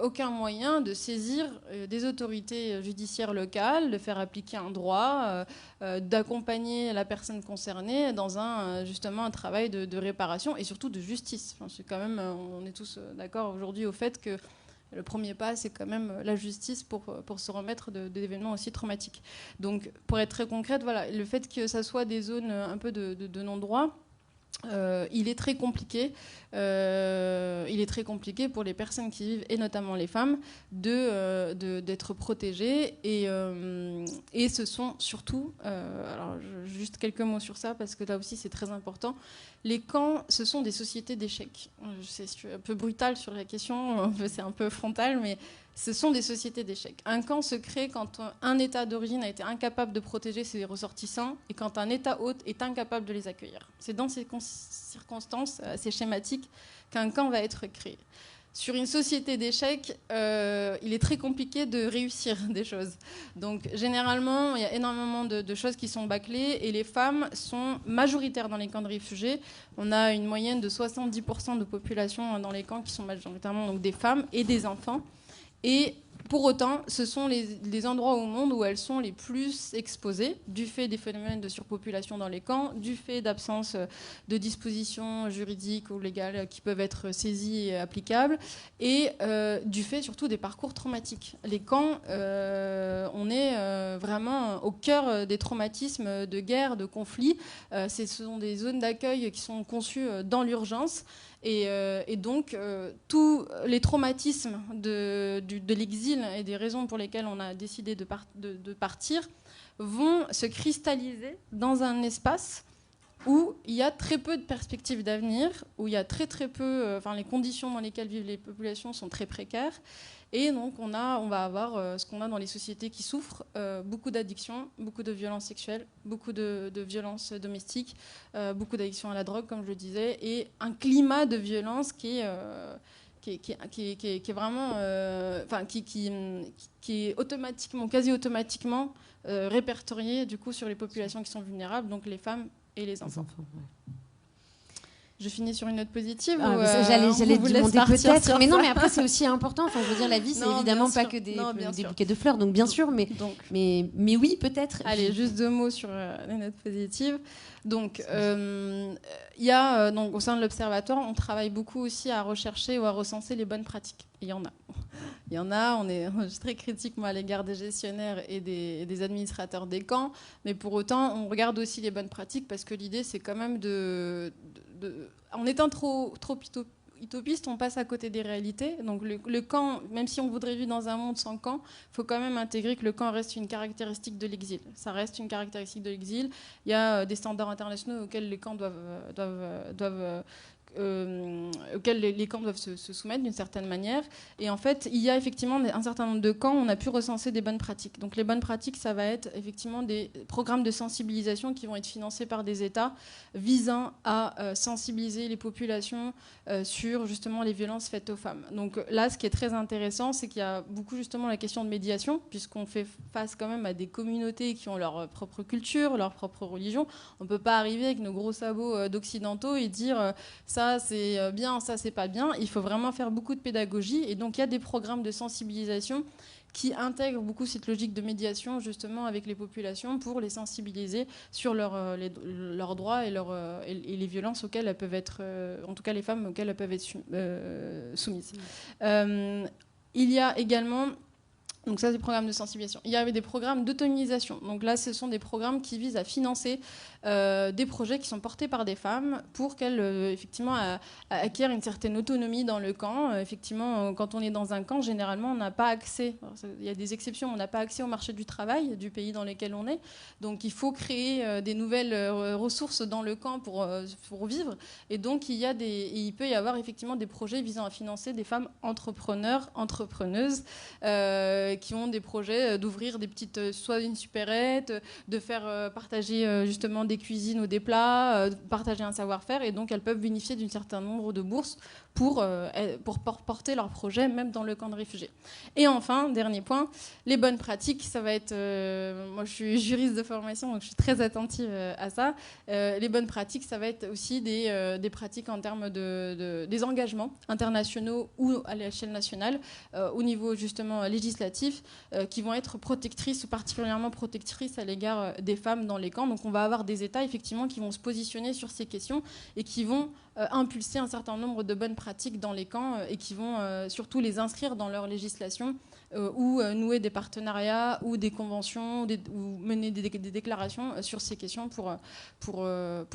S18: aucun moyen de saisir des autorités judiciaires locales, de faire appliquer un droit, d'accompagner la personne concernée dans justement un travail de réparation et surtout de justice. Enfin, c'est quand même, on est tous d'accord aujourd'hui au fait que le premier pas, c'est quand même la justice pour se remettre d'événements aussi traumatiques. Donc, pour être très concrète, voilà, le fait que ça soit des zones un peu de non-droit, il est très compliqué. Il est très compliqué pour les personnes qui vivent, et notamment les femmes, d'être protégées. Et ce sont surtout, alors juste quelques mots sur ça, parce que là aussi c'est très important, les camps, ce sont des sociétés d'échecs. C'est un peu brutal sur la question, c'est un peu frontal, mais ce sont des sociétés d'échecs. Un camp se crée quand un État d'origine a été incapable de protéger ses ressortissants et quand un État hôte est incapable de les accueillir. C'est dans ces circonstances assez schématiques qu'un camp va être créé. Sur une société d'échecs, il est très compliqué de réussir des choses. Donc, généralement, il y a énormément de choses qui sont bâclées et les femmes sont majoritaires dans les camps de réfugiés. On a une moyenne de 70% de population dans les camps qui sont majoritairement donc, des femmes et des enfants. Et pour autant, ce sont les endroits au monde où elles sont les plus exposées, du fait des phénomènes de surpopulation dans les camps, du fait d'absence de dispositions juridiques ou légales qui peuvent être saisies et applicables, et du fait surtout des parcours traumatiques. Les camps, on est vraiment au cœur des traumatismes de guerre, de conflits. Ce sont des zones d'accueil qui sont conçues dans l'urgence. Et donc, tous les traumatismes de l'exil et des raisons pour lesquelles on a décidé de partir vont se cristalliser dans un espace où il y a très peu de perspectives d'avenir, où il y a très peu... les conditions dans lesquelles vivent les populations sont très précaires. Et donc, on va avoir ce qu'on a dans les sociétés qui souffrent, beaucoup d'addictions, beaucoup de violences sexuelles, beaucoup de violences domestiques, beaucoup d'addictions à la drogue, comme je le disais, et un climat de violence qui est vraiment... qui est automatiquement, quasi automatiquement répertorié du coup, sur les populations qui sont vulnérables, donc les femmes et les enfants. Je finis sur une note positive.
S1: J'allais demander peut-être, mais non, mais après c'est aussi important. Enfin, je veux dire, la vie, c'est évidemment pas que des bouquets de fleurs, donc bien sûr, mais oui, peut-être.
S18: Allez, juste 2 mots sur les notes positives. Donc, il y a donc au sein de l'Observatoire, on travaille beaucoup aussi à rechercher ou à recenser les bonnes pratiques. Il y en a. On est très critique moi à l'égard des gestionnaires et des administrateurs des camps, mais pour autant, on regarde aussi les bonnes pratiques parce que l'idée, c'est quand même en étant trop utopiste, on passe à côté des réalités. Donc le camp, même si on voudrait vivre dans un monde sans camp, il faut quand même intégrer que le camp reste une caractéristique de l'exil. Ça reste une caractéristique de l'exil. Il y a des standards internationaux auxquels les camps auxquels les camps doivent se soumettre d'une certaine manière. Et en fait, il y a effectivement un certain nombre de camps où on a pu recenser des bonnes pratiques. Donc les bonnes pratiques, ça va être effectivement des programmes de sensibilisation qui vont être financés par des États visant à sensibiliser les populations sur justement les violences faites aux femmes. Donc là, ce qui est très intéressant, c'est qu'il y a beaucoup justement la question de médiation, puisqu'on fait face quand même à des communautés qui ont leur propre culture, leur propre religion. On ne peut pas arriver avec nos gros sabots d'occidentaux et dire ça c'est bien, ça c'est pas bien. Il faut vraiment faire beaucoup de pédagogie et donc il y a des programmes de sensibilisation qui intègrent beaucoup cette logique de médiation justement avec les populations pour les sensibiliser sur leurs droits et les violences auxquelles elles peuvent être, en tout cas les femmes auxquelles elles peuvent être soumises. Il y a également... Donc ça, c'est des programmes de sensibilisation. Il y avait des programmes d'autonomisation. Donc là, ce sont des programmes qui visent à financer des projets qui sont portés par des femmes pour qu'elles, effectivement, acquièrent une certaine autonomie dans le camp. Effectivement, quand on est dans un camp, généralement, on n'a pas accès. Il y a des exceptions, on n'a pas accès au marché du travail du pays dans lequel on est. Donc il faut créer des nouvelles ressources dans le camp pour vivre. Et donc il peut y avoir effectivement des projets visant à financer des femmes entrepreneurs, entrepreneuses, qui ont des projets d'ouvrir des petites, soit une supérette, de faire partager justement des des cuisines ou des plats, partager un savoir-faire, et donc elles peuvent bénéficier d'un certain nombre de bourses pour porter leur projet, même dans le camp de réfugiés. Et enfin, dernier point, les bonnes pratiques, ça va être... moi, je suis juriste de formation, donc je suis très attentive à ça. Les bonnes pratiques, ça va être aussi des pratiques en termes des engagements internationaux ou à l'échelle nationale, au niveau justement législatif, qui vont être protectrices, ou particulièrement protectrices à l'égard des femmes dans les camps. Donc on va avoir des États, effectivement, qui vont se positionner sur ces questions et qui vont impulser un certain nombre de bonnes pratiques dans les camps et qui vont surtout les inscrire dans leur législation ou nouer des partenariats ou des conventions ou mener des déclarations sur ces questions pour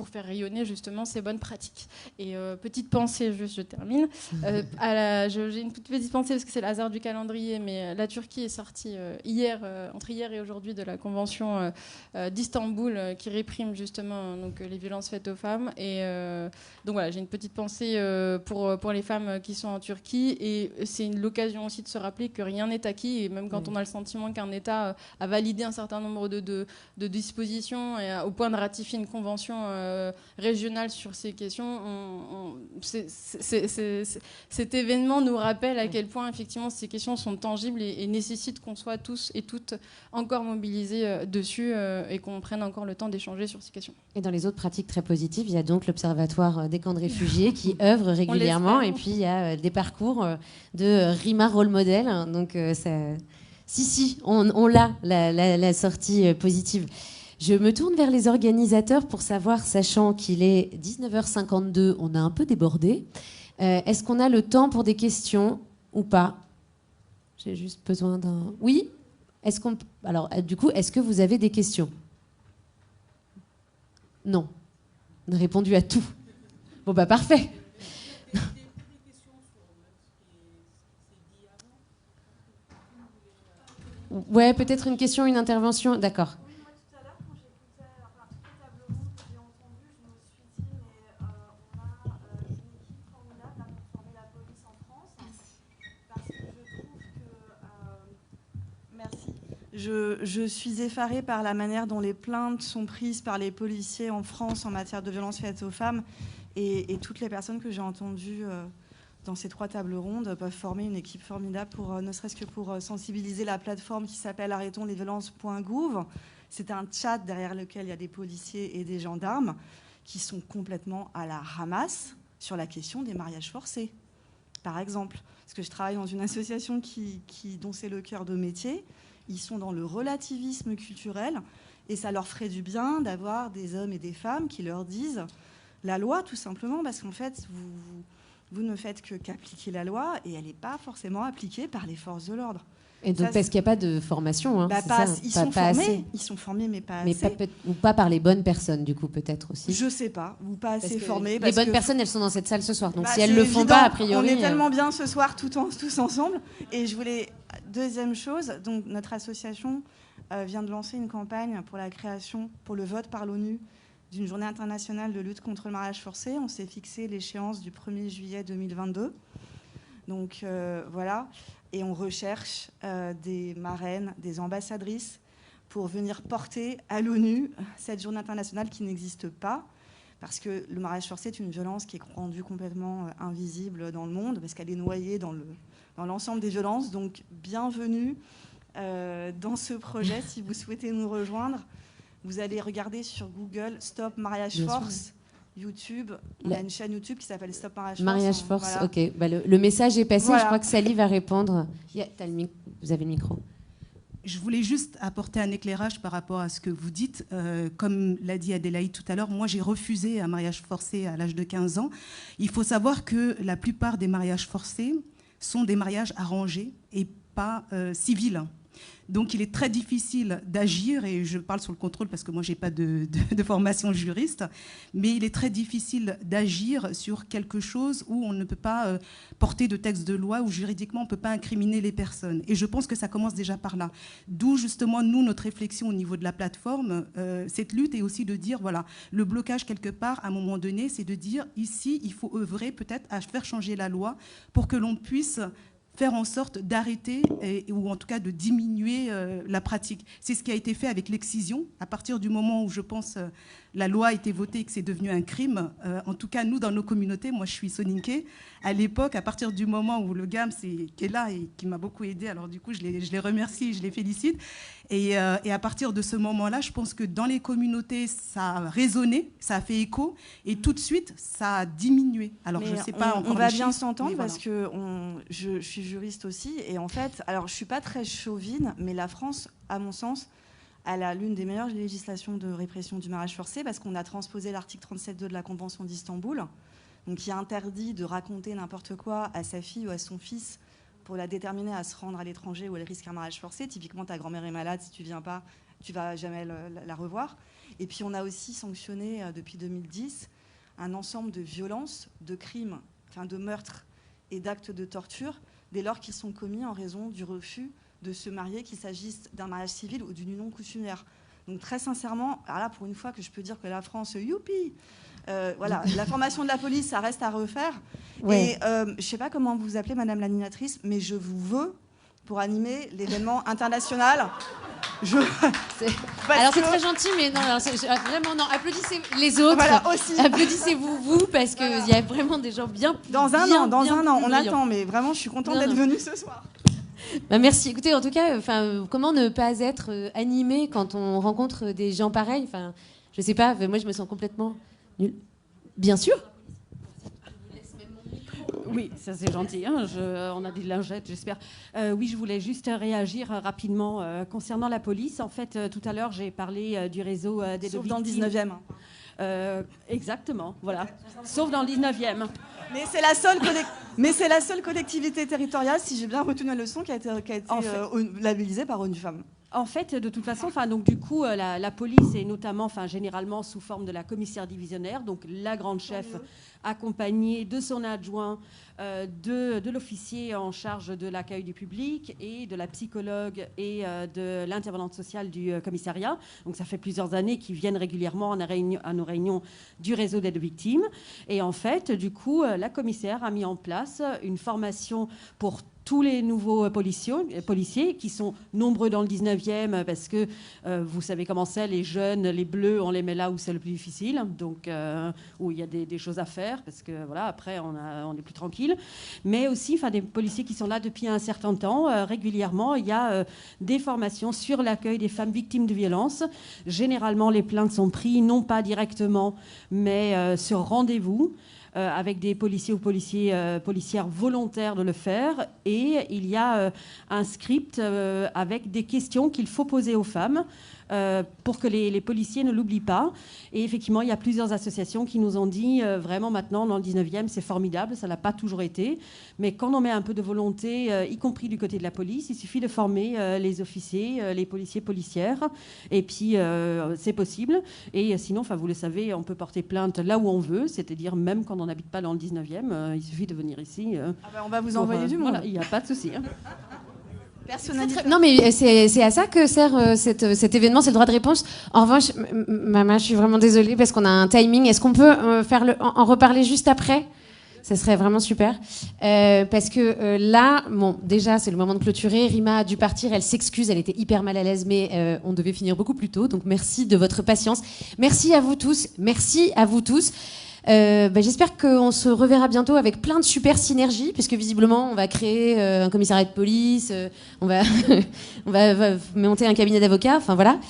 S18: faire rayonner justement ces bonnes pratiques. Et petite pensée, je termine. J'ai une toute petite pensée parce que c'est le hasard du calendrier, mais la Turquie est sortie entre hier et aujourd'hui de la convention d'Istanbul qui réprime justement donc, les violences faites aux femmes. Et donc voilà, j'ai une petite pensée pour les femmes qui sont en Turquie, et c'est l'occasion aussi de se rappeler que rien n'est acquis, et même quand on a le sentiment qu'un État a validé un certain nombre de dispositions et au point de ratifier une convention régionale sur ces questions, cet événement nous rappelle à quel point effectivement ces questions sont tangibles et nécessitent qu'on soit tous et toutes encore mobilisés dessus et qu'on prenne encore le temps d'échanger sur ces questions.
S1: Et dans les autres pratiques très positives, il y a donc l'Observatoire des camps de réfugiés qui œuvre régulièrement, et puis il y a des parcours de RIMA Role Model, donc on l'a, la sortie positive. Je me tourne vers les organisateurs pour savoir, sachant qu'il est 19h52, on a un peu débordé, est-ce qu'on a le temps pour des questions ou pas? J'ai juste besoin d'un... Oui? Alors, du coup, est-ce que vous avez des questions? Non. On a répondu à tout. Bon, bah parfait. Ouais, peut-être une question, une intervention. D'accord.
S19: Je suis effarée par la manière dont les plaintes sont prises par les policiers en France en matière de violences faites aux femmes, et toutes les personnes que j'ai entendues dans ces 3 tables rondes peuvent former une équipe formidable, ne serait-ce que pour sensibiliser la plateforme qui s'appelle arrêtonslesviolences.gouv. C'est un chat derrière lequel il y a des policiers et des gendarmes qui sont complètement à la ramasse sur la question des mariages forcés, par exemple. Parce que je travaille dans une association dont c'est le cœur de métier. Ils sont dans le relativisme culturel, et ça leur ferait du bien d'avoir des hommes et des femmes qui leur disent la loi, tout simplement, parce qu'en fait, vous ne faites qu'appliquer la loi, et elle n'est pas forcément appliquée par les forces de l'ordre.
S1: Et donc, parce qu'il n'y a pas de formation, hein,
S19: ils sont formés, mais pas assez.
S1: Ou pas par les bonnes personnes, du coup, peut-être aussi.
S19: Je sais pas, ou pas assez formés.
S1: Les bonnes personnes, elles sont dans cette salle ce soir, donc si elles ne le font pas, a priori...
S19: On est tellement bien ce soir, tous ensemble. Et je voulais... Deuxième chose, donc notre association vient de lancer une campagne pour la création, pour le vote par l'ONU, d'une journée internationale de lutte contre le mariage forcé. On s'est fixé l'échéance du 1er juillet 2022. Donc voilà, et on recherche des marraines, des ambassadrices pour venir porter à l'ONU cette journée internationale qui n'existe pas, parce que le mariage forcé est une violence qui est rendue complètement invisible dans le monde, parce qu'elle est noyée dans l'ensemble des violences. Donc bienvenue dans ce projet. Si vous souhaitez nous rejoindre, vous allez regarder sur Google Stop Mariage Force. YouTube, on a une chaîne YouTube qui s'appelle Stop
S1: Mariage Force. Voilà. Ok, bah, le message est passé. Voilà. Je crois que Sally va répondre. Vous avez le micro.
S17: Je voulais juste apporter un éclairage par rapport à ce que vous dites. Comme l'a dit Adélaïde tout à l'heure, moi j'ai refusé un mariage forcé à l'âge de 15 ans. Il faut savoir que la plupart des mariages forcés sont des mariages arrangés et pas civils. Donc il est très difficile d'agir, et je parle sur le contrôle parce que moi je n'ai pas de formation juriste, mais il est très difficile d'agir sur quelque chose où on ne peut pas porter de texte de loi, où juridiquement on ne peut pas incriminer les personnes. Et je pense que ça commence déjà par là. D'où justement nous, notre réflexion au niveau de la plateforme, cette lutte est aussi de dire, voilà, le blocage quelque part à un moment donné, c'est de dire ici il faut œuvrer peut-être à faire changer la loi pour que l'on puisse faire en sorte d'arrêter ou en tout cas de diminuer la pratique. C'est ce qui a été fait avec l'excision. À partir du moment où je pense la loi a été votée et que c'est devenu un crime, en tout cas nous dans nos communautés, moi je suis soninké, à l'époque, à partir du moment où le GAMS qui est là et qui m'a beaucoup aidé, alors du coup je les remercie, je les félicite. Et à partir de ce moment-là, je pense que dans les communautés, ça a résonné, ça a fait écho, et tout de suite, ça a diminué. Alors, je ne sais pas encore
S19: on va
S17: les
S19: bien
S17: chiffres,
S19: s'entendre
S17: mais
S19: parce
S17: voilà.
S19: que je suis juriste aussi, et en fait, alors je ne suis pas très chauvine, mais la France, à mon sens, elle a l'une des meilleures législations de répression du mariage forcé parce qu'on a transposé l'article 37.2 de la Convention d'Istanbul, donc qui interdit de raconter n'importe quoi à sa fille ou à son fils pour la déterminer à se rendre à l'étranger où elle risque un mariage forcé. Typiquement, ta grand-mère est malade, si tu ne viens pas, tu ne vas jamais la revoir. Et puis, on a aussi sanctionné, depuis 2010, un ensemble de violences, de crimes, enfin de meurtres et d'actes de torture, dès lors qu'ils sont commis en raison du refus de se marier, qu'il s'agisse d'un mariage civil ou d'une union coutumière. Donc, très sincèrement, alors là, pour une fois que je peux dire que la France, youpi, voilà, la formation de la police, ça reste à refaire. Ouais. Et je ne sais pas comment vous appelez, Madame l'animatrice, mais je vous veux pour animer l'événement international.
S1: Alors c'est très gentil, mais non, vraiment non. Applaudissez les autres.
S19: Voilà, aussi.
S1: Applaudissez-vous vous, parce qu'il y a vraiment des gens bien.
S19: Dans un an, on attend, mais vraiment, je suis contente d'être venue ce soir.
S1: Bah merci. Écoutez, en tout cas, comment ne pas être animé quand on rencontre des gens pareils. Enfin, je sais pas. Moi, je me sens complètement nulle. Bien sûr.
S20: Oui, ça c'est gentil. Hein. On a des lingettes, j'espère. Oui, je voulais juste réagir rapidement concernant la police. En fait, tout à l'heure, j'ai parlé du réseau des
S19: Sauf dans le 19e.
S20: Exactement, voilà. Sauf dans le 19e.
S19: Mais c'est la seule collectivité territoriale, si j'ai bien retenu la leçon, qui a été labellisée par ONU Femmes.
S20: En fait, de toute façon, donc du coup, la police est notamment, généralement sous forme de la commissaire divisionnaire, donc la grande chef, accompagnée de son adjoint, de l'officier en charge de l'accueil du public et de la psychologue et de l'intervenante sociale du commissariat. Donc ça fait plusieurs années qu'ils viennent régulièrement à nos réunions du réseau d'aide aux victimes. Et en fait, du coup, la commissaire a mis en place une formation pour tous les nouveaux policiers qui sont nombreux dans le 19e parce que vous savez comment c'est, les jeunes, les bleus, on les met là où c'est le plus difficile, donc où il y a des choses à faire parce que voilà, après on est plus tranquille. Mais aussi des policiers qui sont là depuis un certain temps, régulièrement, il y a des formations sur l'accueil des femmes victimes de violences. Généralement, les plaintes sont prises non pas directement, mais sur rendez-vous. Avec des policiers ou policières volontaires de le faire. Et il y a un script avec des questions qu'il faut poser aux femmes pour que les policiers ne l'oublient pas. Et effectivement, il y a plusieurs associations qui nous ont dit vraiment maintenant, dans le 19e, c'est formidable, ça n'a pas toujours été. Mais quand on met un peu de volonté, y compris du côté de la police, il suffit de former les officiers, les policiers, policières. Et puis, c'est possible. Et sinon, vous le savez, on peut porter plainte là où on veut, c'est-à-dire même quand on n'habite pas dans le 19e, il suffit de venir ici.
S19: On va vous envoyer du monde.
S20: Voilà, il n'y a pas de souci. Hein.
S1: Non, mais c'est à ça que sert cet événement, c'est le droit de réponse. En revanche, maman, je suis vraiment désolée parce qu'on a un timing. Est-ce qu'on peut en reparler juste après ? Ça serait vraiment super. Parce que là, bon, déjà, c'est le moment de clôturer. Rima a dû partir, elle s'excuse, elle était hyper mal à l'aise, mais on devait finir beaucoup plus tôt. Donc merci de votre patience. Merci à vous tous. Merci à vous tous. J'espère qu'on se reverra bientôt avec plein de super synergies, puisque visiblement on va créer un commissariat de police, on va monter un cabinet d'avocats, enfin voilà.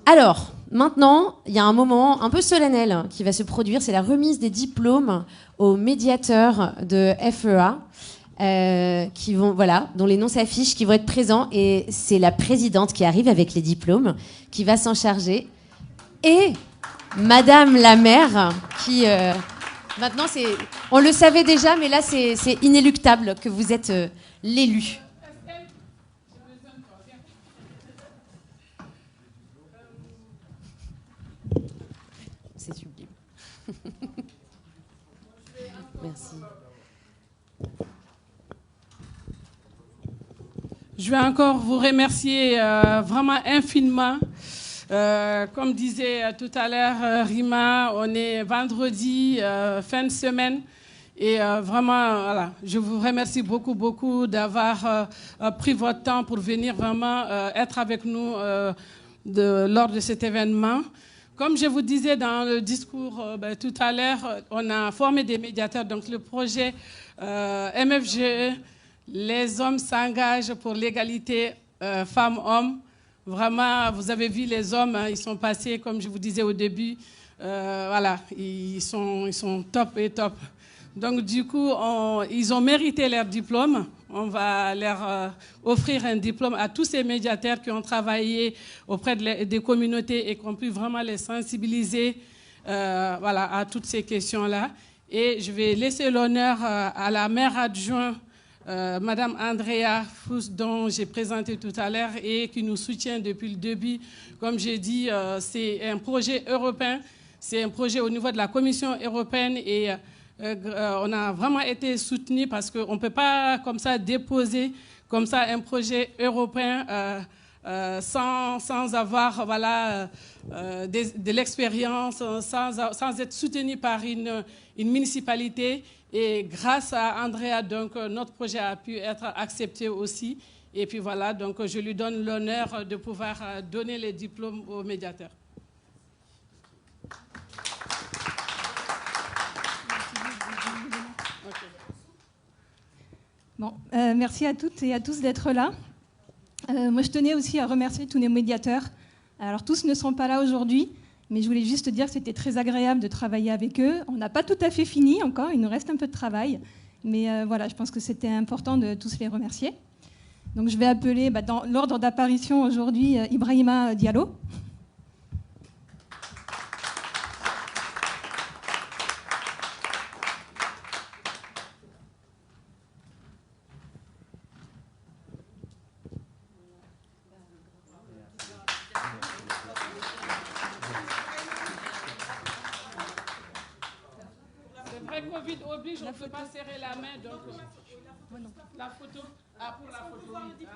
S1: Alors, maintenant, il y a un moment un peu solennel qui va se produire, c'est la remise des diplômes aux médiateurs de FEA, dont les noms s'affichent, qui vont être présents, et c'est la présidente qui arrive avec les diplômes, qui va s'en charger. Et Madame la maire, qui maintenant on le savait déjà, mais là c'est inéluctable que vous êtes l'élu. C'est sublime. Merci.
S12: Je vais encore vous remercier vraiment infiniment. Comme disait tout à l'heure Rima, on est vendredi, fin de semaine. Et vraiment, voilà, je vous remercie beaucoup, beaucoup d'avoir pris votre temps pour venir vraiment être avec nous lors de cet événement. Comme je vous disais dans le discours tout à l'heure, on a formé des médiateurs. Donc le projet MFGE, les hommes s'engagent pour l'égalité femmes-hommes. Vraiment, vous avez vu les hommes, hein, ils sont passés, comme je vous disais au début, voilà, ils sont top et top. Donc du coup, ils ont mérité leur diplôme. On va leur offrir un diplôme à tous ces médiateurs qui ont travaillé auprès des communautés et qui ont pu vraiment les sensibiliser voilà, à toutes ces questions-là. Et je vais laisser l'honneur à la maire adjointe, Madame Andrea Fous, dont j'ai présenté tout à l'heure et qui nous soutient depuis le début. Comme j'ai dit, c'est un projet européen, c'est un projet au niveau de la Commission européenne et on a vraiment été soutenus parce qu'on ne peut pas comme ça déposer comme ça un projet européen sans avoir voilà, de l'expérience, sans être soutenu par une municipalité. Et grâce à Andrea, donc, notre projet a pu être accepté aussi. Et puis voilà, donc je lui donne l'honneur de pouvoir donner les diplômes aux médiateurs.
S21: Bon, merci à toutes et à tous d'être là. Moi, je tenais aussi à remercier tous nos médiateurs. Alors, tous ne sont pas là aujourd'hui, mais je voulais juste dire que c'était très agréable de travailler avec eux. On n'a pas tout à fait fini encore, il nous reste un peu de travail. Mais voilà, je pense que c'était important de tous les remercier. Donc, je vais appeler, dans l'ordre d'apparition aujourd'hui, Ibrahima Diallo.
S12: Covid oblige, on ne peut pas serrer la main, donc la photo. Ah, pour la photo. Oui.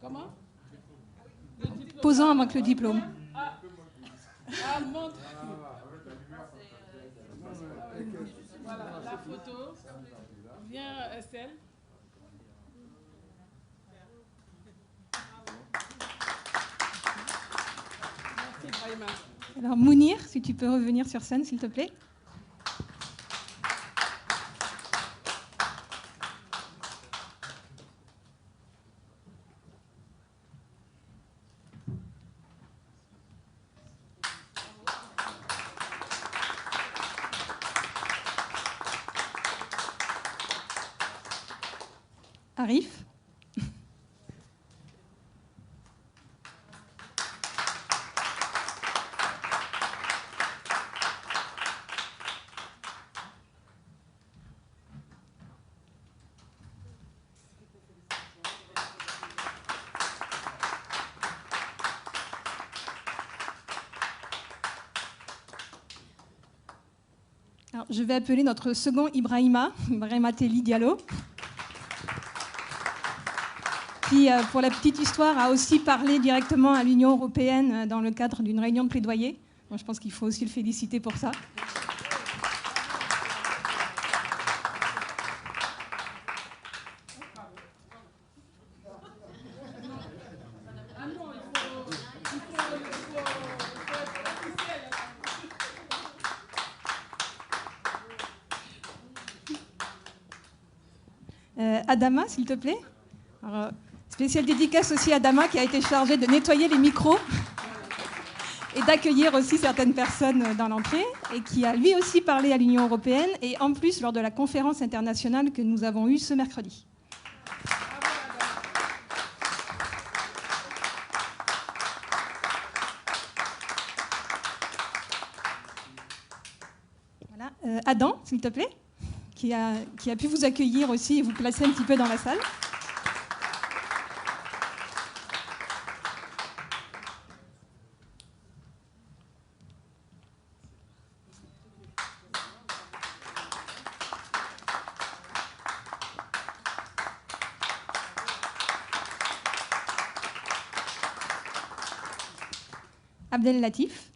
S12: Comment?
S21: Posant avec le diplôme.
S12: Montre. Voilà, la photo. Viens, Estelle. Merci, Brahima.
S21: Alors, Mounir, si tu peux revenir sur scène, s'il te plaît. Arif. Alors, je vais appeler notre second Ibrahima Telli Diallo, qui, pour la petite histoire, a aussi parlé directement à l'Union européenne dans le cadre d'une réunion de plaidoyer. Moi, je pense qu'il faut aussi le féliciter pour ça. Adama, s'il te plaît. Alors, spéciale dédicace aussi à Adama qui a été chargé de nettoyer les micros et d'accueillir aussi certaines personnes dans l'entrée et qui a lui aussi parlé à l'Union européenne et en plus lors de la conférence internationale que nous avons eue ce mercredi. Voilà. Adam, s'il te plaît. Qui a pu vous accueillir aussi et vous placer un petit peu dans la salle. Abdel Latif.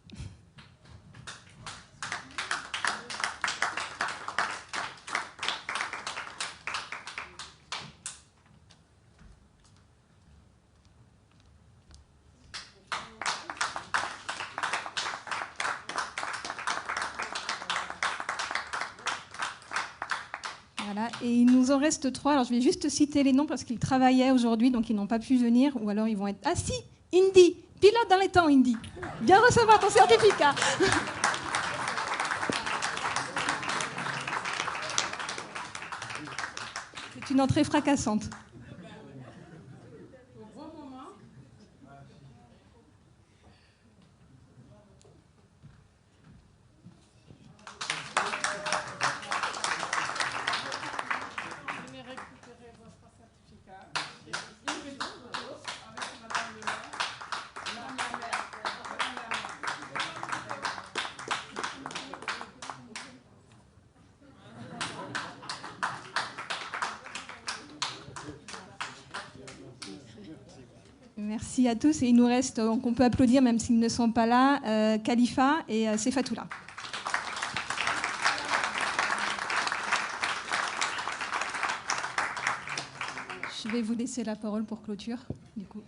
S21: Et il nous en reste 3. Alors, je vais juste citer les noms parce qu'ils travaillaient aujourd'hui, donc ils n'ont pas pu venir. Ou alors, ils vont être... Ah si, Indy, pilote dans les temps, Indy. Viens recevoir ton certificat. C'est une entrée fracassante. Merci à tous. Et il nous reste, on peut applaudir même s'ils ne sont pas là, Khalifa et Sefatoula. Je vais vous laisser la parole pour clôture, du coup.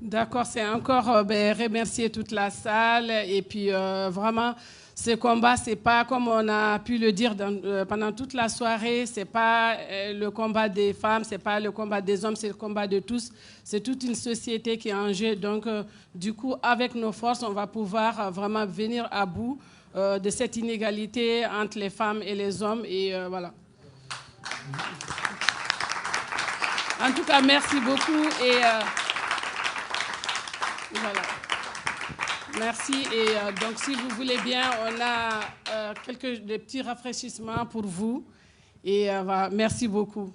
S12: D'accord, c'est encore remercier toute la salle. Et puis vraiment, ce combat, c'est pas comme on a pu le dire pendant toute la soirée, c'est pas le combat des femmes, c'est pas le combat des hommes, c'est le combat de tous. C'est toute une société qui est en jeu. Donc, du coup, avec nos forces, on va pouvoir vraiment venir à bout de cette inégalité entre les femmes et les hommes. Et voilà. En tout cas, merci beaucoup. Et voilà. Merci. Et donc, si vous voulez bien, on a des petits rafraîchissements pour vous. Et voilà, merci beaucoup.